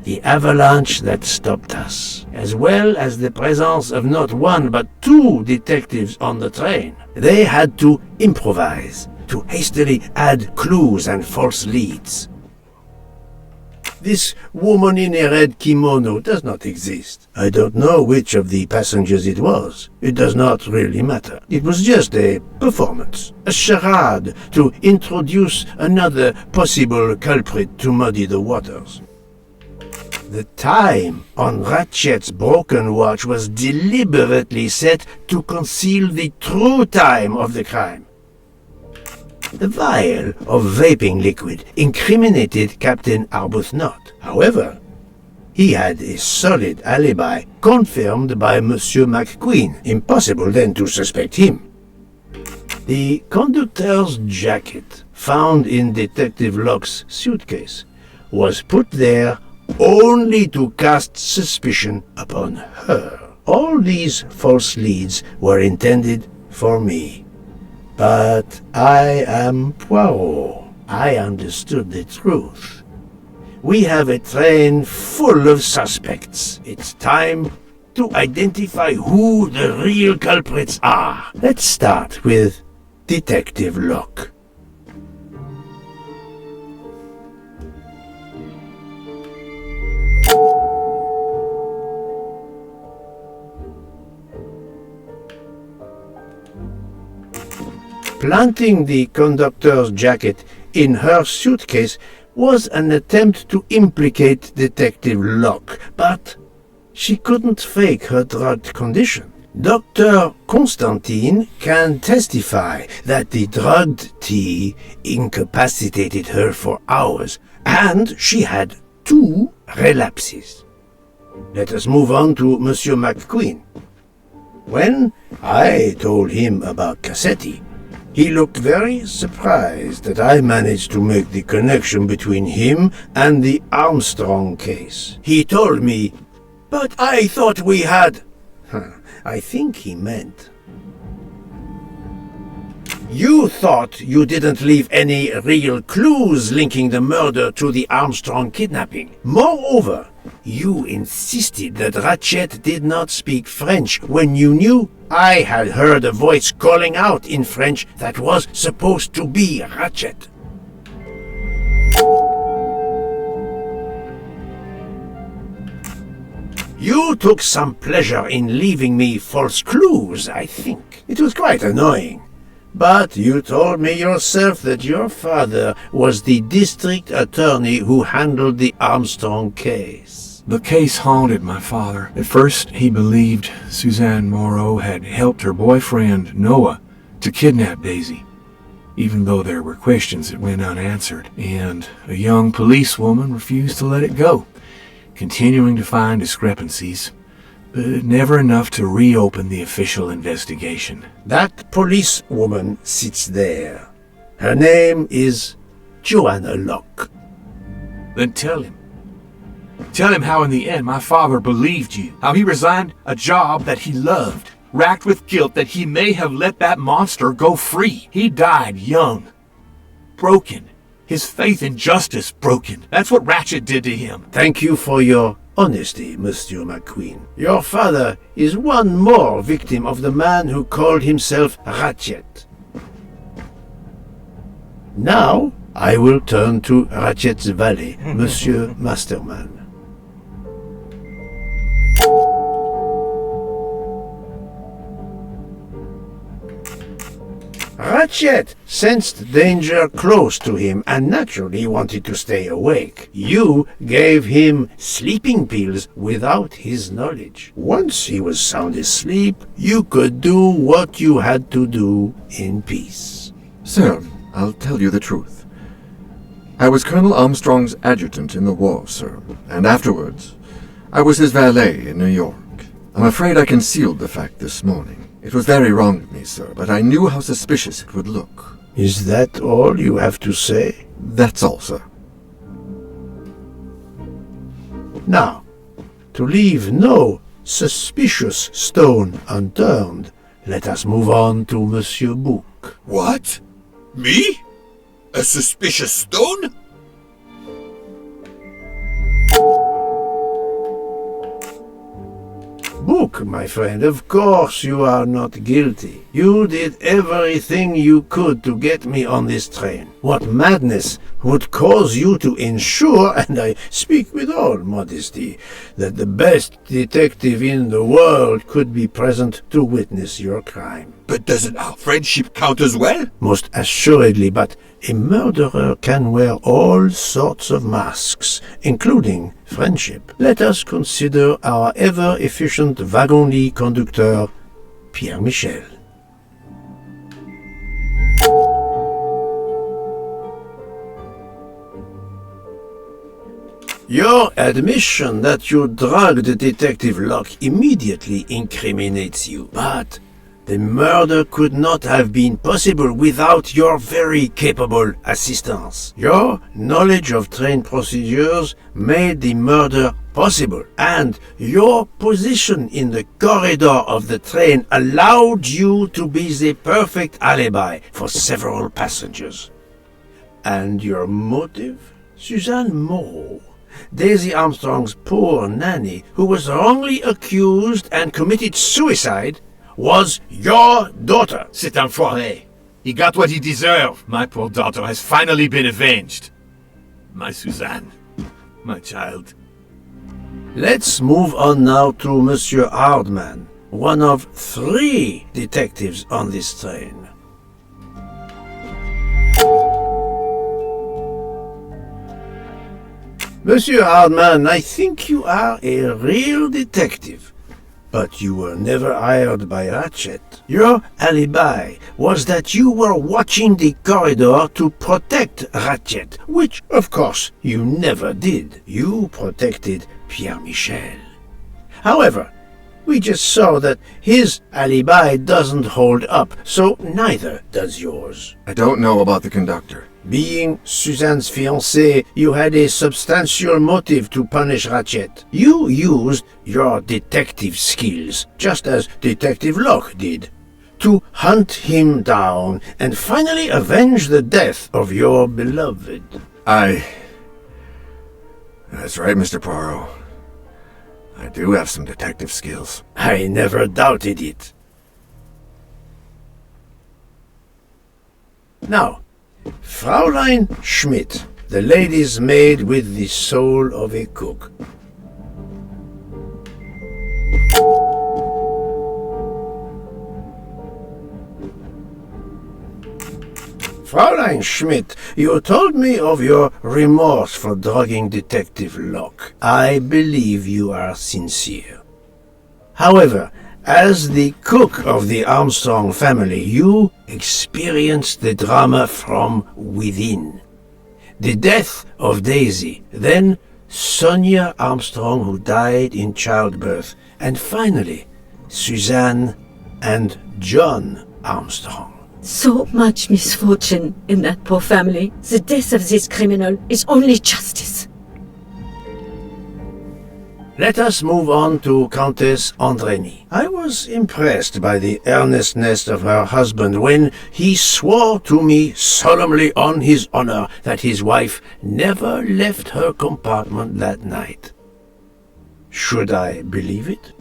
Speaker 3: The avalanche that stopped us, as well as the presence of not one but two detectives on the train. They had to improvise, to hastily add clues and false leads. This woman in a red kimono does not exist. I don't know which of the passengers it was. It does not really matter. It was just a performance, a charade to introduce another possible culprit to muddy the waters. The time on Ratchet's broken watch was deliberately set to conceal the true time of the crime. The vial of vaping liquid incriminated Captain Arbuthnot. However, he had a solid alibi confirmed by Monsieur McQueen. Impossible then to suspect him. The conductor's jacket, found in Detective Locke's suitcase, was put there only to cast suspicion upon her. All these false leads were intended for me. But I am Poirot. I understood the truth. We have a train full of suspects. It's time to identify who the real culprits are. Let's start with Detective Locke. Planting the conductor's jacket in her suitcase was an attempt to implicate Detective Locke, but she couldn't fake her drugged condition. Dr. Constantine can testify that the drugged tea incapacitated her for hours, and she had 2 relapses. Let us move on to Monsieur McQueen. When I told him about Cassetti, he looked very surprised that I managed to make the connection between him and the Armstrong case. He told me, "But I thought we had..." I think he meant, You thought you didn't leave any real clues linking the murder to the Armstrong kidnapping. Moreover, you insisted that Ratchet did not speak French when you knew I had heard a voice calling out in French that was supposed to be Ratchet. You took some pleasure in leaving me false clues, I think. It was quite annoying. But you told me yourself that your father was the district attorney who handled the Armstrong case.
Speaker 8: The case haunted my father. At first, he believed Suzanne Moreau had helped her boyfriend, Noah, to kidnap Daisy, even though there were questions that went unanswered, and a young policewoman refused to let it go, continuing to find discrepancies, but never enough to reopen the official investigation.
Speaker 3: That policewoman sits there. Her name is Joanna Locke.
Speaker 8: Then tell him. Tell him how in the end my father believed you, how he resigned a job that he loved, racked with guilt that he may have let that monster go free. He died young, broken, his faith in justice broken. That's what Ratchet did to him.
Speaker 3: Thank you for your honesty, Monsieur McQueen. Your father is one more victim of the man who called himself Ratchet. Now, I will turn to Ratchet's valet, Monsieur Masterman. Ratchet sensed danger close to him and naturally wanted to stay awake. You gave him sleeping pills without his knowledge. Once he was sound asleep, you could do what you had to do in peace.
Speaker 4: Sir, I'll tell you the truth. I was Colonel Armstrong's adjutant in the war, sir, and afterwards, I was his valet in New York. I'm afraid I concealed the fact this morning. It was very wrong of me, sir, but I knew how suspicious it would look.
Speaker 3: Is that all you have to say?
Speaker 4: That's all, sir.
Speaker 3: Now, to leave no suspicious stone unturned, let us move on to Monsieur Book.
Speaker 15: What? Me? A suspicious stone?
Speaker 3: Book, my friend, of course you are not guilty. You did everything you could to get me on this train. What madness would cause you to ensure, and I speak with all modesty, that the best detective in the world could be present to witness your crime?
Speaker 15: But doesn't our friendship count as well?
Speaker 3: Most assuredly, but a murderer can wear all sorts of masks, including friendship. Let us consider our ever-efficient wagon-lit conductor, Pierre Michel. Your admission that you drugged Detective Locke immediately incriminates you, but the murder could not have been possible without your very capable assistance. Your knowledge of train procedures made the murder possible, and your position in the corridor of the train allowed you to be the perfect alibi for several passengers. And your motive? Suzanne Moreau, Daisy Armstrong's poor nanny, who was wrongly accused and committed suicide, was your daughter.
Speaker 8: Cet enfoiré. He got what he deserved. My poor daughter has finally been avenged. My Suzanne. My child.
Speaker 3: Let's move on now to Monsieur Hardman, one of 3 detectives on this train. Monsieur Hardman, I think you are a real detective. But you were never hired by Ratchet. Your alibi was that you were watching the corridor to protect Ratchet, which, of course, you never did. You protected Pierre Michel. However, we just saw that his alibi doesn't hold up, so neither does yours.
Speaker 4: I don't know about the conductor.
Speaker 3: Being Suzanne's fiancé, you had a substantial motive to punish Ratchet. You used your detective skills, just as Detective Locke did. to hunt him down and finally avenge the death of your beloved.
Speaker 4: That's right, Mr. Poirot. I do have some detective skills.
Speaker 3: I never doubted it. Now, Fräulein Schmidt, the lady's maid with the soul of a cook. Fräulein Schmidt, you told me of your remorse for drugging Detective Locke. I believe you are sincere. However, as the cook of the Armstrong family, you experienced the drama from within. The death of Daisy, then Sonia Armstrong, who died in childbirth, and finally Suzanne and John Armstrong.
Speaker 1: So much misfortune in that poor family. The death of this criminal is only justice.
Speaker 3: Let us move on to Countess Andrény. I was impressed by the earnestness of her husband when he swore to me solemnly on his honor that his wife never left her compartment that night. Should I believe it?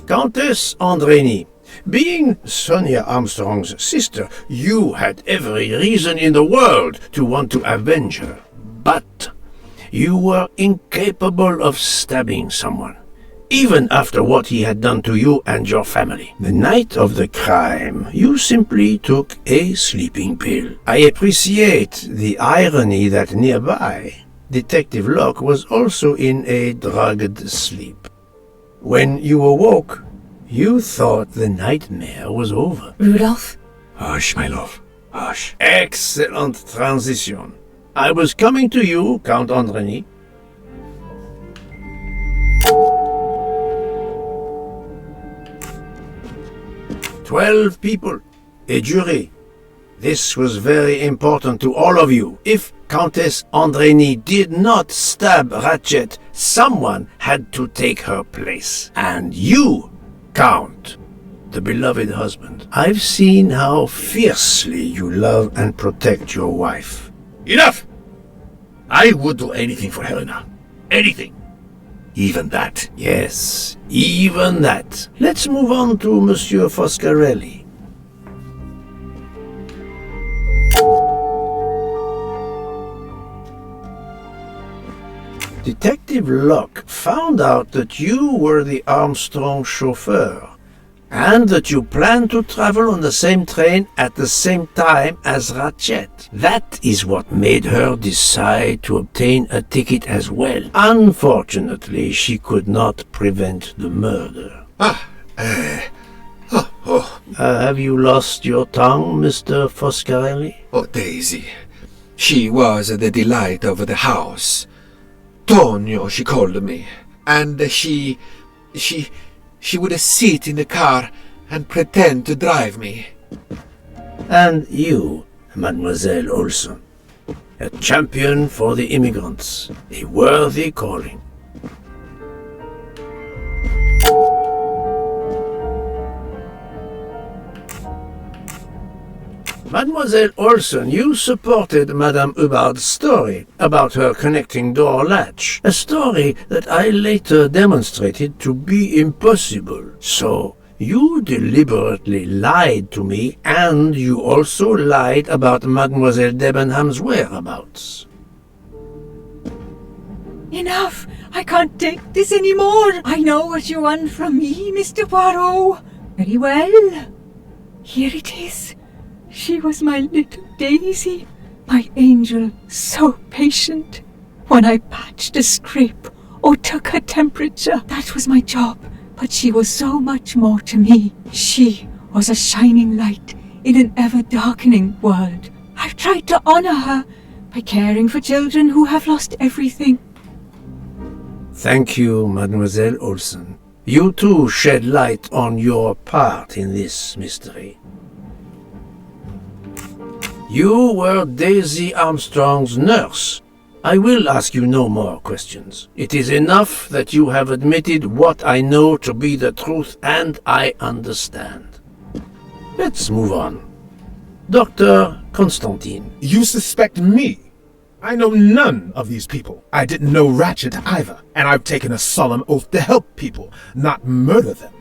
Speaker 3: Countess Andrény, being Sonia Armstrong's sister, you had every reason in the world to want to avenge her. But you were incapable of stabbing someone, even after what he had done to you and your family. The night of the crime, you simply took a sleeping pill. I appreciate the irony that nearby, Detective Locke was also in a drugged sleep. When you awoke, you thought the nightmare was over.
Speaker 1: Rudolph?
Speaker 8: Hush, my love. Hush.
Speaker 3: Excellent transition. I was coming to you, Count Andrény. "12 people, a jury. This was very important to all of you. If Countess Andrény did not stab Ratchet, someone had to take her place. And you, Count, the beloved husband. I've seen how fiercely you love and protect your wife."
Speaker 15: Enough! I would do anything for Helena. Anything. Even that.
Speaker 3: Yes, even that. Let's move on to Monsieur Foscarelli. Detective Locke found out that you were the Armstrong chauffeur, and that you planned to travel on the same train at the same time as Ratchet. That is what made her decide to obtain a ticket as well. Unfortunately, she could not prevent the murder. Have you lost your tongue, Mr. Foscarelli?
Speaker 15: Oh, Daisy. She was the delight of the house. Tonio, she called me. And she would sit in the car and pretend to drive me.
Speaker 3: And you, Mademoiselle Olson, a champion for the immigrants, a worthy calling. Mademoiselle Olson, you supported Madame Hubbard's story about her connecting door latch, a story that I later demonstrated to be impossible. So, you deliberately lied to me, and you also lied about Mademoiselle Debenham's whereabouts.
Speaker 16: Enough! I can't take this anymore! I know what you want from me, Mr. Poirot. Very well. Here it is. She was my little Daisy, my angel, so patient. When I patched a scrape or took her temperature, that was my job. But she was so much more to me. She was a shining light in an ever-darkening world. I've tried to honor her by caring for children who have lost everything.
Speaker 3: Thank you, Mademoiselle Olson. You too shed light on your part in this mystery. You were Daisy Armstrong's nurse, I will ask you no more questions. It is enough that you have admitted what I know to be the truth, and I understand. Let's move on. Dr. Constantine.
Speaker 10: You suspect me? I know none of these people. I didn't know Ratchet either, and I've taken a solemn oath to help people, not murder them.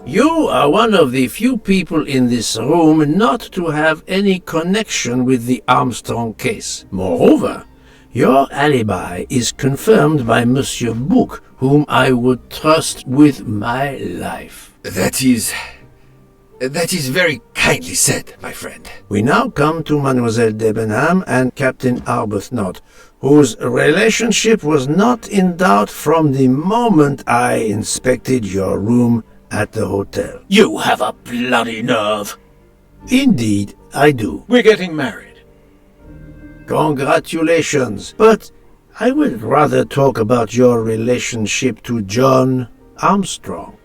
Speaker 3: You are one of the few people in this room not to have any connection with the Armstrong case. Moreover, your alibi is confirmed by Monsieur Bouc, whom I would trust with my life.
Speaker 15: That is very kindly said, my friend.
Speaker 3: We now come to Mademoiselle Debenham and Captain Arbuthnot, whose relationship was not in doubt from the moment I inspected your room at the hotel.
Speaker 12: You have a bloody nerve.
Speaker 3: Indeed, I do.
Speaker 12: We're getting married.
Speaker 3: Congratulations, but I would rather talk about your relationship to John Armstrong.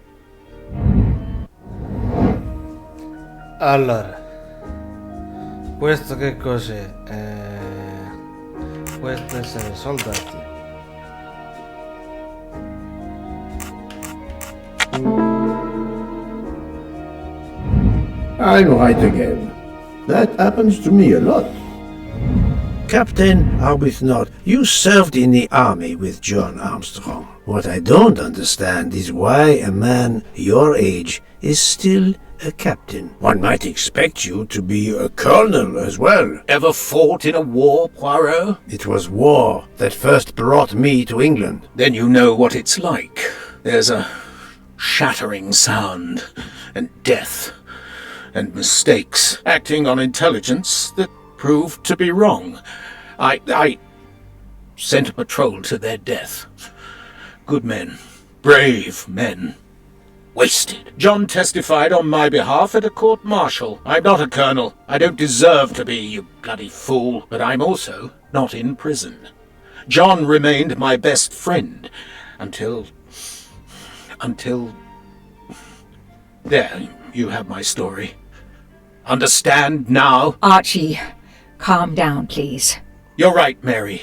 Speaker 2: Allora, questo che cos'è? Questo essere soldati.
Speaker 3: I'm right again. That happens to me a lot. Captain Arbuthnot, you served in the army with John Armstrong. What I don't understand is why a man your age is still a captain. One might expect you to be a colonel as well.
Speaker 12: Ever fought in a war, Poirot?
Speaker 3: It was war that first brought me to England.
Speaker 12: Then you know what it's like. There's a shattering sound, and death, and mistakes, acting on intelligence that proved to be wrong. I sent a patrol to their death. Good men, brave men, wasted. John testified on my behalf at a court-martial. I'm not a colonel. I don't deserve to be, you bloody fool. But I'm also not in prison. John remained my best friend until... There, you have my story. Understand now?
Speaker 16: Archie, calm down, please.
Speaker 12: You're right, Mary.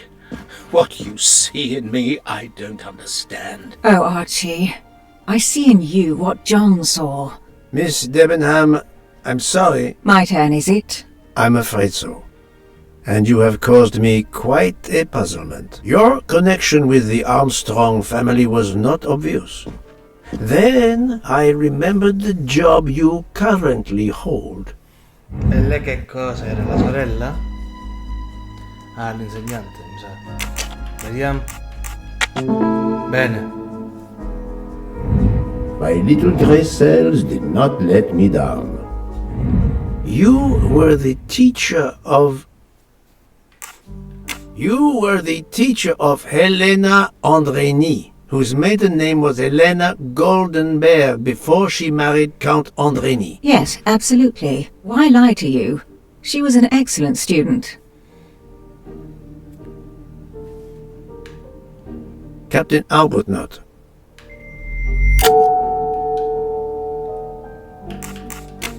Speaker 12: What you see in me, I don't understand.
Speaker 16: Oh, Archie, I see in you what John saw.
Speaker 3: Miss Debenham, I'm sorry.
Speaker 16: My turn, is it?
Speaker 3: I'm afraid so. And you have caused me quite a puzzlement. Your connection with the Armstrong family was not obvious. Then I remembered the job you currently hold.
Speaker 2: E lei che cosa? Era la sorella? Ah, l'insegnante, mi sa. Vediamo. Bene.
Speaker 3: My little grey cells did not let me down. You were the teacher of Helena Andrény, whose maiden name was Helena Goldenbear before she married Count Andrény.
Speaker 16: Yes, absolutely. Why lie to you? She was an excellent student.
Speaker 3: Captain Arbuthnot.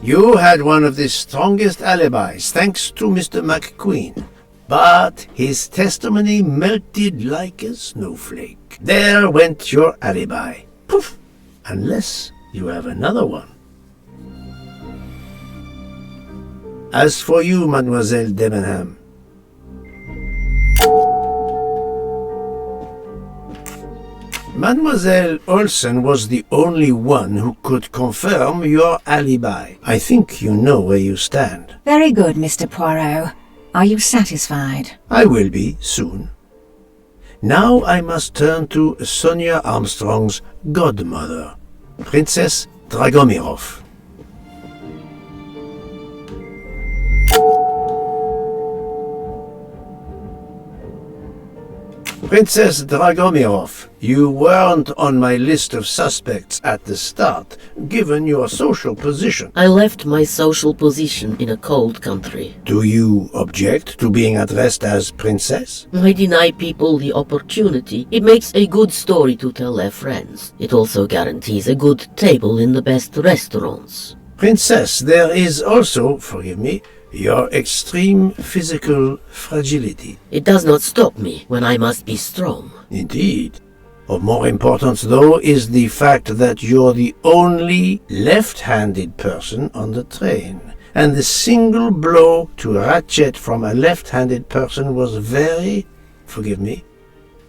Speaker 3: You had one of the strongest alibis, thanks to Mr. McQueen. But his testimony melted like a snowflake. There went your alibi. Poof! Unless you have another one. As for you, Mademoiselle Debenham, Mademoiselle Olsen was the only one who could confirm your alibi. I think you know where you stand.
Speaker 16: Very good, Mr. Poirot. Are you satisfied?
Speaker 3: I will be, soon. Now I must turn to Sonia Armstrong's godmother, Princess Dragomirov. Princess Dragomirov, you weren't on my list of suspects at the start, given your social position.
Speaker 5: I left my social position in a cold country.
Speaker 3: Do you object to being addressed as Princess?
Speaker 5: I deny people the opportunity. It makes a good story to tell their friends. It also guarantees a good table in the best restaurants.
Speaker 3: Princess, there is also, forgive me, your extreme physical fragility.
Speaker 5: It does not stop me when I must be strong.
Speaker 3: Indeed. Of more importance, though, is the fact that you're the only left-handed person on the train. And the single blow to Ratchet from a left-handed person was very, forgive me,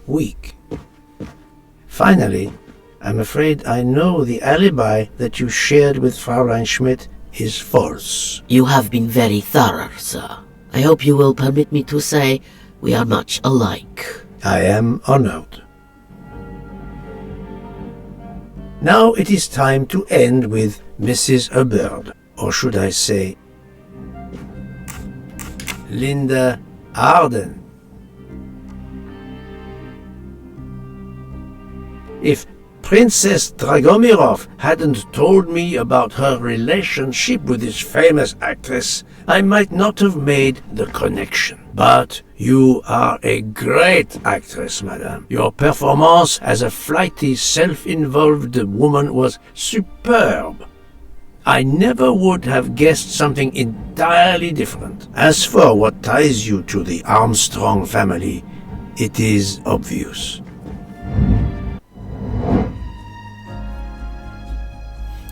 Speaker 3: weak. Finally, I'm afraid I know the alibi that you shared with Fraulein Schmidt is false.
Speaker 5: You have been very thorough, sir. I hope you will permit me to say we are much alike.
Speaker 3: I am honored. Now it is time to end with Mrs. Hubbard, or should I say, Linda Arden. If Princess Dragomirov hadn't told me about her relationship with this famous actress, I might not have made the connection. But you are a great actress, madame. Your performance as a flighty, self-involved woman was superb. I never would have guessed something entirely different. As for what ties you to the Armstrong family, it is obvious.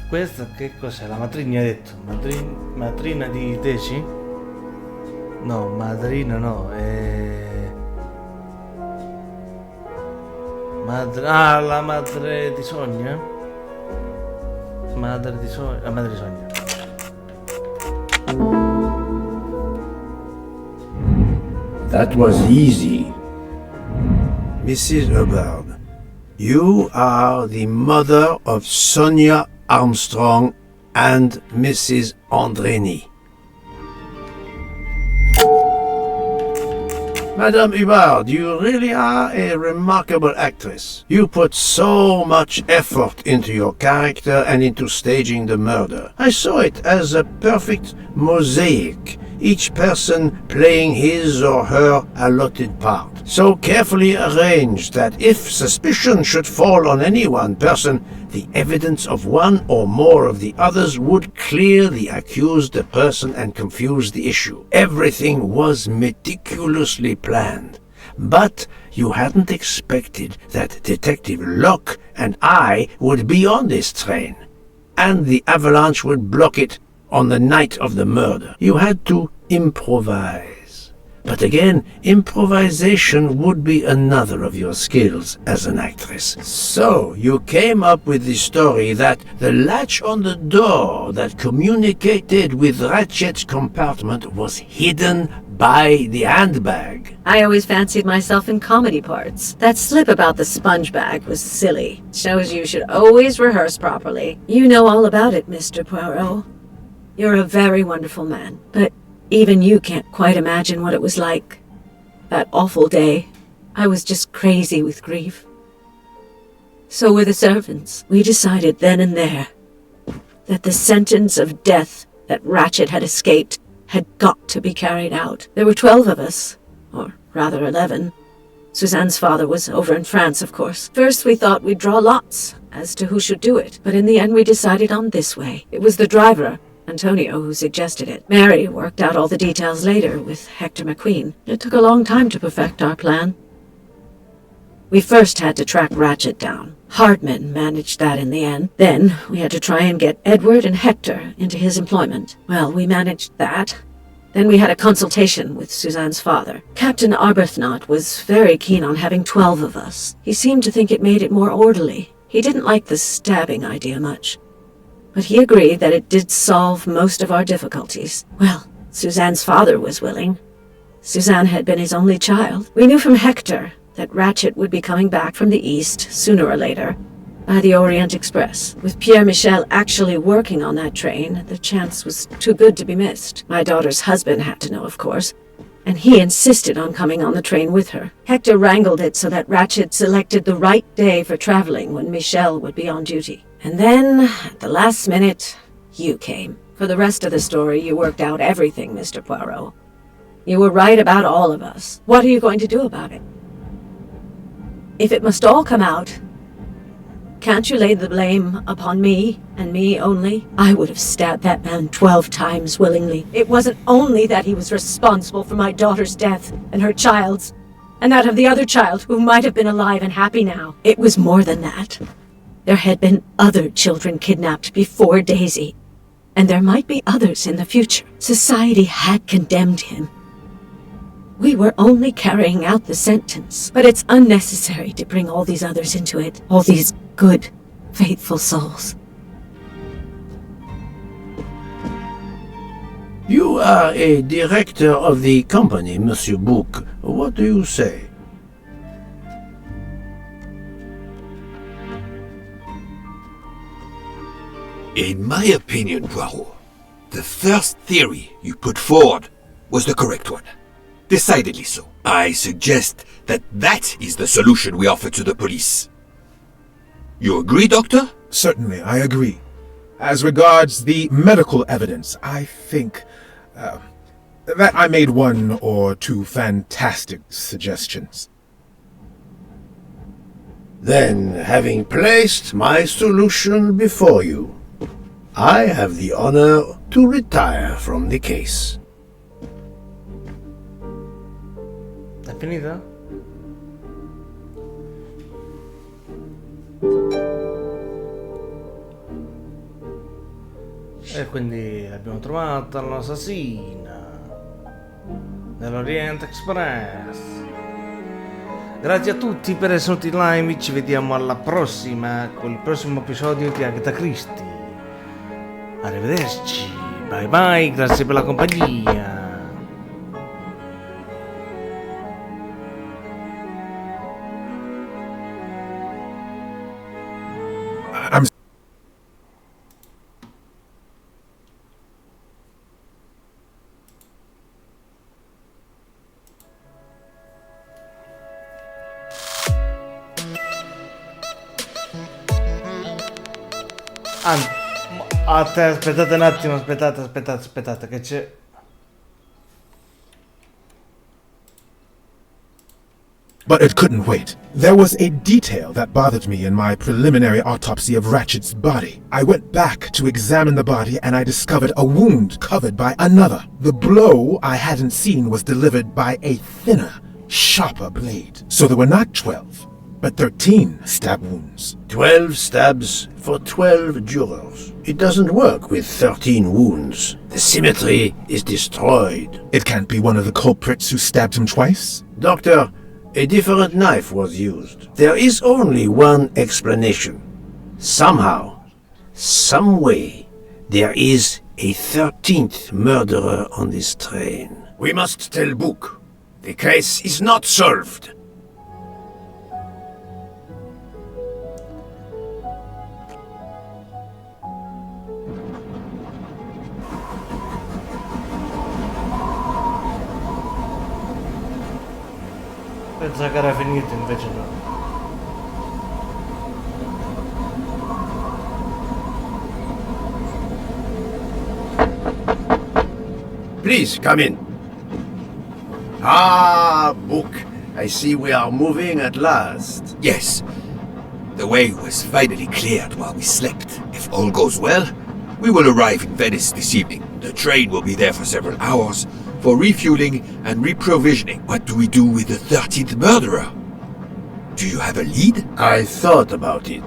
Speaker 2: Questa che cos'è? La matrigna hai detto? Matrina di Teci? No, madrina no, la madre di Sonia? Madre di Sonia. La madre di Sonia.
Speaker 3: That was easy. Mrs. Hubbard, you are the mother of Sonia Armstrong and Mrs. Andreni. Madame Hubbard, you really are a remarkable actress. You put so much effort into your character and into staging the murder. I saw it as a perfect mosaic, each person playing his or her allotted part, so carefully arranged that if suspicion should fall on any one person, the evidence of one or more of the others would clear the accused person and confuse the issue. Everything was meticulously planned. But you hadn't expected that Detective Locke and I would be on this train, and the avalanche would block it on the night of the murder. You had to improvise. But again, improvisation would be another of your skills as an actress. So you came up with the story that the latch on the door that communicated with Ratchet's compartment was hidden by the handbag.
Speaker 1: I always fancied myself in comedy parts. That slip about the sponge bag was silly. Shows you should always rehearse properly. You know all about it, Mr. Poirot. You're a very wonderful man, but even you can't quite imagine what it was like. That awful day. I was just crazy with grief. So were the servants. We decided then and there that the sentence of death that Ratchet had escaped had got to be carried out. There were 12 of us, or rather 11. Suzanne's father was over in France, of course. First we thought we'd draw lots as to who should do it, but in the end we decided on this way. It was the driver, Antonio, who suggested it. Mary worked out all the details later with Hector McQueen. It took a long time to perfect our plan. We first had to track Ratchet down. Hardman managed that in the end. Then we had to try and get Edward and Hector into his employment. Well, we managed that. Then we had a consultation with Suzanne's father. Captain Arbuthnot was very keen on having 12 of us. He seemed to think it made it more orderly. He didn't like the stabbing idea much, but he agreed that it did solve most of our difficulties. Well, Suzanne's father was willing. Suzanne had been his only child. We knew from Hector that Ratchet would be coming back from the east sooner or later by the Orient Express. With Pierre Michel actually working on that train, the chance was too good to be missed. My daughter's husband had to know, of course, and he insisted on coming on the train with her. Hector wrangled it so that Ratchet selected the right day for traveling when Michel would be on duty. And then, at the last minute, you came. For the rest of the story, you worked out everything, Mr. Poirot. You were right about all of us. What are you going to do about it? If it must all come out, Can't you lay the blame upon me, and me only? I would have stabbed that man 12 times willingly. It wasn't only that he was responsible for my daughter's death, and her child's, and that of the other child who might have been alive and happy now. It was more than that. There had been other children kidnapped before Daisy, and there might be others in the future. Society had condemned him. We were only carrying out the sentence, but it's unnecessary to bring all these others into it. All these good, faithful souls.
Speaker 3: You are a director of the company, Monsieur Bouc. What do you say?
Speaker 9: In my opinion, Poirot, the first theory you put forward was the correct one. Decidedly so. I suggest that is the solution we offer to the police. You agree, Doctor?
Speaker 10: Certainly, I agree. As regards the medical evidence, I think that I made one or two fantastic suggestions.
Speaker 3: Then, having placed my solution before you, I have the honor to retire from the case.
Speaker 2: È finita? E quindi abbiamo trovato l'assassina dell'Orient Express. Grazie a tutti per essere venuti live, ci vediamo alla prossima con il prossimo episodio di Agatha Christie. Arrivederci, bye bye, grazie per la compagnia. Aspettate un attimo, aspettate, che c'è...
Speaker 10: But it couldn't wait. There was a detail that bothered me in my preliminary autopsy of Ratchet's body. I went back to examine the body and I discovered a wound covered by another. The blow I hadn't seen was delivered by a thinner, sharper blade. So there were not 12, but 13 stab wounds.
Speaker 3: 12 stabs for 12 jurors. It doesn't work with 13 wounds. The symmetry is destroyed.
Speaker 10: It can't be one of the culprits who stabbed him twice?
Speaker 3: Doctor, a different knife was used. There is only one explanation. Somehow, some way, there is a 13th murderer on this train. We must tell Bouc. The case is not solved.
Speaker 2: Pensa che era finito, invece no.
Speaker 3: Please, come in. Ah, Bouc. I see we are moving at last.
Speaker 9: Yes. The way was finally cleared while we slept. If all goes well, we will arrive in Venice this evening. The train will be there for several hours for refueling and reprovisioning. What do we do with the 13th murderer? Do you have a lead?
Speaker 3: I thought about it.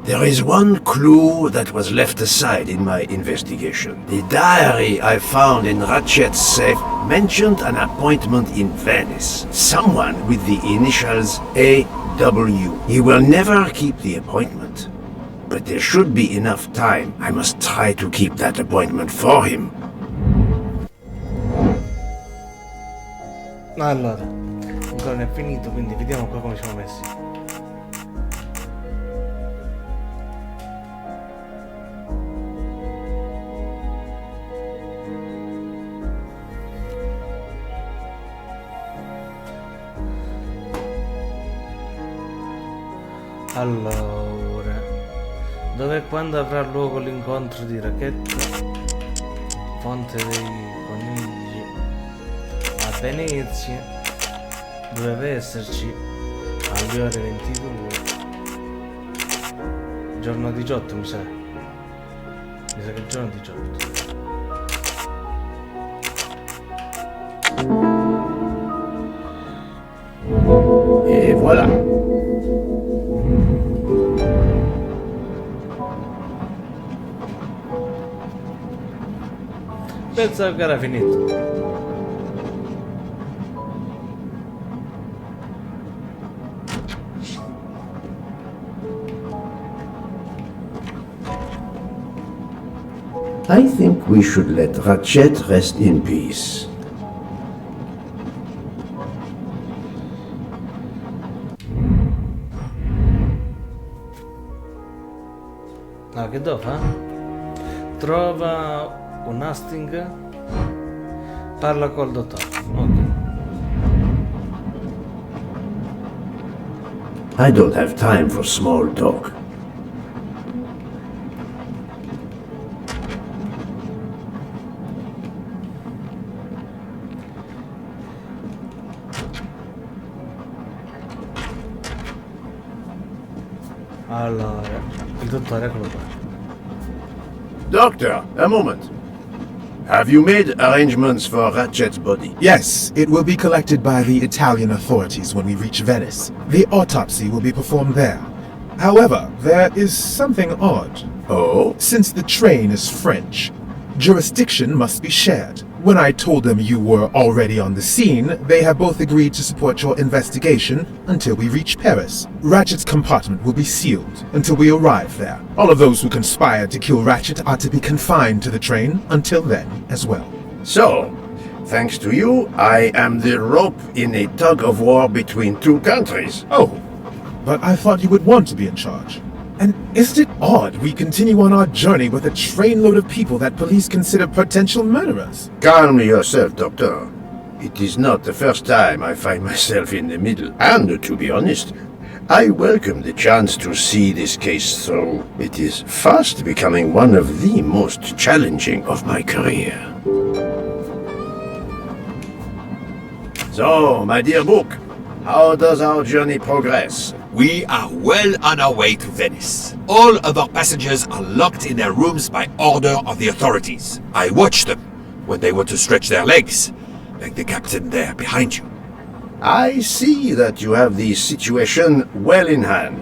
Speaker 3: There is one clue that was left aside in my investigation. The diary I found in Ratchet's safe mentioned an appointment in Venice. Someone with the initials A.W. He will never keep the appointment. But there should be enough time. I must try to keep that appointment for him.
Speaker 2: Allora, ancora non è finito, quindi vediamo qua come siamo messi. Allora, dove e quando avrà luogo l'incontro di Racchetta? Fonte dei Conigli a Venezia. Doveva esserci alle ore 22. Giorno 18 mi sa. Mi sa che è giorno 18.
Speaker 3: Et voilà.
Speaker 2: Pensavo che era finito.
Speaker 3: I think we should let Ratchet rest in peace.
Speaker 2: Ah, che devo fare? Trova un Hastings. Parla col dottore. Ok.
Speaker 3: I don't have time for small talk.
Speaker 2: Allora, il dottore, eccolo qua.
Speaker 3: Doctor, a moment. Have you made arrangements for Ratchet's body?
Speaker 10: Yes, it will be collected by the Italian authorities when we reach Venice. The autopsy will be performed there. However, there is something odd.
Speaker 3: Oh?
Speaker 10: Since the train is French, jurisdiction must be shared. When I told them you were already on the scene, they have both agreed to support your investigation until we reach Paris. Ratchet's compartment will be sealed until we arrive there. All of those who conspired to kill Ratchet are to be confined to the train until then as well.
Speaker 3: So, thanks to you, I am the rope in a tug-of-war between two countries.
Speaker 10: Oh, but I thought you would want to be in charge. And isn't it odd we continue on our journey with a trainload of people that police consider potential murderers?
Speaker 3: Calm yourself, Doctor. It is not the first time I find myself in the middle. And, to be honest, I welcome the chance to see this case through. It is fast becoming one of the most challenging of my career. So, my dear book, how does our journey progress?
Speaker 15: We are well on our way to Venice. All of our passengers are locked in their rooms by order of the authorities. I watched them when they were to stretch their legs, like the captain there behind you.
Speaker 3: I see that you have the situation well in hand.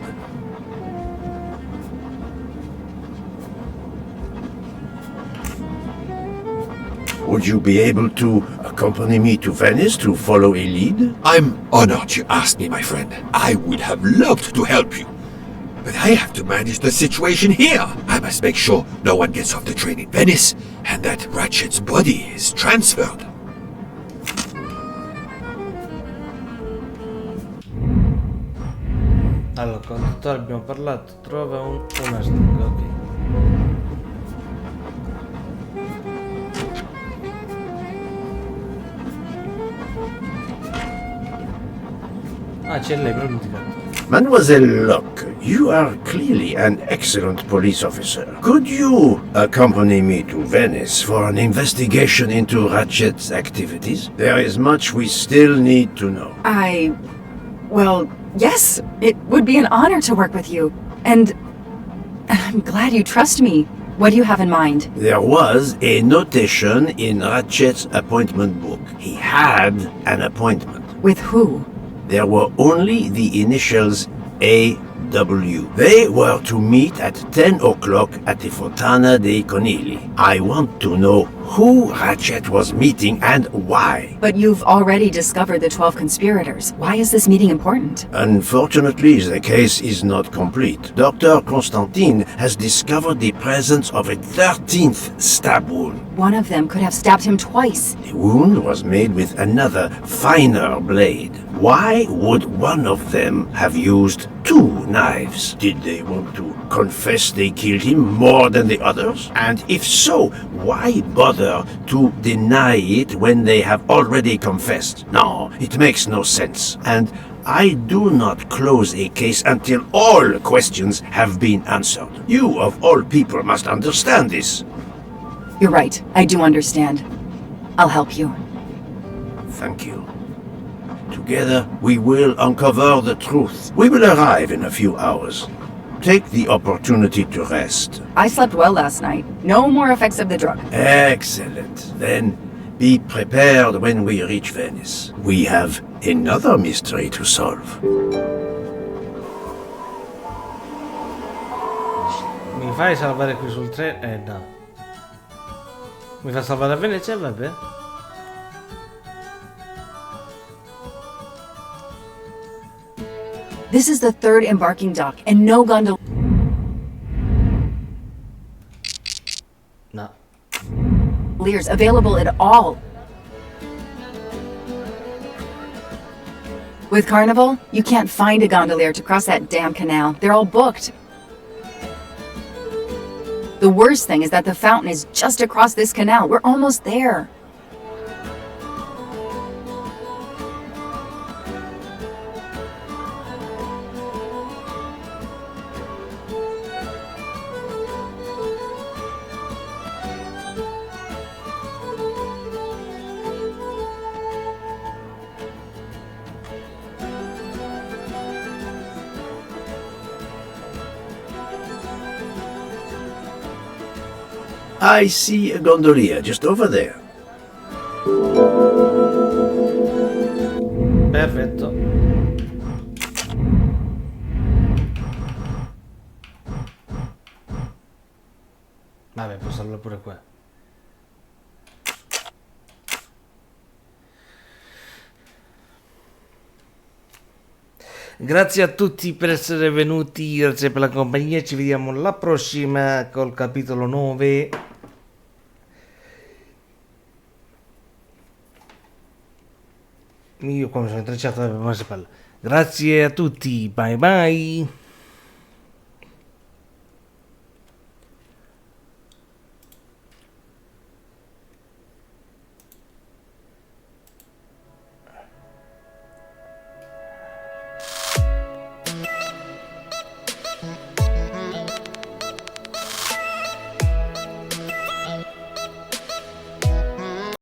Speaker 3: Would you be able to accompany me to Venice to follow a lead?
Speaker 15: I'm honored you asked me, my friend. I would have loved to help you. But I have to manage the situation here. I must make sure no one gets off the train in Venice and that Ratchet's body is transferred.
Speaker 2: Allora, con il dottore abbiamo parlato, trova un Hastings, ok. Ah, c'è lei, proprio dimenticato.
Speaker 3: Mademoiselle Locke, you are clearly an excellent police officer. Could you accompany me to Venice for an investigation into Ratchet's activities? There is much we still need to know.
Speaker 7: Well, yes, it would be an honor to work with you. And I'm glad you trust me. What do you have in mind?
Speaker 3: There was a notation in Ratchet's appointment book. He had an appointment.
Speaker 7: With who?
Speaker 3: There were only the initials A.W. They were to meet at 10 o'clock at the Fontana dei Conigli. I want to know who Ratchet was meeting and why.
Speaker 7: But you've already discovered the 12 conspirators. Why is this meeting important?
Speaker 3: Unfortunately, the case is not complete. Dr. Constantine has discovered the presence of a 13th stab wound.
Speaker 7: One of them could have stabbed him twice.
Speaker 3: The wound was made with another, finer blade. Why would one of them have used two knives? Did they want to confess they killed him more than the others? And if so, why bother to deny it when they have already confessed? No, it makes no sense. And I do not close a case until all questions have been answered. You, of all people, must understand this.
Speaker 7: You're right. I do understand. I'll help you.
Speaker 3: Thank you. Together, we will uncover the truth. We will arrive in a few hours. take the opportunity to rest.
Speaker 7: I slept well last night. No more effects of the drug.
Speaker 3: Excellent. Then be prepared when we reach Venice. We have another mystery to solve.
Speaker 2: Mi fai salvare qui sul treno? No. Mi fa salvare a Venezia? Vabbè.
Speaker 7: This is the third embarking dock, and no gondoliers
Speaker 2: No.
Speaker 7: available at all. With Carnival, you can't find a gondolier to cross that damn canal. They're all booked. The worst thing is that the fountain is just across this canal. We're almost there.
Speaker 3: I see a gondolier just over there.
Speaker 2: Perfetto. Vabbè, posso salvarlo pure qua. Grazie a tutti per essere venuti, grazie per la compagnia, ci vediamo alla prossima col capitolo 9. Io come sono intrecciato, grazie a tutti, bye bye.